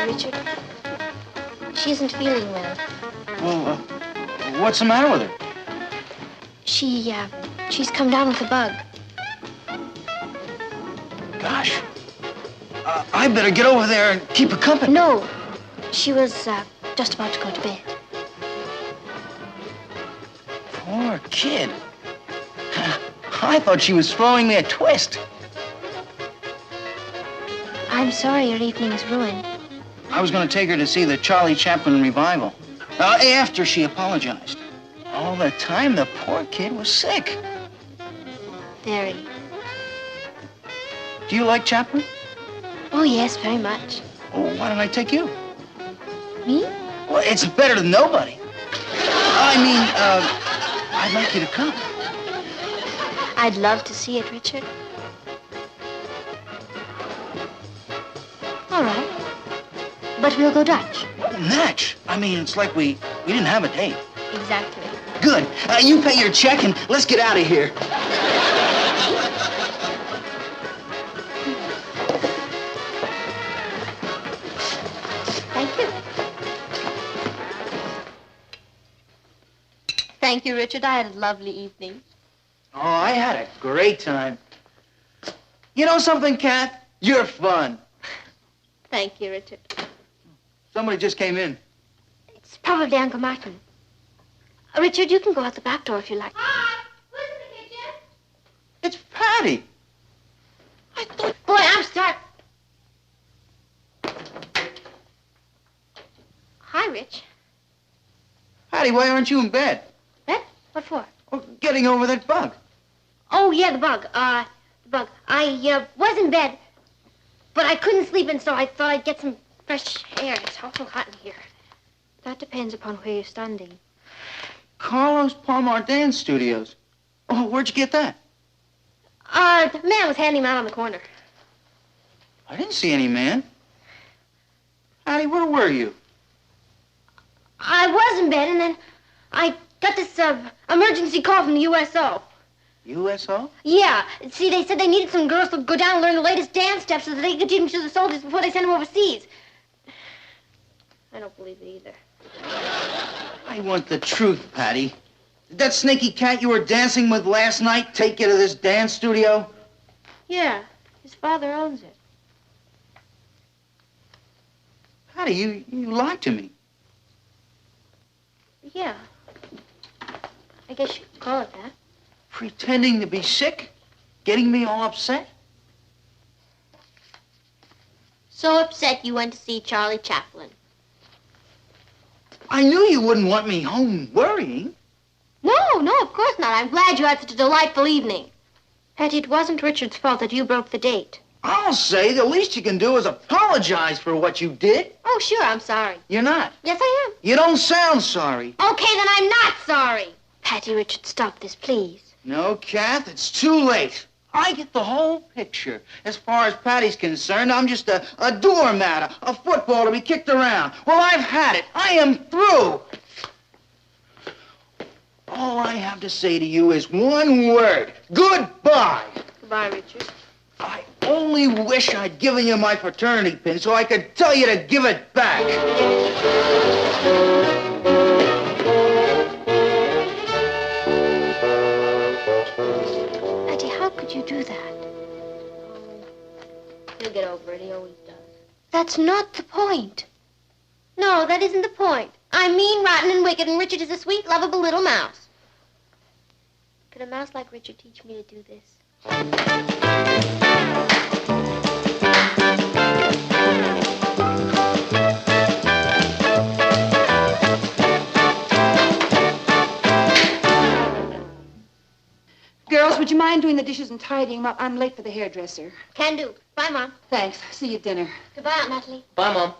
Richard. She isn't feeling well. Well, what's the matter with her? She's come down with a bug. Gosh. I better get over there and keep her company. No. She was, just about to go to bed. Poor kid. I thought she was throwing me a twist. I'm sorry your evening is ruined. I was going to take her to see the Charlie Chaplin revival. After she apologized. All the time, the poor kid was sick. Very. Do you like Chaplin? Oh, yes, very much. Oh, why don't I take you? Me? Well, it's better than nobody. I mean, I'd like you to come. I'd love to see it, Richard. All right. But we'll go Dutch. Dutch? I mean, it's like we didn't have a date. Exactly. Good. You pay your check and let's get out of here. Thank you. Thank you, Richard. I had a lovely evening. Oh, I had a great time. You know something, Kat? You're fun. Thank you, Richard. Somebody just came in. It's probably Uncle Martin. Richard, you can go out the back door if you like. Hi! Who's in the kitchen? It's Patty. Boy, I'm stuck. Hi, Rich. Patty, why aren't you in bed? Bed? What for? Oh, getting over that bug. Oh, yeah, the bug. The bug. I was in bed, but I couldn't sleep, and so I thought I'd get some fresh air. It's awful hot in here. That depends upon where you're standing. Carlos Palomar Dance Studios. Oh, where'd you get that? The man was handing him out on the corner. I didn't see any man. Patty, where were you? I was in bed, and then I got this emergency call from the USO. USO? Yeah. See, they said they needed some girls to go down and learn the latest dance steps so that they could teach them to the soldiers before they send them overseas. I don't believe it either. I want the truth, Patty. Did that snaky cat you were dancing with last night take you to this dance studio? Yeah. His father owns it. Patty, you lied to me. Yeah. I guess you could call it that. Pretending to be sick? Getting me all upset? So upset you went to see Charlie Chaplin. I knew you wouldn't want me home worrying. No, of course not. I'm glad you had such a delightful evening. Patty, it wasn't Richard's fault that you broke the date. I'll say the least you can do is apologize for what you did. Oh, sure, I'm sorry. You're not. Yes, I am. You don't sound sorry. Okay, then I'm not sorry. Patty, Richard, stop this, please. No, Kath, it's too late. I get the whole picture. As far as Patty's concerned, I'm just a doormat, a football to be kicked around. Well, I've had it. I am through. All I have to say to you is one word. Goodbye. Goodbye, Richard. I only wish I'd given you my fraternity pin so I could tell you to give it back. Patty, how could you do that? He'll get over it. He always does. That's not the point. No, that isn't the point. I'm mean, rotten, and wicked, and Richard is a sweet, lovable little mouse. Could a mouse like Richard teach me to do this? Girls, would you mind doing the dishes and tidying them up? I'm late for the hairdresser. Can do. Bye, Mom. Thanks. See you at dinner. Goodbye, Aunt Natalie. Bye, Mom.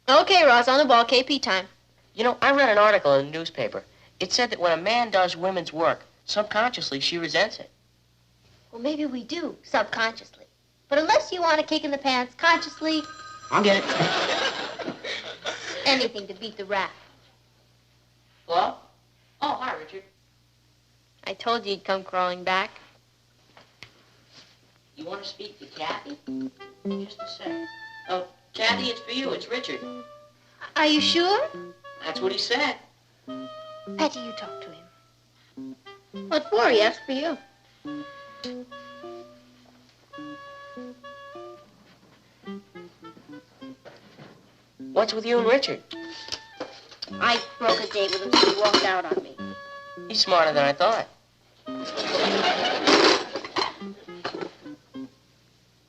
Okay, Ross, on the ball, KP time. You know, I read an article in the newspaper. It said that when a man does women's work, subconsciously she resents it. Well, maybe we do, subconsciously. But unless you want a kick in the pants, consciously, I'll get it. anything to beat the rap. Hello? Oh, hi, Richard. I told you you'd come crawling back. You want to speak to Kathy? Just a sec. Oh, Kathy, it's for you. It's Richard. Are you sure? That's what he said. Patty, you talk to him. What for? He asked for you. What's with you and Richard? I broke a date with him, so he walked out on me. He's smarter than I thought.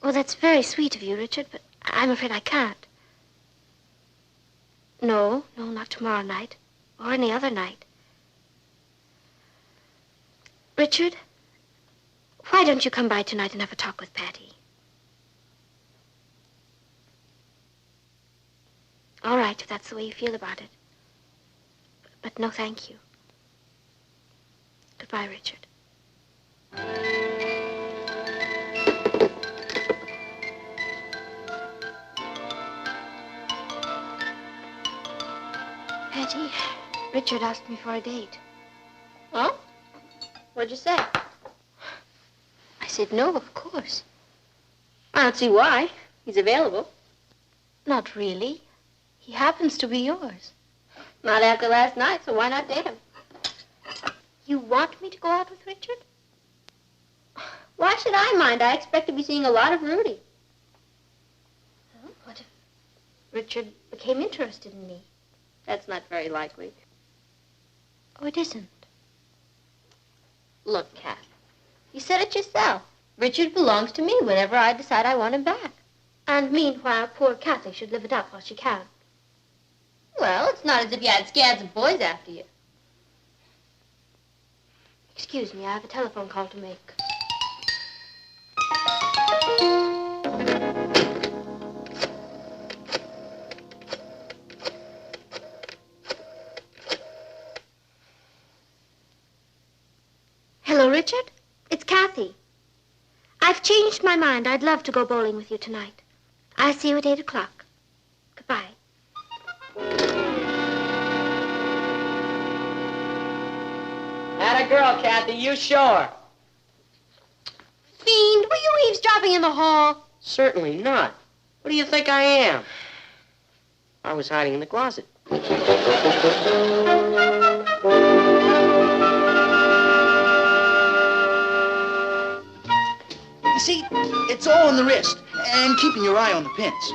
Well, that's very sweet of you, Richard, but I'm afraid I can't. No, not tomorrow night, or any other night. Richard, why don't you come by tonight and have a talk with Patty? All right, if that's the way you feel about it. But no, thank you. Goodbye, Richard. Patty, Richard asked me for a date. Oh? What'd you say? I said no, of course. I don't see why. He's available. Not really. He happens to be yours. Not after last night, so why not date him? You want me to go out with Richard? Why should I mind? I expect to be seeing a lot of Rudy. Well, what if Richard became interested in me? That's not very likely. Oh, it isn't. Look, Kat, you said it yourself. Richard belongs to me whenever I decide I want him back. And meanwhile, poor Kathy should live it up while she can. Well, it's not as if you had scads of boys after you. Excuse me, I have a telephone call to make. Hello, Richard? It's Kathy. I've changed my mind. I'd love to go bowling with you tonight. I'll see you at 8 o'clock. Goodbye. Atta girl, Kathy, you sure? Fiend, were you eavesdropping in the hall? Certainly not. What do you think I am? I was hiding in the closet. You see, it's all in the wrist and keeping your eye on the pins.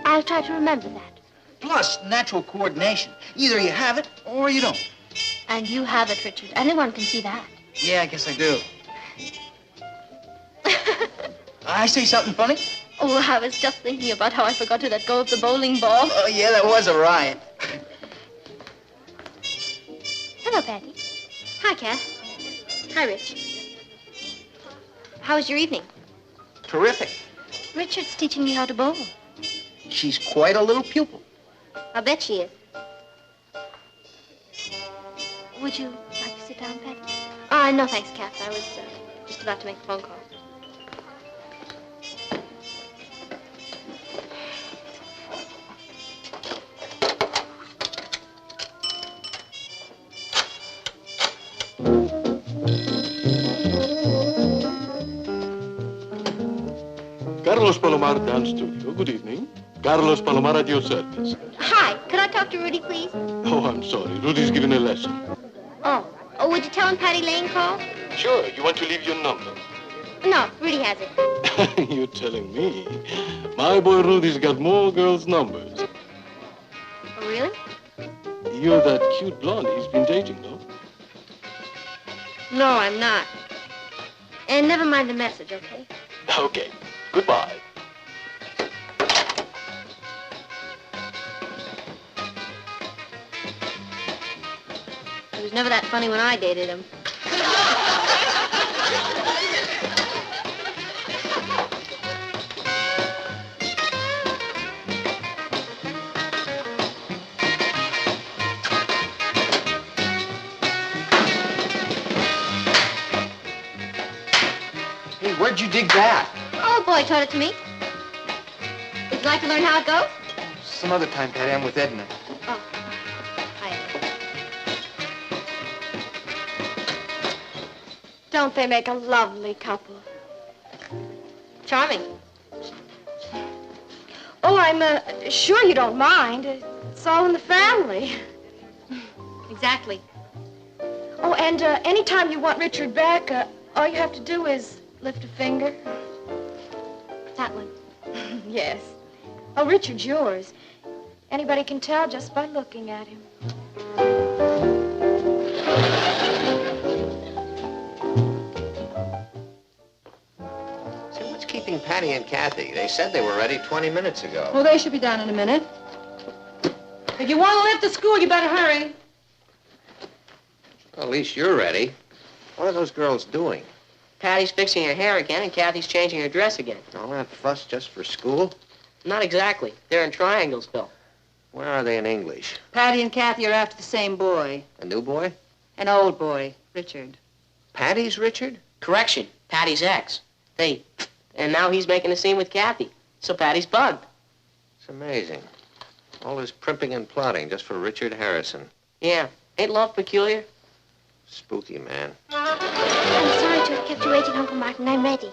I'll try to remember that. Plus, natural coordination. Either you have it or you don't. And you have it, Richard. Anyone can see that. Yeah, I guess I do. I say something funny? Oh, I was just thinking about how I forgot to let go of the bowling ball. Oh, yeah, that was a riot. Hello, Patty. Hi, Kath. Hi, Rich. How was your evening? Terrific. Richard's teaching me how to bowl. She's quite a little pupil. I'll bet she is. Would you like to sit down, Patty? No, thanks, Kath. I was just about to make a phone call. Carlos Palomar Dance Studio. Good evening. Carlos Palomar at your service. Hi. Could I talk to Rudy, please? Oh, I'm sorry. Rudy's giving a lesson. Oh, would you tell him Patty Lane called? Sure. You want to leave your number? No, Rudy has it. You're telling me. My boy Rudy's got more girls' numbers. Oh, really? You're that cute blonde he's been dating, no? No, I'm not. And never mind the message, okay? Okay. Goodbye. He was never that funny when I dated him. Hey, where'd you dig that? Oh, boy taught it to me. Would you like to learn how it goes? Some other time, Patty. I'm with Edna. Oh, hi. Don't they make a lovely couple? Charming. Oh, I'm sure you don't mind. It's all in the family. Exactly. Oh, and anytime you want Richard back, all you have to do is lift a finger. That one. Yes. Oh, Richard's yours. Anybody can tell just by looking at him. So what's keeping Patty and Kathy? They said they were ready 20 minutes ago. Well, they should be down in a minute. If you want to live to school, you better hurry. Well, at least you're ready. What are those girls doing? Patty's fixing her hair again, and Kathy's changing her dress again. All that fuss just for school? Not exactly. They're in Trianglesville. Where are they in English? Patty and Kathy are after the same boy. A new boy? An old boy, Richard. Patty's Richard? Correction, Patty's ex. And now he's making a scene with Kathy. So Patty's bugged. It's amazing. All this primping and plotting just for Richard Harrison. Yeah. Ain't love peculiar? Spooky, man. I'm sorry to have kept you waiting, Uncle Martin. I'm ready.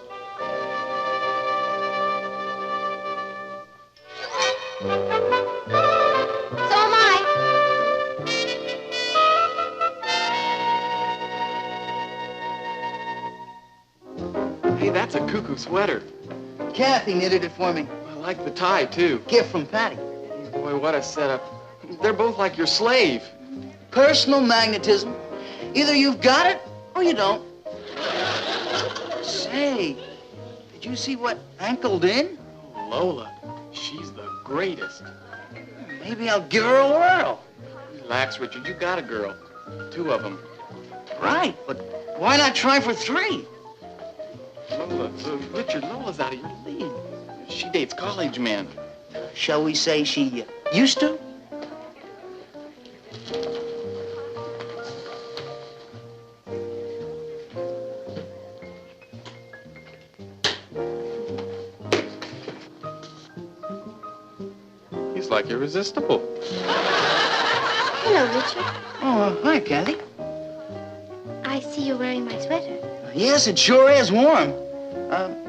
So am I. Hey, that's a cuckoo sweater. Kathy knitted it for me. I like the tie, too. Gift from Patty. Boy, what a setup. They're both like your slave. Personal magnetism. Either you've got it or you don't. Say, did you see what ankled in? Lola, she's the greatest. Maybe I'll give her a whirl. Relax, Richard. You got a girl. 2 of them. Right, but why not try for 3? Lola, Richard, Lola's out of your league. She dates college men. Shall we say she used to? looks like irresistible. Hello, Richard. Oh, hi, Kathy. I see you're wearing my sweater. Yes, it sure is warm.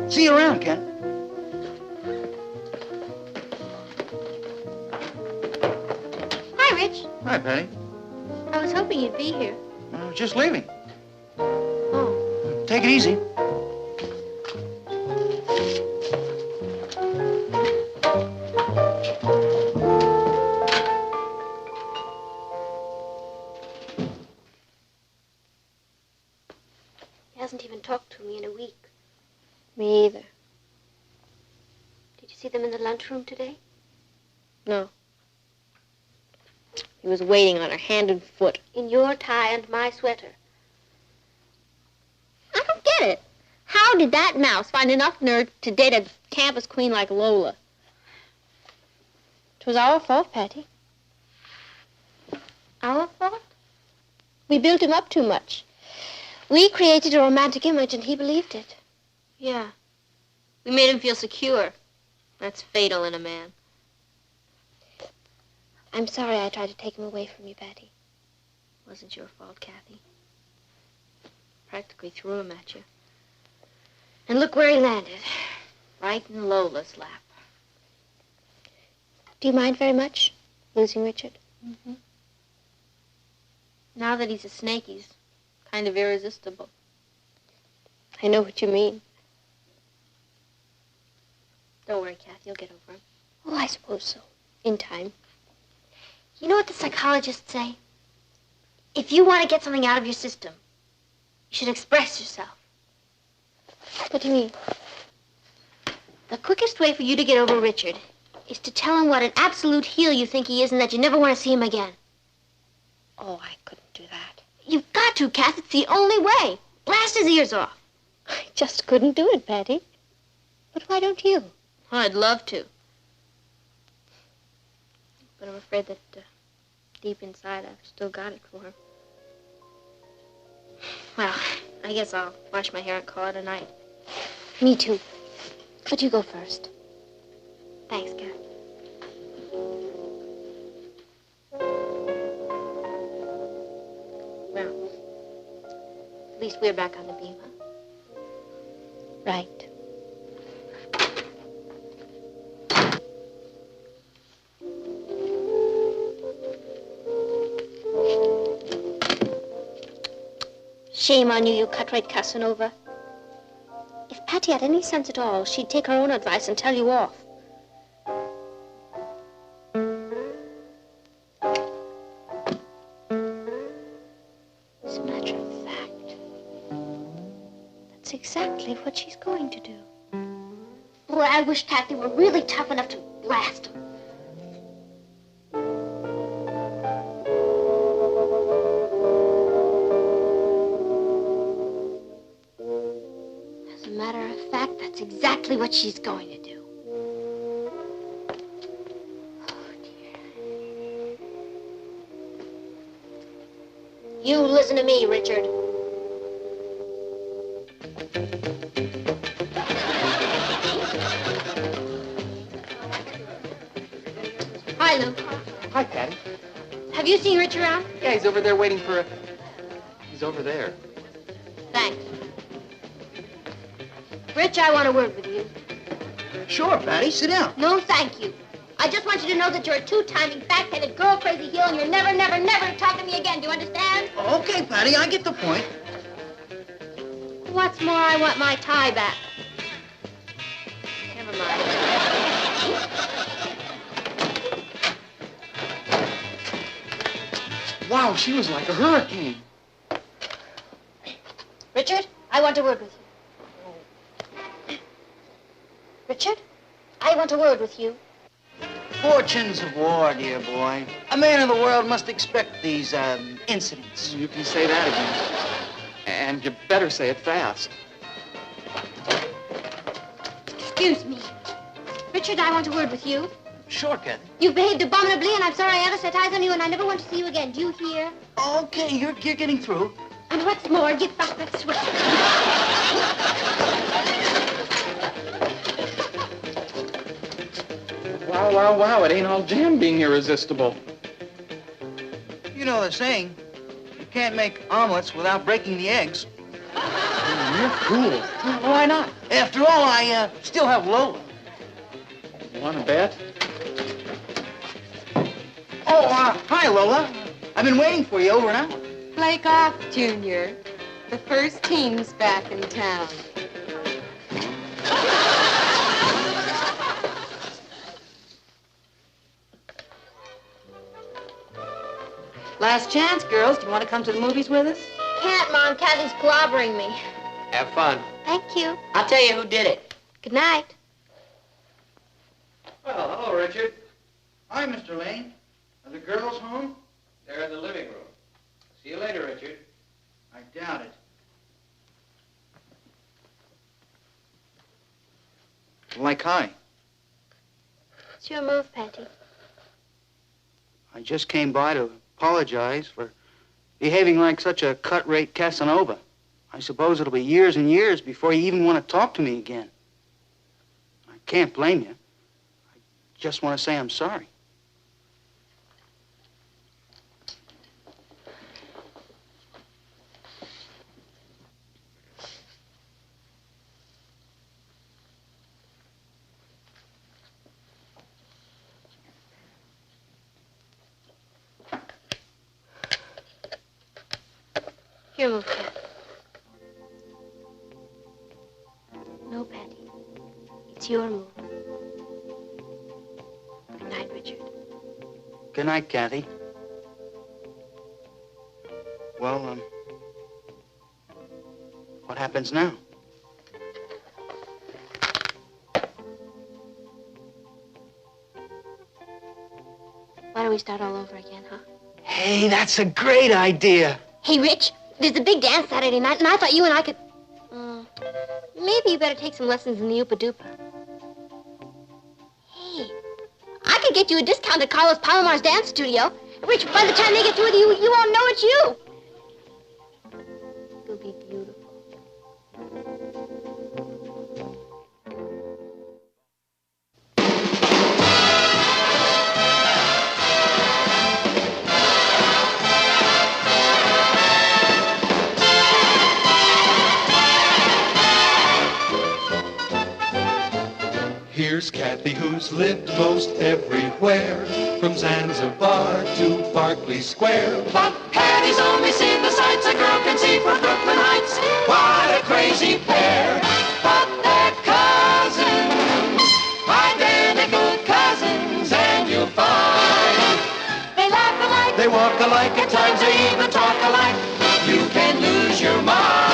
See you around, Ken. Hi, Rich. Hi, Patty. I was hoping you'd be here. I was just leaving. Oh. Take it easy. He hasn't even talked to me in a week. Me either. Did you see them in the lunchroom today? No. He was waiting on her hand and foot. In your tie and my sweater. I don't get it. How did that mouse find enough nerve to date a campus queen like Lola? It was our fault, Patty. Our fault? We built him up too much. We created a romantic image and he believed it. Yeah. We made him feel secure. That's fatal in a man. I'm sorry I tried to take him away from you, Patty. Wasn't your fault, Kathy. Practically threw him at you. And look where he landed. Right in Lola's lap. Do you mind very much losing Richard? Mm-hmm. Now that he's a snake, he's kind of irresistible. I know what you mean. Don't worry, Kathy. You'll get over him. Oh, I suppose so. In time. You know what the psychologists say? If you want to get something out of your system, you should express yourself. What do you mean? The quickest way for you to get over Richard is to tell him what an absolute heel you think he is and that you never want to see him again. Oh, I couldn't do that. You've got to, Kath. It's the only way. Blast his ears off. I just couldn't do it, Patty. But why don't you? I'd love to. But I'm afraid that deep inside I've still got it for him. Well, I guess I'll wash my hair and call it a night. Me too. But you go first. Thanks, Kath. Well, at least we're back on the beam, huh? Right. Shame on you, you cut-rate Casanova. If Patty had any sense at all, she'd take her own advice and tell you off. As a matter of fact, that's exactly what she's going to do. Boy, I wish Kathy were really tough enough to blast him. Exactly what she's going to do. Oh, dear. You listen to me, Richard. Hi, Lou. Hi, Patty. Have you seen Rich around? Yeah, he's over there waiting for a... He's over there. Thanks. Rich, I want a word with you. Sure, Patty. Sit down. No, thank you. I just want you to know that you're a two-timing, fat-headed, girl-crazy heel, and you're never, never, never to talk to me again. Do you understand? Okay, Patty. I get the point. What's more, I want my tie back. Never mind. Wow, she was like a hurricane. Richard, I want a word with you. Richard, I want a word with you. Fortunes of war, dear boy. A man of the world must expect these, incidents. You can say that again. And you better say it fast. Excuse me. Richard, I want a word with you. Sure, Kathy. You've behaved abominably, and I'm sorry I ever set eyes on you, and I never want to see you again. Do you hear? Okay, you're getting through. And what's more, give back that sweater. Wow, Wow, wow, wow. It ain't all jam being irresistible. You know the saying, you can't make omelets without breaking the eggs. You're cool. Why not? After all, I still have Lola. Want to bet? Oh, hi, Lola. I've been waiting for you over an hour. Flake off, Junior. The first team's back in town. Last chance, girls. Do you want to come to the movies with us? Can't, Mom. Kathy's clobbering me. Have fun. Thank you. I'll tell you who did it. Good night. Well, hello, Richard. Hi, Mr. Lane. Are the girls home? They're in the living room. See you later, Richard. I doubt it. Like hi. It's your move, Patty. I just came by to apologize for behaving like such a cut-rate Casanova. I suppose it'll be years and years before you even want to talk to me again. I can't blame you. I just want to say I'm sorry. Your move, Cat. No, Patty. It's your move. Good night, Richard. Good night, Kathy. Well, what happens now? Why don't we start all over again, huh? Hey, that's a great idea. Hey, Rich, there's a big dance Saturday night, and I thought you and I could... maybe you better take some lessons in the Oopa-Doopa. Hey, I could get you a discount at Carlos Palomar's dance studio. Rich, by the time they get through with you, you won't know it's you. You'll be beautiful. Here's Kathy, who's lived most everywhere, from Zanzibar to Berkeley Square. But Patty's only seen the sights a girl can see from Brooklyn Heights. What a crazy pair. But they're cousins, identical cousins, and you'll find they laugh alike, They walk alike, at times they even talk alike. You can lose your mind.